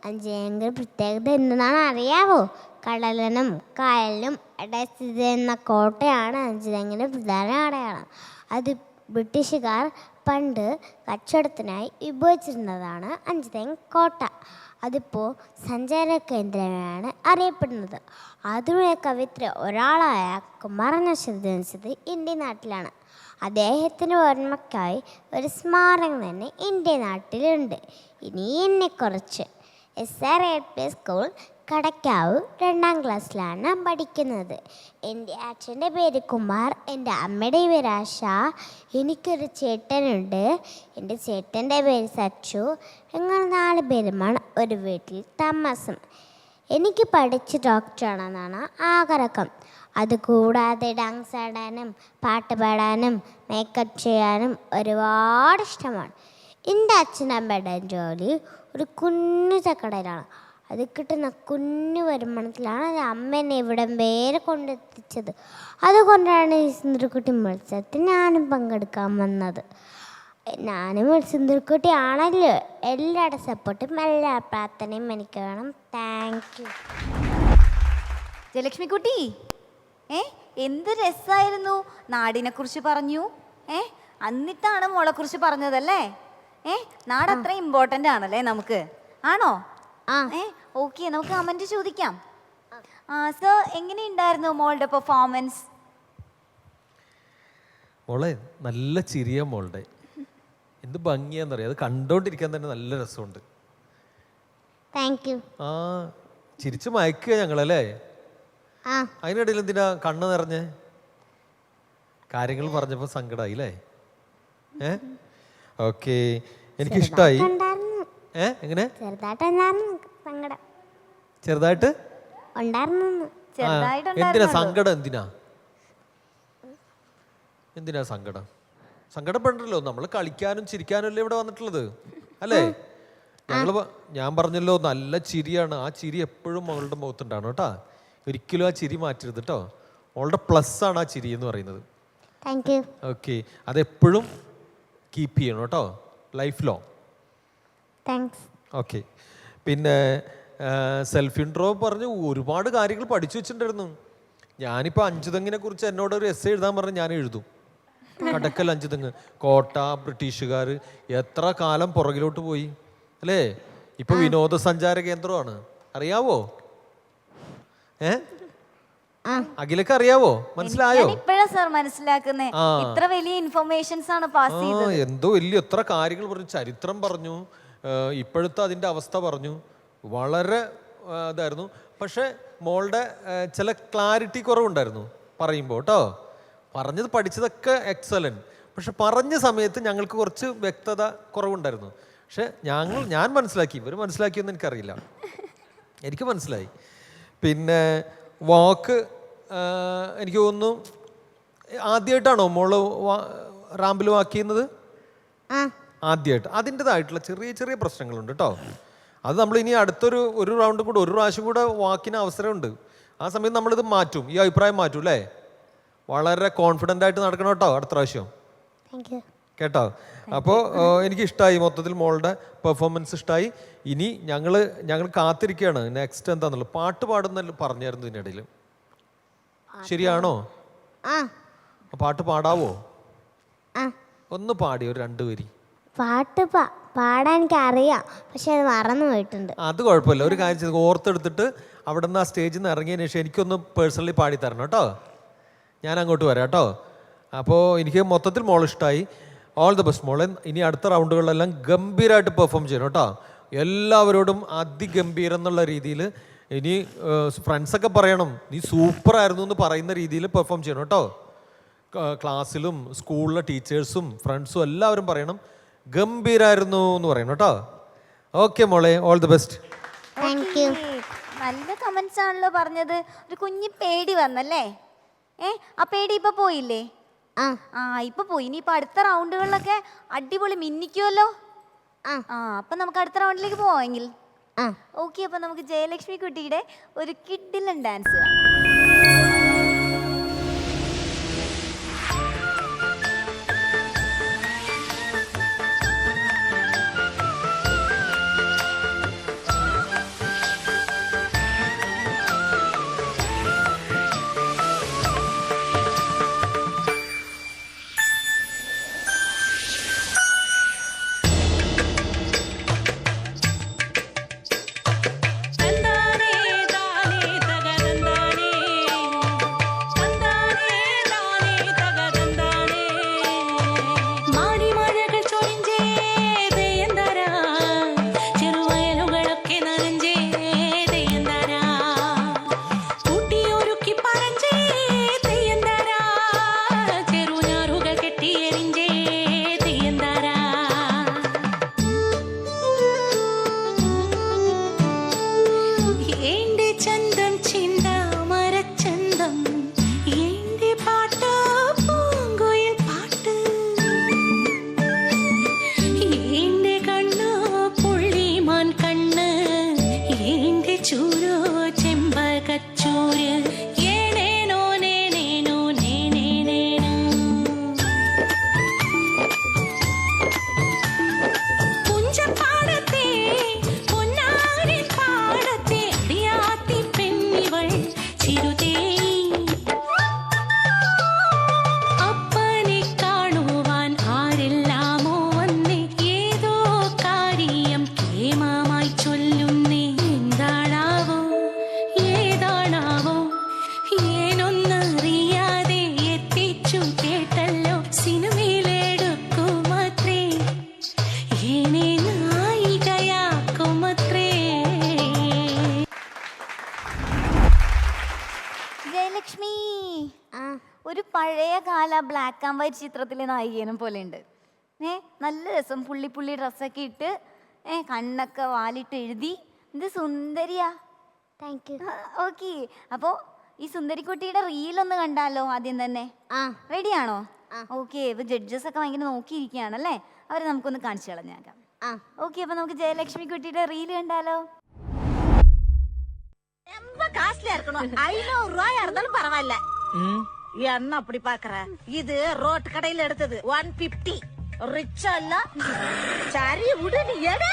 അഞ്ചുതെങ്ങിൻ്റെ പ്രത്യേകത എന്തെന്നാണ് അറിയാവോ? കടലിനും കായലിനും ഇടയിൽ സ്ഥിതി ചെയ്യുന്ന കോട്ടയാണ് അഞ്ചുതെങ്ങിൻ്റെ പ്രധാന അടയാളം. അത് ബ്രിട്ടീഷുകാർ പണ്ട് കച്ചവടത്തിനായി ഉപയോഗിച്ചിരുന്നതാണ് അഞ്ചുതെങ്ങ് കോട്ട. അതിപ്പോൾ സഞ്ചാര കേന്ദ്രമാണ് അറിയപ്പെടുന്നത്. ആധുനിക കവിത്രി ഒരാളായ കുമാരനാശാൻ ജനിച്ചത് ഇന്ത്യൻ നാട്ടിലാണ്. അദ്ദേഹത്തിൻ്റെ ഓർമ്മയ്ക്കായി ഒരു സ്മാരകം തന്നെ ഇന്ത്യൻ നാട്ടിലുണ്ട്. ഇനി എന്നെക്കുറിച്ച് SRAP സ്കൂൾ കടക്കാവ് 2ാം ക്ലാസ്സിലാണ് പഠിക്കുന്നത്. എൻ്റെ അച്ഛൻ്റെ പേര് കുമാർ, എൻ്റെ അമ്മയുടെ പേര് ആശ. എനിക്കൊരു ചേട്ടനുണ്ട്. എൻ്റെ ചേട്ടൻ്റെ പേര് സച്ചു. ഞങ്ങൾ 4 പേരുമാണ് ഒരു വീട്ടിൽ താമസം. എനിക്ക് പഠിച്ച് ഡോക്ടറാണെന്നാണ് ആഗ്രഹം. അതുകൂടാതെ ഡാൻസ് ആടാനും പാട്ട് പാടാനും മേക്കപ്പ് ചെയ്യാനും ഒരുപാട് ഇഷ്ടമാണ്. എൻ്റെ അച്ഛനമ്മയുടെ ജോലി ഒരു കുഞ്ഞു ചക്കടയിലാണ്. അത് കിട്ടുന്ന കുഞ്ഞു വരുമാനത്തിലാണ് അമ്മ എന്നെ ഇവിടം വരെ കൊണ്ടെത്തിച്ചത്. അതുകൊണ്ടാണ് ഈ സുന്ദരിക്കുട്ടി മത്സരത്തിൽ ഞാനും പങ്കെടുക്കാൻ വന്നത്. ഞാനും സുന്ദരിക്കുട്ടി ആണല്ലോ. എല്ലാവരുടെ സപ്പോർട്ടും എല്ലാ പ്രാർത്ഥനയും എനിക്ക് വേണം. Thank you. ജയലക്ഷ്മി കുട്ടി, എന്ത് രസമായിരുന്നു. നാടിനെ കുറിച്ച് പറഞ്ഞു, എന്നിട്ടാണ് മോളെക്കുറിച്ച് പറഞ്ഞതല്ലേ. നാട് അത്ര ഇമ്പോർട്ടൻ്റ് ആണല്ലേ നമുക്ക്, ആണോ? ഓക്കെ, നമുക്ക് കമൻറ്റ് ചോദിക്കാം. സർ, എങ്ങനെയുണ്ടായിരുന്നു മോളുടെ പെർഫോമൻസ്? മോളെ നല്ല ചിരിയ മോളുടെ, എന്ത് ഭംഗിയാന്നറിയാം. അത് കണ്ടോണ്ടിരിക്കാൻ തന്നെ നല്ല രസമുണ്ട്. Thank you. ആ, ചിരിച്ചു മയക്കുക ഞങ്ങളല്ലേ. അതിനിടയിൽ എന്തിനാ കണ്ണ് നിറഞ്ഞ് കാര്യങ്ങൾ പറഞ്ഞപ്പോൾ സങ്കടമായി അല്ലേ? ഓക്കെ, എനിക്കിഷ്ടായി. എങ്ങനെ ചെറുതായിട്ട് എന്തിനാ സങ്കടം? എന്തിനാ സങ്കടം? സങ്കടപ്പെടണ്ടല്ലോ, നമ്മൾ കളിക്കാനും ചിരിക്കാനും അല്ലേ ഇവിടെ വന്നിട്ടുള്ളത് അല്ലേ? ഞാൻ പറഞ്ഞല്ലോ നല്ല ചിരിയാണ്. ആ ചിരി എപ്പോഴും മകളുടെ മുഖത്തുണ്ടാണ് കേട്ടോ. ഒരിക്കലും ആ ചിരി മാറ്റരുത് കേട്ടോ. മോളുടെ പ്ലസ് ആണ് ആ ചിരി എന്ന് പറയുന്നത്. ഓക്കെ, അതെപ്പോഴും കീപ്പ് ചെയ്യണം കേട്ടോ, ലൈഫ് ലോങ്. ഓക്കെ, പിന്നെ സെൽഫ് ഇൻട്രോ പറഞ്ഞ് ഒരുപാട് കാര്യങ്ങൾ പഠിച്ചു വെച്ചിട്ടുണ്ടായിരുന്നു. ഞാനിപ്പോൾ അഞ്ചുതെങ്ങിനെ കുറിച്ച് എന്നോട് ഒരു എസ്സേ എഴുതാൻ പറഞ്ഞ് ഞാൻ എഴുതും. കടക്കൽ അഞ്ചുതെങ്ങ്, കോട്ട, ബ്രിട്ടീഷുകാർ, എത്ര കാലം പുറകിലോട്ട് പോയി അല്ലേ? ഇപ്പൊ വിനോദസഞ്ചാര കേന്ദ്രമാണ്, അറിയാവോ? അഖിലൊക്കെ അറിയാവോ? മനസ്സിലായോ? ഇപ്പോഴാ സർ മനസ്സിലാക്കുന്നേ. ഇത്ര വലിയ ഇൻഫർമേഷൻസ് ആണ് പാസ് ചെയ്തത്. എന്തോ വലിയ എത്ര കാര്യങ്ങൾ പറഞ്ഞു, ചരിത്രം പറഞ്ഞു, ഇപ്പോഴത്തെ അതിൻ്റെ അവസ്ഥ പറഞ്ഞു. വളരെ ഇതായിരുന്നു. പക്ഷെ മോളുടെ ചില ക്ലാരിറ്റി കുറവുണ്ടായിരുന്നു പറയുമ്പോൾ കേട്ടോ. പറഞ്ഞത് പഠിച്ചതൊക്കെ എക്സലൻറ്റ്, പക്ഷെ പറഞ്ഞ സമയത്ത് ഞങ്ങൾക്ക് കുറച്ച് വ്യക്തത കുറവുണ്ടായിരുന്നു. പക്ഷെ ഞാൻ മനസ്സിലാക്കി, ഇവർ മനസ്സിലാക്കിയെന്ന് എനിക്കറിയില്ല, എനിക്ക് മനസ്സിലായി. പിന്നെ വാക്ക് എനിക്ക് തോന്നുന്നു ആദ്യമായിട്ടാണോ മോള് റാമ്പിൽ വാക്ക് ചെയ്യുന്നത്? ആദ്യമായിട്ട്. അതിൻ്റെതായിട്ടുള്ള ചെറിയ ചെറിയ പ്രശ്നങ്ങളുണ്ട് കേട്ടോ. അത് നമ്മൾ ഇനി ഒരു റൗണ്ട് കൂടെ, ഒരു പ്രാവശ്യം കൂടെ വാക്കിന് അവസരമുണ്ട്. ആ സമയത്ത് നമ്മളിത് മാറ്റും, ഈ അഭിപ്രായം മാറ്റും അല്ലേ? വളരെ കോൺഫിഡൻ്റ് ആയിട്ട് നടക്കണം കേട്ടോ അടുത്ത പ്രാവശ്യം, കേട്ടോ? അപ്പോൾ എനിക്കിഷ്ടമായി, മൊത്തത്തിൽ മോളുടെ പെർഫോമൻസ് ഇഷ്ടമായി. ഇനി ഞങ്ങൾ കാത്തിരിക്കുകയാണ് നെക്സ്റ്റ് എന്താണെന്നുള്ളത്. പാട്ട് പാടുന്ന പറഞ്ഞായിരുന്നു ഇതിനിടയിൽ, ശരിയാണോ? പാട്ട് പാടാവോ? ഒന്ന് പാടി ഒരു 2 വരി. പാട്ട് പാടാൻ എനിക്ക് അറിയാം, പക്ഷെ അത് മറന്നു പോയിട്ടുണ്ട്. അത് കുഴപ്പമില്ല, ഒരു കാര്യം ചെയ്ത് ഓർത്തെടുത്തിട്ട് അവിടെ നിന്ന് ആ സ്റ്റേജിൽ നിന്ന് ഇറങ്ങിയതിന് ശേഷം എനിക്കൊന്ന് പേഴ്സണലി പാടിത്തരണം കേട്ടോ. ഞാൻ അങ്ങോട്ട് വരാം കേട്ടോ. അപ്പോൾ എനിക്ക് മൊത്തത്തിൽ മോൾ ഇഷ്ടമായി. ഓൾ ദ ബെസ്റ്റ് മോളെ. ഇനി അടുത്ത റൗണ്ടുകളിലെല്ലാം ഗംഭീരമായിട്ട് പെർഫോം ചെയ്യണം കേട്ടോ. എല്ലാവരോടും അതിഗംഭീരം എന്നുള്ള രീതിയിൽ. ഇനി ഫ്രണ്ട്സൊക്കെ പറയണം നീ സൂപ്പറായിരുന്നു എന്ന് പറയുന്ന രീതിയിൽ പെർഫോം ചെയ്യണം കേട്ടോ. ക്ലാസ്സിലും സ്കൂളിലെ ടീച്ചേഴ്സും ഫ്രണ്ട്സും എല്ലാവരും പറയണം ഗംഭീരായിരുന്നു എന്ന് പറയണം കേട്ടോ. ഓക്കെ മോളെ, ഓൾ ദി ബെസ്റ്റ്. നല്ല കമന്റ്സ് ആണല്ലോ പറഞ്ഞത്. ഒരു കുഞ്ഞി പേടി വന്നല്ലേ? ആ പേടി ഇപ്പൊ പോയില്ലേ? ഇപ്പൊ പോയി. ഇനിയിപ്പൊ അടുത്ത റൗണ്ടുകളിലൊക്കെ അടിപൊളി മിന്നിക്കുമല്ലോ. അപ്പൊ നമുക്ക് അടുത്ത റൗണ്ടിലേക്ക് പോവാമെങ്കിൽ. ഓക്കെ, അപ്പൊ നമുക്ക് ജയലക്ഷ്മി കുട്ടിയുടെ ഒരു കിഡിലൻ ഡാൻസ് കാണാം. തന്താനേ താനേ തകതന്താനേ ഒരു പഴയ കാല ബ്ലാക്ക് ആൻഡ് വൈറ്റ് ചിത്രത്തിലെ നായികേനും പോലെ ഉണ്ട്. നല്ല രസം, പുള്ളി പുള്ളി ഡ്രസ്സൊക്കെ ഇട്ട് കണ്ണൊക്കെ വാലിട്ട് എഴുതി. ഇത് സുന്ദരിയാ. Thank you. ഓക്കെ, അപ്പോൾ ഈ സുന്ദരിക്കുട്ടിയുടെ റീലൊന്ന് കണ്ടാലോ ആദ്യം തന്നെ? റെഡിയാണോ? ഓക്കെ, ഇപ്പൊ ജഡ്ജസ് ഒക്കെ ഭയങ്കര നോക്കിയിരിക്കുകയാണല്ലേ, അവരെ നമുക്കൊന്ന് കാണിച്ചു കളഞ്ഞേക്കാം. ഓക്കെ, അപ്പൊ നമുക്ക് ജയലക്ഷ്മി കുട്ടിയുടെ റീല് കണ്ടാലോ? ரொம்ப காஸ்ட்லியா இருக்கணும். 500 ரூபாயா இருந்தாலும் பரவாயில்ல. என்ன அப்படி பாக்குற? இது ரோட் கடையில எடுத்தது 150. ரிச்சா இல்ல? சரி விடு, நீ எடு.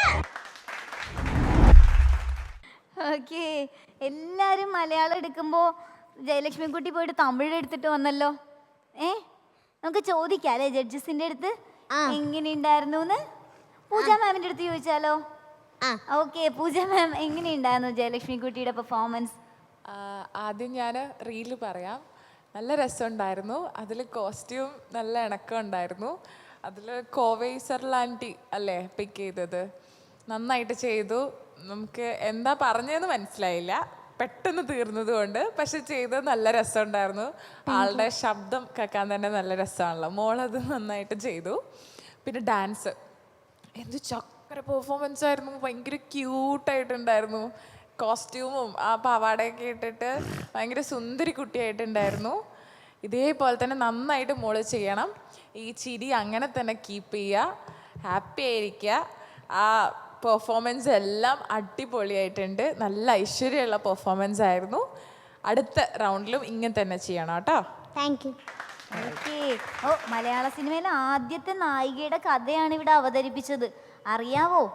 ഓക്കെ, എല്ലാരും മലയാളം എടുക്കുമ്പോ ജയലക്ഷ്മി കുട്ടി പോയിട്ട് തമിഴ് എടുത്തിട്ട് വന്നല്ലോ. നമുക്ക് ചോദിക്കാം അല്ലേ ജഡ്ജസിന്റെ അടുത്ത് എങ്ങനെയുണ്ടായിരുന്നു എന്ന്? പൂജ മാമിന്റെ അടുത്ത് ചോദിച്ചാലോ? ഓക്കെ, പൂജ മാം, എങ്ങനെയുണ്ടായിരുന്നു ജയലക്ഷ്മി കുട്ടിയുടെ പെർഫോമൻസ്? ആദ്യം ഞാൻ റീല് പറയാം. നല്ല രസമുണ്ടായിരുന്നു. അതിൽ കോസ്റ്റ്യൂം നല്ല ഇണക്കം ഉണ്ടായിരുന്നു. അതിൽ കോവൈ സർലാൻറ്റി അല്ലേ പിക്ക് ചെയ്തത്? നന്നായിട്ട് ചെയ്തു. നമുക്ക് എന്താ പറഞ്ഞതെന്ന് മനസ്സിലായില്ല, പെട്ടെന്ന് തീർന്നത് കൊണ്ട്. പക്ഷെ ചെയ്തത് നല്ല രസമുണ്ടായിരുന്നു. ആളുടെ ശബ്ദം കേൾക്കാൻ തന്നെ നല്ല രസമാണല്ലോ. മോളത് നന്നായിട്ട് ചെയ്തു. പിന്നെ ഡാൻസ് എന്ത് ചക്കര പെർഫോമൻസ് ആയിരുന്നു. ഭയങ്കര ക്യൂട്ടായിട്ടുണ്ടായിരുന്നു. കോസ്റ്റ്യൂമും ആ പാവാടയൊക്കെ ഇട്ടിട്ട് ഭയങ്കര സുന്ദരി കുട്ടിയായിട്ടുണ്ടായിരുന്നു. ഇതേപോലെ തന്നെ നന്നായിട്ട് മോള് ചെയ്യണം. ഈ ചിരി അങ്ങനെ തന്നെ കീപ്പ് ചെയ്യുക, ഹാപ്പി ആയിരിക്കുക. ആ പെർഫോമൻസ് എല്ലാം അടിപൊളിയായിട്ടുണ്ട്. നല്ല ഐശ്വര്യമുള്ള പെർഫോമൻസ് ആയിരുന്നു. അടുത്ത റൗണ്ടിലും ഇങ്ങനെ തന്നെ ചെയ്യണം കേട്ടോ. Thank you. ഓക്കെ, മലയാള സിനിമയിലെ ആദ്യത്തെ നായികയുടെ കഥയാണ് ഇവിടെ അവതരിപ്പിച്ചത്. അറിയാവോ?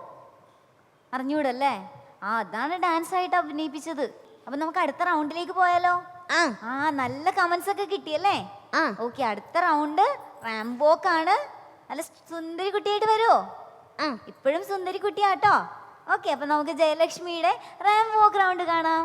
അറിഞ്ഞൂടല്ലേ? അതാണ് ഡാൻസ് ആയിട്ട് അഭിനയിപ്പിച്ചത്. അപ്പൊ നമുക്ക് അടുത്ത റൗണ്ടിലേക്ക് പോയാലോ? നല്ല കമന്റ്സ് ഒക്കെ കിട്ടിയല്ലേ? ഓക്കെ, അടുത്ത റൗണ്ട് റാംബോക്കാണ്. നല്ല സുന്ദരി കുട്ടിയായിട്ട് വരുമോ? ഇപ്പോഴും സുന്ദരി കുട്ടിയാട്ടോ. ഓക്കെ, അപ്പൊ നമുക്ക് ജയലക്ഷ്മിയുടെ റാംബോക്ക് റൗണ്ട് കാണാം.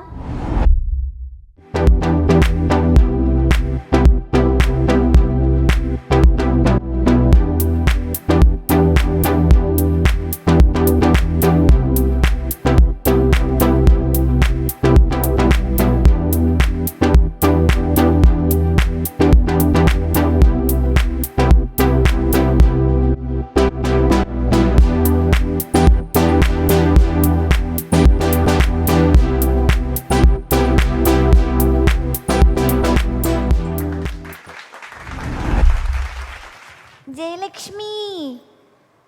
ജയലക്ഷ്മി,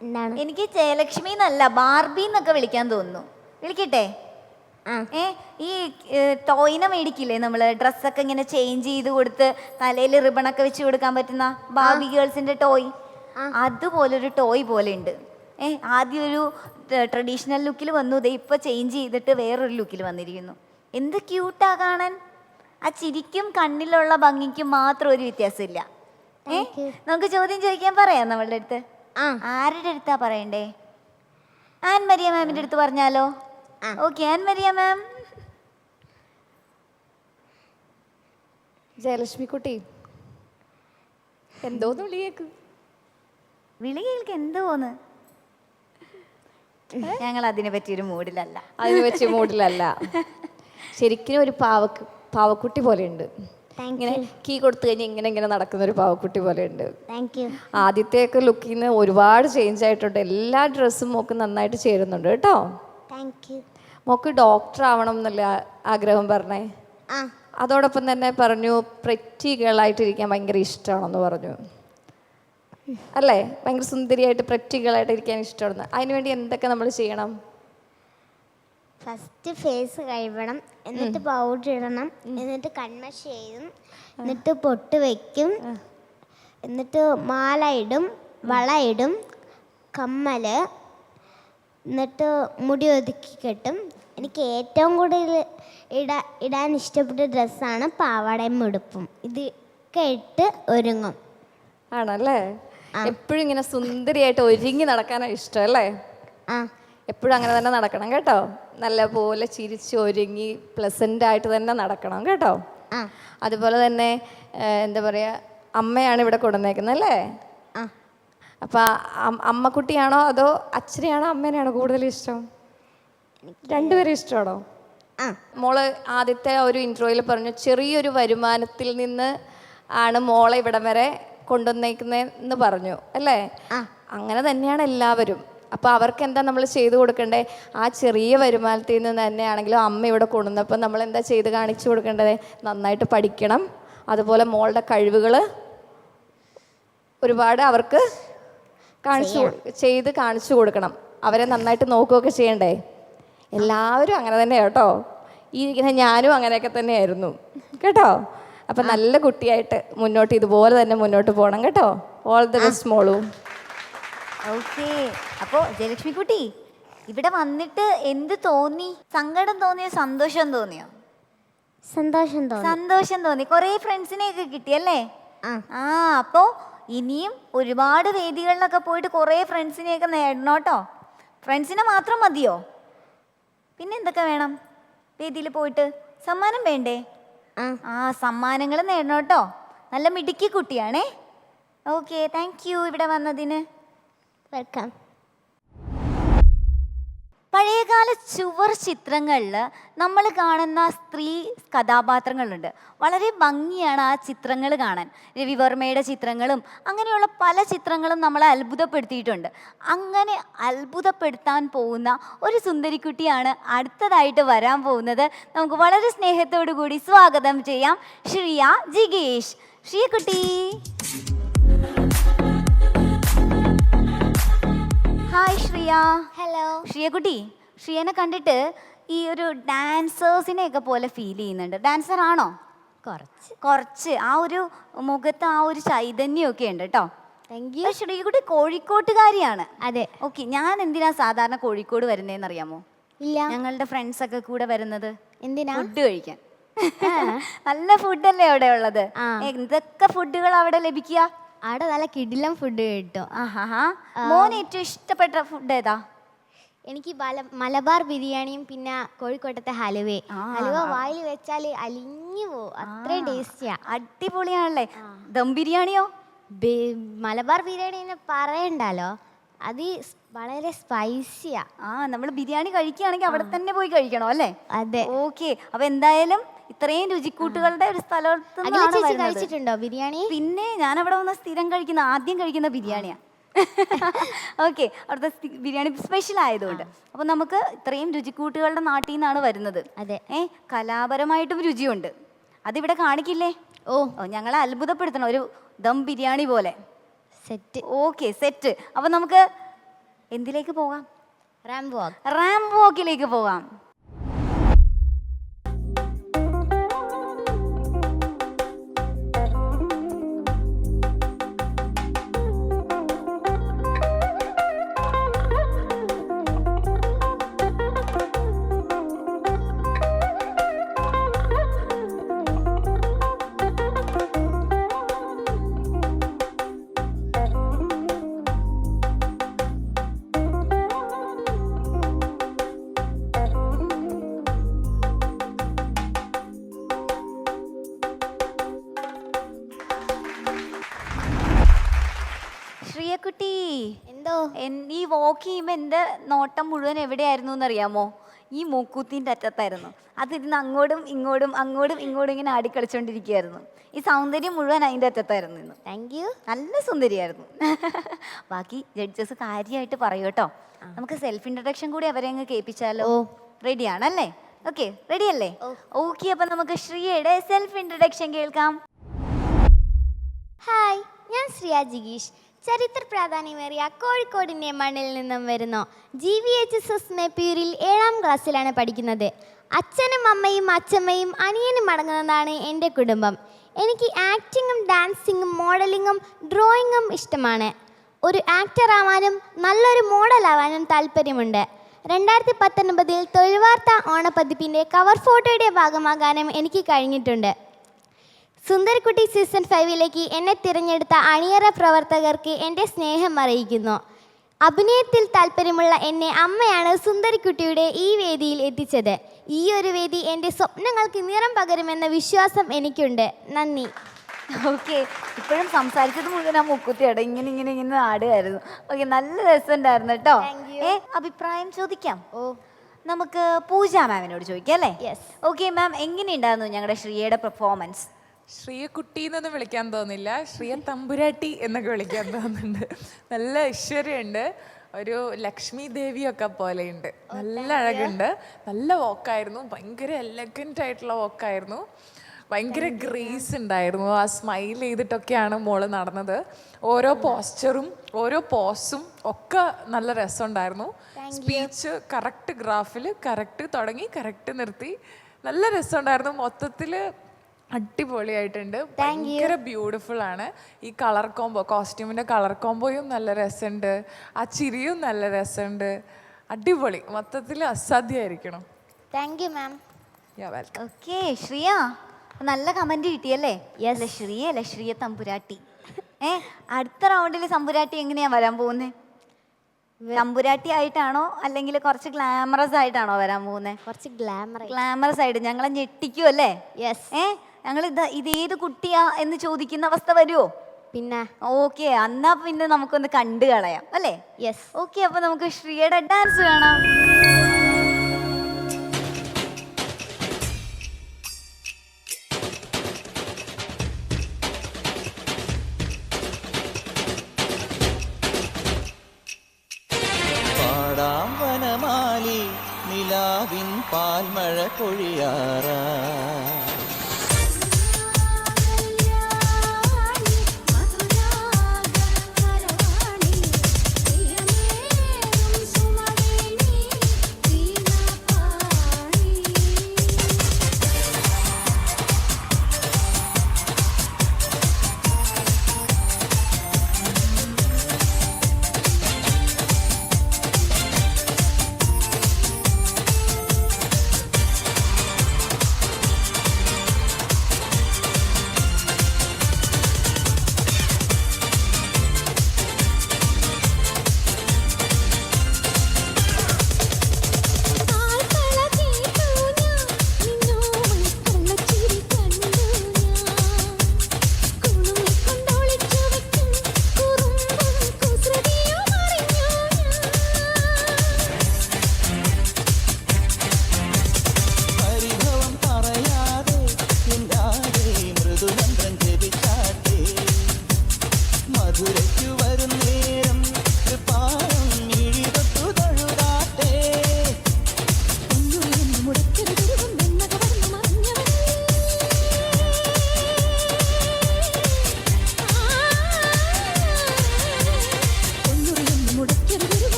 എന്താണ്? എനിക്ക് ജയലക്ഷ്മി എന്നല്ല ബാർബി എന്നൊക്കെ വിളിക്കാൻ തോന്നുന്നു. വിളിക്കട്ടെ? ഈ ടോയിനെ മേടിക്കില്ലേ നമ്മള്, ഡ്രസ്സൊക്കെ ഇങ്ങനെ ചേഞ്ച് ചെയ്ത് കൊടുത്ത് തലയിൽ റിബണൊക്കെ വെച്ച് കൊടുക്കാൻ പറ്റുന്ന ബാർബി ഗേൾസിന്റെ ടോയ്, അതുപോലൊരു ടോയ് പോലെ ഉണ്ട്. ആദ്യം ഒരു ട്രഡീഷണൽ ലുക്കിൽ വന്നു, ഇപ്പൊ ചേഞ്ച് ചെയ്തിട്ട് വേറൊരു ലുക്കിൽ വന്നിരിക്കുന്നു. എന്ത് ക്യൂട്ടാ കാണാൻ. ആ ചിരിക്കും കണ്ണിലുള്ള ഭംഗിക്കും മാത്രം ഒരു വ്യത്യാസമില്ല. നമുക്ക് ചോദ്യം ചോദിക്കാൻ പറയാം നമ്മളുടെ അടുത്ത്. ആരുടെ അടുത്താ പറയണ്ടേ? ആൻ മരിയ മാമിന്റെ അടുത്ത് പറഞ്ഞാലോ? ഓക്കെ, ആൻ മരിയ മാം. ജയലക്ഷ്മി കുട്ടി, എന്തോന്ന് വിളിയേക്ക്? വിളി കേൾക്ക് എന്തോന്ന്? ഞങ്ങൾ അതിനെ പറ്റിയൊരു മൂഡിലല്ല. അതിനെ പറ്റിയ മൂഡിലല്ല. ശരിക്കും ഒരു പാവക്കുട്ടി പോലെ ഉണ്ട്. ഇങ്ങനെ കീ കൊടുത്തു കഴിഞ്ഞാൽ ഇങ്ങനെ നടക്കുന്ന ഒരു പാവക്കുട്ടി പോലെ ഉണ്ട്. ആദ്യത്തെയൊക്കെ ലുക്കിൽ നിന്ന് ഒരുപാട് ചേഞ്ച് ആയിട്ടുണ്ട്. എല്ലാ ഡ്രസ്സും മോക്ക് നന്നായിട്ട് ചേരുന്നുണ്ട് കേട്ടോ. മോക്ക് ഡോക്ടർ ആവണം എന്നല്ല ആഗ്രഹം പറഞ്ഞേ? അതോടൊപ്പം തന്നെ പറഞ്ഞു പ്രെറ്റി ഗേളായിട്ടിരിക്കാൻ ഭയങ്കര ഇഷ്ടമാണെന്ന് പറഞ്ഞു അല്ലേ? ഭയങ്കര സുന്ദരിയായിട്ട് പ്രെറ്റി ഗേളായിട്ട് ഇരിക്കാൻ ഇഷ്ടമാണ്. അതിനുവേണ്ടി എന്തൊക്കെ നമ്മൾ ചെയ്യണം? ഫസ്റ്റ് ഫേസ് കഴുകണം, എന്നിട്ട് പൗഡർ ഇടണം, എന്നിട്ട് കൺമഷി ചെയ്യും, എന്നിട്ട് പൊട്ട് വയ്ക്കും, എന്നിട്ട് മാല ഇടും, വള ഇടും, കമ്മല്, എന്നിട്ട് മുടി ഒതുക്കി കെട്ടും. എനിക്ക് ഏറ്റവും കൂടുതൽ ഇടാൻ ഇഷ്ടപ്പെട്ട ഡ്രസ്സാണ് പാവാടയും ഉടുപ്പും. ഇതൊക്കെ ഇട്ട് ഒരുങ്ങും. ആണല്ലേ? എപ്പോഴും ഇങ്ങനെ സുന്ദരിയായിട്ട് ഒരുങ്ങി നടക്കാനാണ് ഇഷ്ടം അല്ലേ? എപ്പോഴും അങ്ങനെ തന്നെ നടക്കണം കേട്ടോ. നല്ലപോലെ ചിരിച്ച് ഒരുങ്ങി പ്ലസൻ്റ് ആയിട്ട് തന്നെ നടക്കണം കേട്ടോ. അതുപോലെ തന്നെ എന്താ പറയുക, അമ്മയാണ് ഇവിടെ കൊണ്ടുവന്നേക്കുന്നത് അല്ലേ? അപ്പം അമ്മക്കുട്ടിയാണോ അതോ അച്ഛനെയാണോ അമ്മേനെയാണോ കൂടുതൽ ഇഷ്ടം? രണ്ടുപേരും ഇഷ്ടമാണോ? മോള് ആദ്യത്തെ ഒരു ഇൻട്രോയിൽ പറഞ്ഞു ചെറിയൊരു വരുമാനത്തിൽ നിന്ന് ആണ് മോളെ ഇവിടം വരെ കൊണ്ടുവന്നേക്കുന്നതെന്ന് പറഞ്ഞു അല്ലേ? അങ്ങനെ തന്നെയാണ് എല്ലാവരും. അപ്പോൾ അവർക്ക് എന്താ നമ്മൾ ചെയ്തു കൊടുക്കേണ്ടത്? ആ ചെറിയ വരുമാനത്തിൽ നിന്ന് തന്നെയാണെങ്കിലും അമ്മ ഇവിടെ കൊണ്ടുവന്നപ്പോൾ നമ്മൾ എന്താ ചെയ്ത് കാണിച്ചു കൊടുക്കേണ്ടത്? നന്നായിട്ട് പഠിക്കണം, അതുപോലെ മോളുടെ കഴിവുകൾ ഒരുപാട് അവർക്ക് കാണിച്ചു കൊടുക്കണം, അവരെ നന്നായിട്ട് നോക്കുകയൊക്കെ ചെയ്യണ്ടേ? എല്ലാവരും അങ്ങനെ തന്നെയാണ് കേട്ടോ. ഈ ഇരിക്കുന്ന ഞാനും അങ്ങനെയൊക്കെ തന്നെയായിരുന്നു കേട്ടോ. അപ്പം നല്ല കുട്ടിയായിട്ട് മുന്നോട്ട് ഇതുപോലെ തന്നെ മുന്നോട്ട് പോകണം കേട്ടോ. ഓൾ ദ ബെസ്റ്റ് മോളു. ഓക്കെ, അപ്പോൾ ജയലക്ഷ്മി കുട്ടി ഇവിടെ വന്നിട്ട് എന്ത് തോന്നി? സങ്കടം തോന്നിയോ സന്തോഷം തോന്നിയോ? സന്തോഷം തോന്നി. കുറേ ഫ്രണ്ട്സിനെയൊക്കെ കിട്ടിയല്ലേ? ആ, അപ്പോൾ ഇനിയും ഒരുപാട് വേദികളിലൊക്കെ പോയിട്ട് കുറേ ഫ്രണ്ട്സിനെയൊക്കെ നേടണം കേട്ടോ. ഫ്രണ്ട്സിനെ മാത്രം മതിയോ? പിന്നെ എന്തൊക്കെ വേണം വേദിയിൽ പോയിട്ട്? സമ്മാനം വേണ്ടേ? ആ, സമ്മാനങ്ങൾ നേടണം കേട്ടോ. നല്ല മിടുക്കി കുട്ടിയാണേ. ഓക്കെ, താങ്ക് യു ഇവിടെ വന്നതിന്. വെൽക്കം. പഴയകാല ചുവർ ചിത്രങ്ങളിൽ നമ്മൾ കാണുന്ന സ്ത്രീ കഥാപാത്രങ്ങളുണ്ട്. വളരെ ഭംഗിയാണ് ആ ചിത്രങ്ങൾ കാണാൻ. രവിവർമ്മയുടെ ചിത്രങ്ങളും അങ്ങനെയുള്ള പല ചിത്രങ്ങളും നമ്മളെ അത്ഭുതപ്പെടുത്തിയിട്ടുണ്ട്. അങ്ങനെ അത്ഭുതപ്പെടുത്താൻ പോകുന്ന ഒരു സുന്ദരിക്കുട്ടിയാണ് അടുത്തതായിട്ട് വരാൻ പോകുന്നത്. നമുക്ക് വളരെ സ്നേഹത്തോടു കൂടി സ്വാഗതം ചെയ്യാം ശ്രിയ ജിഗേഷ്. ശ്രിയ കുട്ടി, ഹായ് ശ്രിയ. ഹലോ. ശ്രിയ കുട്ടി, ശ്രിയനെ കണ്ടിട്ട് ഈ ഒരു ഡാൻസേഴ്സിനെയൊക്കെ പോലെ ഫീൽ ചെയ്യുന്നുണ്ട്. ഡാൻസർ ആണോ? കുറച്ച് ആ ഒരു മുഖത്ത് ആ ഒരു ചൈതന്യമൊക്കെ ഉണ്ട് കേട്ടോ. Thank you. ശ്രീ കുട്ടി കോഴിക്കോട്ടുകാരിയാണ്. അതെ. ഓക്കെ, ഞാൻ എന്തിനാ സാധാരണ കോഴിക്കോട് വരുന്നതെന്ന് അറിയാമോ? ഇല്ല. ഞങ്ങളുടെ ഫ്രണ്ട്സ് ഒക്കെ കൂടെ വരുന്നത് എന്തിനാ? ഫുഡ് കഴിക്കാൻ. നല്ല ഫുഡല്ലേ അവിടെ ഉള്ളത്? എന്തൊക്കെ ഫുഡുകൾ അവിടെ ലഭിക്കുക? അവിടെ നല്ല കിടിലം ഫുഡ് കിട്ടും. മോന് ഏറ്റവും ഇഷ്ടപ്പെട്ട ഫുഡ് ഏതാ? എനിക്ക് മലബാർ ബിരിയാണിയും പിന്നെ കോഴിക്കോട്ടത്തെ ഹലുവ. ഹലുവ വായിൽ വെച്ചാൽ അലിഞ്ഞു പോവും, അത്രയും ടേസ്റ്റിയാ. അടിപൊളിയാണല്ലേ. ദം ബിരിയാണിയോ? മലബാർ ബിരിയാണി പറയണ്ടല്ലോ, അത് വളരെ സ്പൈസിയാ. നമ്മൾ ബിരിയാണി കഴിക്കുകയാണെങ്കിൽ അവിടെ തന്നെ പോയി കഴിക്കണോ അല്ലേ? അതെ. ഓക്കെ, അപ്പൊ എന്തായാലും ഇത്രയും രുചിക്കൂട്ടുകളുടെ ഒരു സ്ഥലത്ത് കഴിച്ചിട്ടുണ്ടോ ബിരിയാണി? പിന്നെ ഞാൻ അവിടെ വന്ന സ്ഥിരം ആദ്യം കഴിക്കുന്ന ബിരിയാണിയാ. ഓക്കെ, അവിടുത്തെ ബിരിയാണി സ്പെഷ്യൽ ആയതുകൊണ്ട്. അപ്പൊ നമുക്ക് ഇത്രയും രുചിക്കൂട്ടുകളുടെ നാട്ടിൽ നിന്നാണ് വരുന്നത്. അതെ. കലാപരമായിട്ടും രുചിയുണ്ട്. അതിവിടെ കാണിക്കില്ലേ? ഞങ്ങളെ അത്ഭുതപ്പെടുത്തണം, ഒരു ദം ബിരിയാണി പോലെ. സെറ്റ്. Okay, set. അപ്പൊ നമുക്ക് എന്തിലേക്ക് പോകാം? റാംപ് വാക്കിലേക്ക് പോകാം. ശ്രീയക്കുട്ടി, എന്തോ ഈ വാക്ക് ചെയ്യുമ്പോൾ എൻ്റെ നോട്ടം മുഴുവൻ എവിടെയായിരുന്നു എന്നറിയാമോ? ഈ മൂക്കൂത്തിൻ്റെ അറ്റത്തായിരുന്നു. അതിരുന്ന് അങ്ങോട്ടും ഇങ്ങോട്ടും ഇങ്ങനെ ആടിക്കളിച്ചോണ്ടിരിക്കുകയായിരുന്നു. ഈ സൗന്ദര്യം മുഴുവൻ അതിൻ്റെ അറ്റത്തായിരുന്നു ഇന്ന്. Thank you. നല്ല സുന്ദരിയായിരുന്നു. ബാക്കി ജഡ്ജസ് കാര്യമായിട്ട് പറയൂ കേട്ടോ. നമുക്ക് സെൽഫ് ഇൻട്രഡക്ഷൻ കൂടി അവരെ അങ്ങ് കേൾപ്പിച്ചാലോ? റെഡിയാണല്ലേ? ഓക്കെ, റെഡിയല്ലേ? ഓക്കെ, അപ്പം നമുക്ക് ശ്രീയുടെ സെൽഫ് ഇൻട്രഡക്ഷൻ കേൾക്കാം. ഹായ്, ഞാൻ ശ്രിയ ജിഗീഷ്. ചരിത്ര പ്രാധാന്യമേറിയ കോഴിക്കോടിൻ്റെ മണ്ണിൽ നിന്നും വരുന്നു. GVHSS മേപ്പൂരിൽ 7ാം ക്ലാസ്സിലാണ് പഠിക്കുന്നത്. അച്ഛനും അമ്മയും അച്ഛമ്മയും അനിയനും അടങ്ങുന്നതാണ് എൻ്റെ കുടുംബം. എനിക്ക് ആക്ടിങ്ങും ഡാൻസിങ്ങും മോഡലിങ്ങും ഡ്രോയിങ്ങും ഇഷ്ടമാണ്. ഒരു ആക്ടർ ആവാനും നല്ലൊരു മോഡലാവാനും താല്പര്യമുണ്ട്. 2019 തൊഴിൽവാർത്ത ഓണപ്പതിപ്പിൻ്റെ കവർ ഫോട്ടോയുടെ ഭാഗമാകാനും എനിക്ക് കഴിഞ്ഞിട്ടുണ്ട്. സുന്ദരിക്കുട്ടി സീസൺ 5ലേക്ക് എന്നെ തിരഞ്ഞെടുത്ത അണിയറ പ്രവർത്തകർക്ക് എൻ്റെ സ്നേഹം അറിയിക്കുന്നു. അഭിനയത്തിൽ താല്പര്യമുള്ള എന്നെ അമ്മയാണ് സുന്ദരിക്കുട്ടിയുടെ ഈ വേദിയിൽ എത്തിച്ചത്. ഈ ഒരു വേദി എൻ്റെ സ്വപ്നങ്ങൾക്ക് നിറം പകരുമെന്ന വിശ്വാസം എനിക്കുണ്ട്. നന്ദി. ഓക്കെ, ഇപ്പോഴും സംസാരിച്ചത് മുഴുവൻ ആ മുക്കുത്തിയാണ്. ഇങ്ങനെ ആടുമായിരുന്നു. ഓക്കെ, നല്ല രസമുണ്ടായിരുന്നു കേട്ടോ. അഭിപ്രായം ചോദിക്കാം. നമുക്ക് പൂജ മാമിനോട് ചോദിക്കാം അല്ലേ? യെസ്. ഓക്കെ മാം, എങ്ങനെയുണ്ടായിരുന്നു ഞങ്ങളുടെ ശ്രീയുടെ പെർഫോമൻസ്? ശ്രീയക്കുട്ടി എന്നൊന്നും വിളിക്കാൻ തോന്നില്ല, ശ്രീയ തമ്പുരാട്ടി എന്നൊക്കെ വിളിക്കാൻ തോന്നുന്നുണ്ട്. നല്ല ഐശ്വര്യമുണ്ട്, ഒരു ലക്ഷ്മി ദേവിയൊക്കെ പോലെയുണ്ട്, നല്ല അഴകുണ്ട്, നല്ല വോക്കായിരുന്നു, ഭയങ്കര എലഗൻ്റ് ആയിട്ടുള്ള വോക്കായിരുന്നു, ഭയങ്കര ഗ്രേസ് ഉണ്ടായിരുന്നു. ആ സ്മൈൽ ചെയ്തിട്ടൊക്കെയാണ് മോള് നടന്നത്. ഓരോ പോസ്ചറും ഓരോ പോസും ഒക്കെ നല്ല രസമുണ്ടായിരുന്നു. സ്പീച്ച് കറക്റ്റ് ഗ്രാഫിൽ കറക്റ്റ് തുടങ്ങി കറക്റ്റ് നിർത്തി, നല്ല രസമുണ്ടായിരുന്നു. മൊത്തത്തിൽ അടിപൊളിയായിട്ടുണ്ട്, ഭയങ്കര ബ്യൂട്ടിഫുൾ ആണ്. ഈ കളർ കോംബോ, കോസ്റ്റ്യൂമിൻ്റെ കളർ കോംബോയും നല്ല രസമുണ്ട്, ആ ചിരിയും നല്ല രസമുണ്ട്, അടിപൊളി, മൊത്തത്തിൽ അസാധ്യമായിരിക്കണം. Thank you ma'am. Welcome. Okay Shriya, നല്ല കമന്റ് കിട്ടിയല്ലേ? അല്ല ശ്രീയ അല്ല, ശ്രീയ തമ്പുരാട്ടി. അടുത്ത റൗണ്ടിൽ തമ്പുരാട്ടി എങ്ങനെയാ വരാൻ പോകുന്നത്? തമ്പുരാട്ടി ആയിട്ടാണോ അല്ലെങ്കിൽ കുറച്ച് ഗ്ലാമറസ് ആയിട്ടാണോ വരാൻ പോകുന്നത്? കുറച്ച് ഗ്ലാമറസ് ആയിട്ട് ഞങ്ങളെ ഞെട്ടിക്കും അല്ലേ? ഞങ്ങൾ ഇത് ഏത് കുട്ടിയാ എന്ന് ചോദിക്കുന്ന അവസ്ഥ വരുമോ? പിന്നെ ഓക്കെ, എന്നാ പിന്നെ നമുക്കൊന്ന് കണ്ടു കളയാം അല്ലേ? യെസ്. ഓക്കെ, അപ്പൊ നമുക്ക് ശ്രീയുടെ ഡാൻസ് കാണാം. പാടാം വനമാലി നിലാവിൻ പാൽമഴ പൊഴിയാറാ.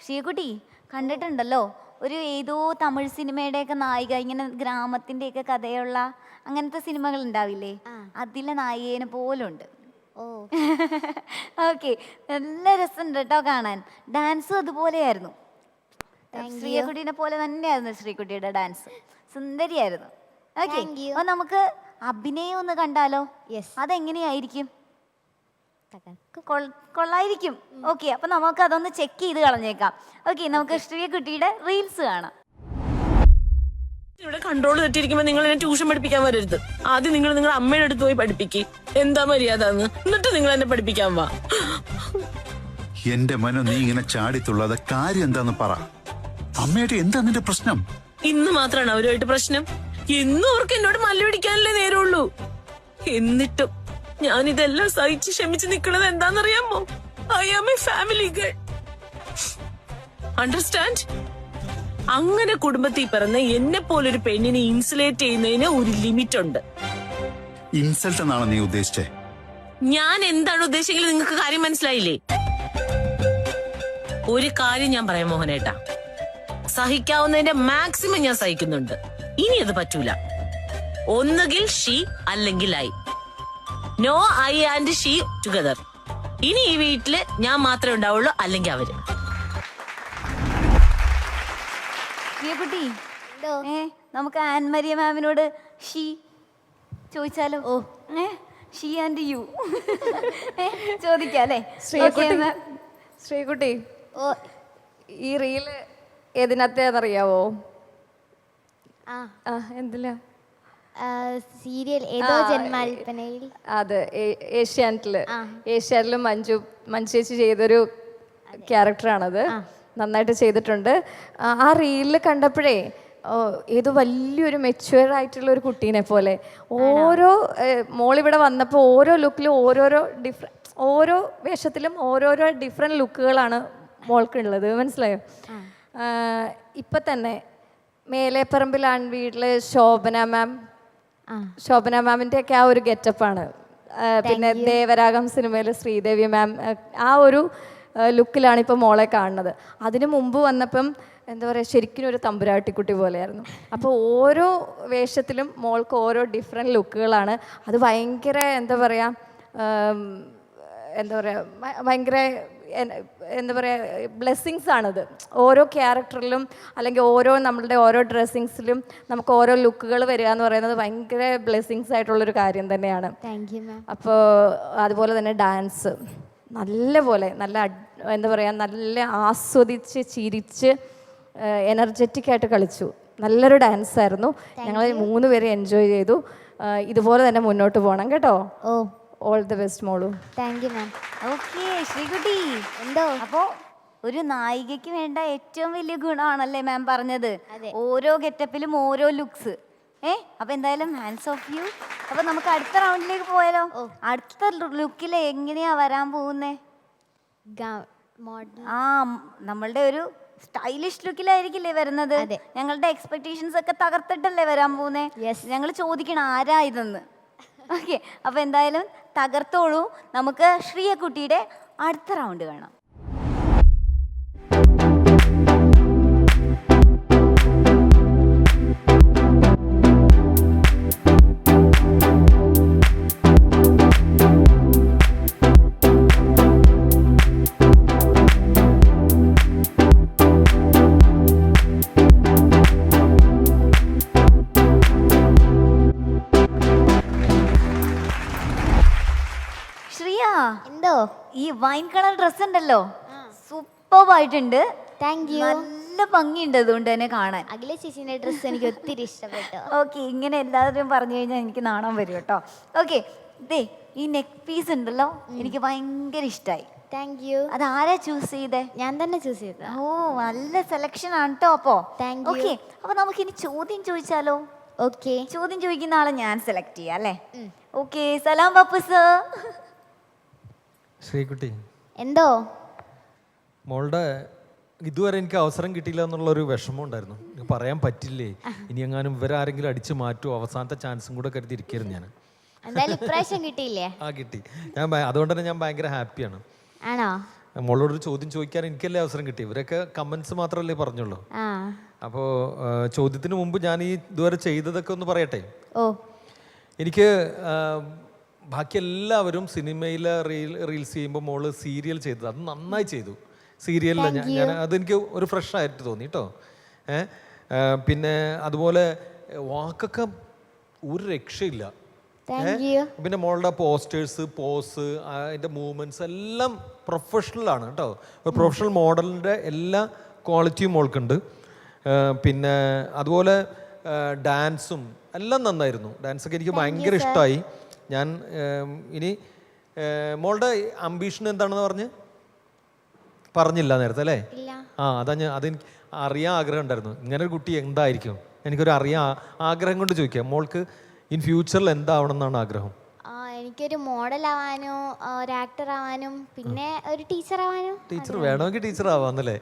ശ്രീകുട്ടി കണ്ടിട്ടുണ്ടല്ലോ, ഒരു ഏതോ തമിഴ് സിനിമയുടെയൊക്കെ നായിക, ഇങ്ങനെ ഗ്രാമത്തിൻ്റെയൊക്കെ കഥയുള്ള അങ്ങനത്തെ സിനിമകൾ ഉണ്ടാവില്ലേ, അതിലെ നായികനെ പോലുണ്ട്. ഓക്കെ, നല്ല രസമുണ്ട് കേട്ടോ കാണാൻ. ഡാൻസും അതുപോലെയായിരുന്നു, ശ്രീകുട്ടീനെ പോലെ തന്നെയായിരുന്നു ശ്രീകുട്ടിയുടെ ഡാൻസ്, സുന്ദരിയായിരുന്നു. ഓക്കെ, അപ്പൊ നമുക്ക് അഭിനയം ഒന്ന് കണ്ടാലോ? അതെങ്ങനെയായിരിക്കും? കൊള്ളായിരിക്കും. ഓക്കെ, അപ്പൊ നമുക്ക് അതൊന്ന് ചെക്ക് ചെയ്ത് കളഞ്ഞേക്കാം. ഓക്കെ, നമുക്ക് ശ്രീകുട്ടിയുടെ റീൽസ് കാണാം. ഇവിടെ കൺട്രോൾ തെറ്റിയിരിക്കുമ്പോ നിങ്ങൾ എന്നെ ട്യൂഷൻ പഠിപ്പിക്കാൻ വരരുത്. ആദ്യം നിങ്ങൾ നിങ്ങളുടെ അമ്മയുടെ അടുത്ത് പോയി പഠിപ്പിക്ക്, എന്താ മര്യാദ എന്ന്, എന്നിട്ട് നിങ്ങൾ എന്നെ പഠിപ്പിക്കാൻ വാ. എന്റെ മനോ, നീ ഇങ്ങനെ ചാടിത്തുള്ളാതെ കാര്യം എന്താന്ന് പറ. അമ്മയായിട്ട് എന്താ നിന്റെ പ്രശ്നം? ഇന്ന് മാത്രമാണ് അവരുമായിട്ട് പ്രശ്നം. എന്നും അവർക്ക് എന്നോട് മല്ല് പിടിക്കാനല്ലേ നേരമുള്ളൂ. എന്നിട്ടും ഞാൻ ഇതെല്ലാം സഹിച്ച് ക്ഷമിച്ച് നിൽക്കുന്നത് എന്താണെന്നറിയാമോ? I am a family girl. Understand? അങ്ങനെ കുടുംബത്തിൽ പിറന്ന എന്നെ പോലൊരു പെണ്ണിനെ ഇൻസുലേറ്റ് ചെയ്യുന്നതിന് ഒരു ലിമിറ്റ് ഉണ്ട്. ഇൻസൾട്ട് എന്നാണ് നീ ഉദ്ദേശിച്ചേ? ഞാൻ എന്താണ് ഉദ്ദേശിക്കുന്നത് നിങ്ങൾക്ക് കാര്യം മനസ്സിലായില്ലേ? ഒരു കാര്യം ഞാൻ പറയാം മോഹനേട്ടാ, സഹിക്കാവുന്നതിന്റെ മാക്സിമം ഞാൻ സഹിക്കുന്നുണ്ട്. ഇനി അത് പറ്റൂല. ഒന്നുകിൽ ഷീ അല്ലെങ്കിൽ I. No I and she together. ഇനി ഈ വീട്ടില് ഞാൻ മാത്രമേ ഉണ്ടാവുള്ളൂ, അല്ലെങ്കിൽ അവര്. കുട്ടി നമുക്ക് ആൻമരിയ മാമിനോട് ഷീ ചോദിച്ചാലോ? ഷീ ആൻഡ് യു ചോദിക്കാല്ലേ? ശ്രീകുട്ടി, ഈ റീല് ഏതിനകത്തേന്നറിയാവോ? എന്തില്ല? സീരിയൽ ഏതോ ജന്മാൽപ്പനയിൽ. അതെ, ഏഷ്യാനില് മഞ്ജു ചേച്ചി ചെയ്തൊരു ക്യാരക്ടറാണത്. നന്നായിട്ട് ചെയ്തിട്ടുണ്ട്. ആ റീലിൽ കണ്ടപ്പോഴേ ഏതോ വലിയൊരു മെച്യൂർ ആയിട്ടുള്ള ഒരു കുട്ടീനെ പോലെ ഓരോ മോളിവിടെ വന്നപ്പോൾ ഓരോ ലുക്കിലും ഓരോ വേഷത്തിലും ഓരോരോ ഡിഫറെൻറ്റ് ലുക്കുകളാണ് മോൾക്കുള്ളത്. മനസ്സിലായോ? ഇപ്പം തന്നെ മേലേപ്പറമ്പിലാണ് വീട്ടില് ശോഭന മാമിൻ്റെ ഒക്കെ ആ ഒരു ഗെറ്റപ്പാണ്. പിന്നെ ദേവരാഗം സിനിമയിൽ ശ്രീദേവി മാം ആ ഒരു ലുക്കിലാണ് ഇപ്പോൾ മോളെ കാണുന്നത്. അതിന് മുമ്പ് വന്നപ്പം എന്താ പറയുക, ശരിക്കും ഒരു തമ്പുരാട്ടിക്കുട്ടി പോലെയായിരുന്നു. അപ്പോൾ ഓരോ വേഷത്തിലും മോൾക്ക് ഓരോ ഡിഫറെൻറ്റ് ലുക്കുകളാണ്. അത് ഭയങ്കര എന്താ പറയുക ഭയങ്കര എന്താ പറയുക ബ്ലെസ്സിങ്സ് ആണത്. ഓരോ ക്യാരക്ടറിലും അല്ലെങ്കിൽ നമ്മളുടെ ഓരോ ഡ്രസ്സിങ്സിലും നമുക്ക് ഓരോ ലുക്കുകൾ വരിക എന്ന് പറയുന്നത് ഭയങ്കര ബ്ലെസ്സിങ്സ് ആയിട്ടുള്ളൊരു കാര്യം തന്നെയാണ്. അപ്പോൾ അതുപോലെ തന്നെ ഡാൻസ് നല്ല എന്താ പറയുക, നല്ല ആസ്വദിച്ച് ചിരിച്ച് എനർജറ്റിക് ആയിട്ട് കളിച്ചു. നല്ലൊരു ഡാൻസായിരുന്നു. ഞങ്ങൾ 3 പേര് എൻജോയ് ചെയ്തു. ഇതുപോലെ തന്നെ മുന്നോട്ട് പോകണം കേട്ടോ. ഓൾ ദി ബെസ്റ്റ് മോളു. Thank you ma'am. Okay Sreekutty, എന്തോ അപ്പോൾ ഒരു നായികയ്ക്ക് വേണ്ട ഏറ്റവും വലിയ ഗുണമാണല്ലേ മാം പറഞ്ഞത്? ഓരോ ഗെറ്റപ്പിലും ഓരോ ലുക്സ്. അപ്പൊ എന്തായാലും ഹാൻഡ്സ് ഓഫ് യു. അപ്പൊ നമുക്ക് അടുത്ത റൗണ്ടിലേക്ക് പോയാലോ? അടുത്ത ലുക്കിൽ എങ്ങനെയാ വരാൻ പോകുന്നേ? നമ്മളുടെ ഒരു സ്റ്റൈലിഷ് ലുക്കിലായിരിക്കില്ലേ വരുന്നത്? ഞങ്ങളുടെ എക്സ്പെക്ടേഷൻസ് ഒക്കെ തകർത്തിട്ടല്ലേ വരാൻ പോകുന്നേ? ഞങ്ങൾ ചോദിക്കണം ആരാ ഇതെന്ന്. ഓക്കെ, അപ്പൊ എന്തായാലും തകർത്തോളൂ. നമുക്ക് ശ്രീയക്കുട്ടിയുടെ അടുത്ത റൗണ്ട് കാണാം. എന്തോ ഈ വൈൻ കളർ ഡ്രസ് ഉണ്ടല്ലോ, സൂപ്പർബായിട്ടുണ്ട്. Thank you. നല്ല ഭംഗിയുണ്ട് അതുകൊണ്ട് തന്നെ കാണാൻ. അഖില ചേച്ചിന്റെ ഡ്രസ് എനിക്ക് ഒത്തിരി ഇഷ്ടപ്പെട്ടു. ഓക്കെ, ഇങ്ങനെ എല്ലാവരും പറഞ്ഞു കഴിഞ്ഞാൽ എനിക്ക് നാണം വരും കേട്ടോ. ഓക്കെ, ഈ നെക്ക് പീസ് ഉണ്ടല്ലോ, എനിക്ക് ഭയങ്കര ഇഷ്ടമായി. Thank you. അത് ആരാ ചൂസ് ചെയ്തേ? ഞാൻ തന്നെ ചൂസ് ചെയ്തത്. ഓ, നല്ല സെലക്ഷൻ ആണ് കേട്ടോ. അപ്പോ താങ്ക് യു. ഓക്കെ, അപ്പൊ നമുക്ക് ഇനി ചോദ്യം ചോദിച്ചാലോ? ഓക്കെ, ചോദ്യം ചോദിക്കുന്ന ആളെ ഞാൻ സെലക്ട് ചെയ്യാം അല്ലേ? ഓക്കെ, സലാം ബാപ്പു സർ. ശ്രീകുട്ടി, എന്തോ മോളുടെ ഇതുവരെ എനിക്ക് അവസരം കിട്ടിയില്ല എന്നുള്ളൊരു വിഷമം ഉണ്ടായിരുന്നു. പറയാൻ പറ്റില്ലേ, ഇനി എങ്ങാനും ഇവരാരെങ്കിലും അടിച്ചു മാറ്റുമോ, അവസാനത്തെ ചാൻസും കൂടെ കരുതിയിരിക്കുകയായിരുന്നു ഞാൻ. എന്തായാലും ഇപ്രാവശ്യം കിട്ടിയില്ലേ? കിട്ടി. അതുകൊണ്ട് തന്നെ ഞാൻ ഭയങ്കര ഹാപ്പിയാണ്. ആണോ? മോളോടൊരു ചോദ്യം ചോദിക്കാൻ എനിക്കല്ലേ അവസരം കിട്ടി. ഇവരൊക്കെ കമന്റ്സ് മാത്രമല്ലേ പറഞ്ഞുള്ളൂ. അപ്പോൾ ചോദ്യത്തിന് മുമ്പ് ഞാൻ ഈ ഇതുവരെ ചെയ്തതൊക്കെ ഒന്ന് പറയട്ടെ. എനിക്ക് ബാക്കി എല്ലാവരും സിനിമയിലെ റീൽസ് ചെയ്യുമ്പോൾ മോള് സീരിയൽ ചെയ്തത് അത് നന്നായി ചെയ്തു. സീരിയലിൽ ഞാൻ അതെനിക്ക് ഒരു ഫ്രഷ് ആയിട്ട് തോന്നി കേട്ടോ. പിന്നെ അതുപോലെ വാക്കൊക്കെ ഒരു രക്ഷയില്ല. പിന്നെ മോളുടെ പോസ്റ്റേഴ്സ്, പോസ്, അതിൻ്റെ മൂവ്മെൻറ്റ്സ് എല്ലാം പ്രൊഫഷണലാണ് കേട്ടോ. ഒരു പ്രൊഫഷണൽ മോഡലിൻ്റെ എല്ലാ ക്വാളിറ്റിയും മോൾക്കുണ്ട്. പിന്നെ അതുപോലെ ഡാൻസും എല്ലാം നന്നായിരുന്നു. ഡാൻസൊക്കെ എനിക്ക് ഭയങ്കര ഇഷ്ടമായി. ഞാൻ ഇനി മോളുടെ അംബീഷൻ എന്താണെന്ന് പറഞ്ഞില്ല നേരത്തെ അല്ലേ? അതെനിക്ക് അറിയാൻ ആഗ്രഹം ഉണ്ടായിരുന്നു. ഇങ്ങനെ ഒരു കുട്ടി എന്തായിരിക്കും എനിക്കൊരു ആഗ്രഹം കൊണ്ട് ചോദിക്കാം. മോൾക്ക് ഇൻ ഫ്യൂച്ചറിൽ എന്താവണം എന്നാണ് ആഗ്രഹം? എനിക്കൊരു മോഡൽ ആവാനോ, ഒരു ആക്ടർ ആവാനും, പിന്നെ ഒരു ടീച്ചർ ആവാനോ. ടീച്ചർ വേണമെങ്കിൽ ടീച്ചർ ആവാന്നല്ലേ?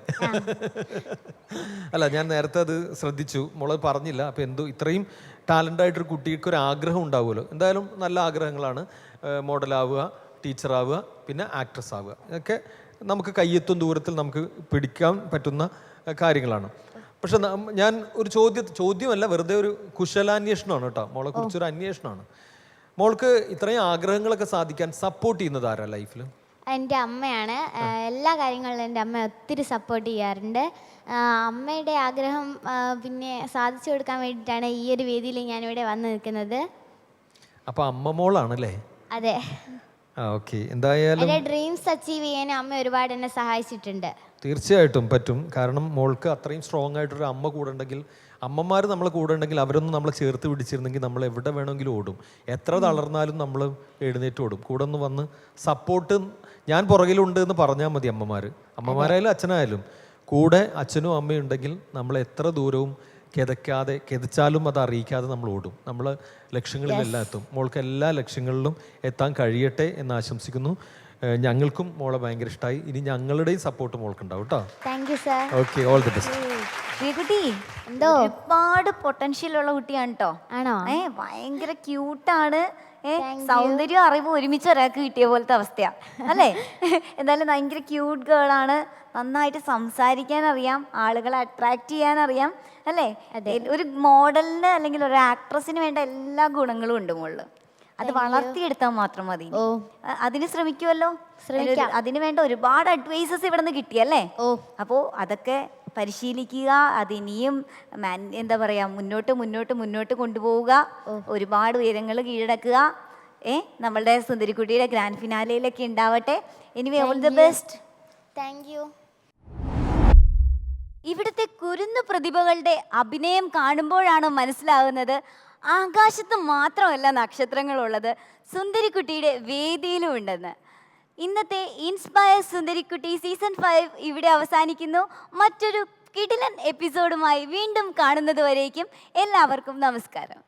അല്ല, ഞാൻ നേരത്തെ അത് ശ്രദ്ധിച്ചു, മോള് പറഞ്ഞില്ല. അപ്പോൾ എന്തോ ഇത്രയും ടാലൻ്റ് ആയിട്ടൊരു കുട്ടിക്ക് ഒരു ആഗ്രഹം ഉണ്ടാവുമല്ലോ. എന്തായാലും നല്ല ആഗ്രഹങ്ങളാണ്. മോഡലാവുക, ടീച്ചറാവുക, പിന്നെ ആക്ട്രസ് ആവുക. ഇതൊക്കെ നമുക്ക് കയ്യെത്തും ദൂരത്തിൽ നമുക്ക് പിടിക്കാൻ പറ്റുന്ന കാര്യങ്ങളാണ്. പക്ഷെ ഞാൻ ഒരു ചോദ്യമല്ല, വെറുതെ ഒരു കുശലാന്വേഷണമാണ് കേട്ടോ. മോളെ കുറിച്ചൊരു അന്വേഷണമാണ്. മോൾക്ക് ഇത്രയും ആഗ്രഹങ്ങളൊക്കെ സാധിക്കാൻ സപ്പോർട്ട് ചെയ്യുന്നത് ആരാ ലൈഫിൽ? എൻ്റെ അമ്മയാണ്. എല്ലാ കാര്യങ്ങളിലും എൻ്റെ അമ്മ ഒത്തിരി സപ്പോർട്ട് ചെയ്യാറുണ്ട്. അമ്മയുടെ ആഗ്രഹം പിന്നെ സാധിച്ചു കൊടുക്കാൻ വേണ്ടിയിട്ടാണ് ഈ ഒരു വേദിയിൽ ഞാനിവിടെ വന്ന് നിൽക്കുന്നത്. അപ്പൊ അമ്മ മോളാണല്ലേ? അതെ. ഓക്കെ. എന്തായാലും എൻ്റെ ഡ്രീംസ് അച്ചീവ് ചെയ്യാൻ അമ്മ ഒരുപാട് എന്നെ സഹായിച്ചിട്ടുണ്ട്. തീർച്ചയായിട്ടും പറ്റും. കാരണം മോൾക്ക് അത്രയും സ്ട്രോങ് ആയിട്ടൊരു അമ്മ കൂടെ ഉണ്ടെങ്കിൽ, അമ്മമാർ നമ്മളെ കൂടെ ഉണ്ടെങ്കിൽ, അവരൊന്നും നമ്മളെ ചേർത്ത് പിടിച്ചിരുന്നെങ്കിൽ നമ്മൾ എവിടെ വേണമെങ്കിലും ഓടും. എത്ര തളർന്നാലും നമ്മൾ എഴുന്നേറ്റ് ഓടും. കൂടെ ഒന്ന് വന്ന് സപ്പോർട്ട് ഞാൻ പുറകിലുണ്ട് എന്ന് പറഞ്ഞാൽ മതി. അമ്മമാരായാലും അച്ഛനായാലും കൂടെ അച്ഛനും അമ്മയും ഉണ്ടെങ്കിൽ നമ്മൾ എത്ര ദൂരവും കിതച്ചാലും അത് അറിയിക്കാതെ നമ്മൾ ഓടും. നമ്മൾ ലക്ഷ്യങ്ങളിലെല്ലാം എത്തും. മോൾക്ക് എല്ലാ ലക്ഷ്യങ്ങളിലും എത്താൻ കഴിയട്ടെ എന്ന് ആശംസിക്കുന്നു. ഞങ്ങൾക്കും മോളെ ഭയങ്കര ഇഷ്ടമായി. ഇനി ഞങ്ങളുടെയും സപ്പോർട്ട് മോൾക്കുണ്ടാവും കേട്ടോ. Thank you sir. Okay, all the best. Sreekutty എന്തോ ഒരുപാട് പൊട്ടൻഷ്യൽ ഉള്ള കുട്ടിയാണ് കേട്ടോ. ആണോ? ഭയങ്കര ക്യൂട്ടാണ്. സൗന്ദര്യം അറിവ് ഒരുമിച്ച് ഒരാൾക്ക് കിട്ടിയ പോലത്തെ അവസ്ഥയാ അല്ലേ? എന്തായാലും ഭയങ്കര ക്യൂട്ട് ഗേളാണ്. നന്നായിട്ട് സംസാരിക്കാൻ അറിയാം, ആളുകളെ അട്രാക്ട് ചെയ്യാൻ അറിയാം അല്ലേ? ഒരു മോഡലിന് അല്ലെങ്കിൽ ഒരു ആക്ട്രസിന് വേണ്ട എല്ലാ ഗുണങ്ങളും ഉണ്ട് മോളില്. അത് വളർത്തിയെടുത്താൽ മാത്രം മതി. അതിന് ശ്രമിക്കുമല്ലോ. അതിന് വേണ്ട ഒരുപാട് അഡ്വൈസസ് ഇവിടെ നിന്ന് കിട്ടിയല്ലേ? അപ്പോൾ അതൊക്കെ പരിശീലിക്കുക. അതിനിയും എന്താ പറയുക, മുന്നോട്ട് കൊണ്ടുപോവുക. ഒരുപാട് ഉയരങ്ങൾ കീഴടക്കുക. നമ്മളുടെ സുന്ദരിക്കുട്ടിയുടെ ഗ്രാൻഡ് ഫിനാലയിലൊക്കെ ഉണ്ടാവട്ടെ. Anyway all the best. Thank U. ഇവിടുത്തെ കുരുന്നു പ്രതിഭകളുടെ അഭിനയം കാണുമ്പോഴാണ് മനസ്സിലാവുന്നത് ആകാശത്ത് മാത്രമല്ല നക്ഷത്രങ്ങളുള്ളത്, സുന്ദരിക്കുട്ടിയുടെ വേദിയിലും ഉണ്ടെന്ന്. ഇന്നത്തെ ഇൻസ്പയർ സുന്ദരിക്കുട്ടി സീസൺ 5 ഇവിടെ അവസാനിക്കുന്നു. മറ്റൊരു കിടിലൻ എപ്പിസോഡുമായി വീണ്ടും കാണുന്നത് വരേക്കും എല്ലാവർക്കും നമസ്കാരം.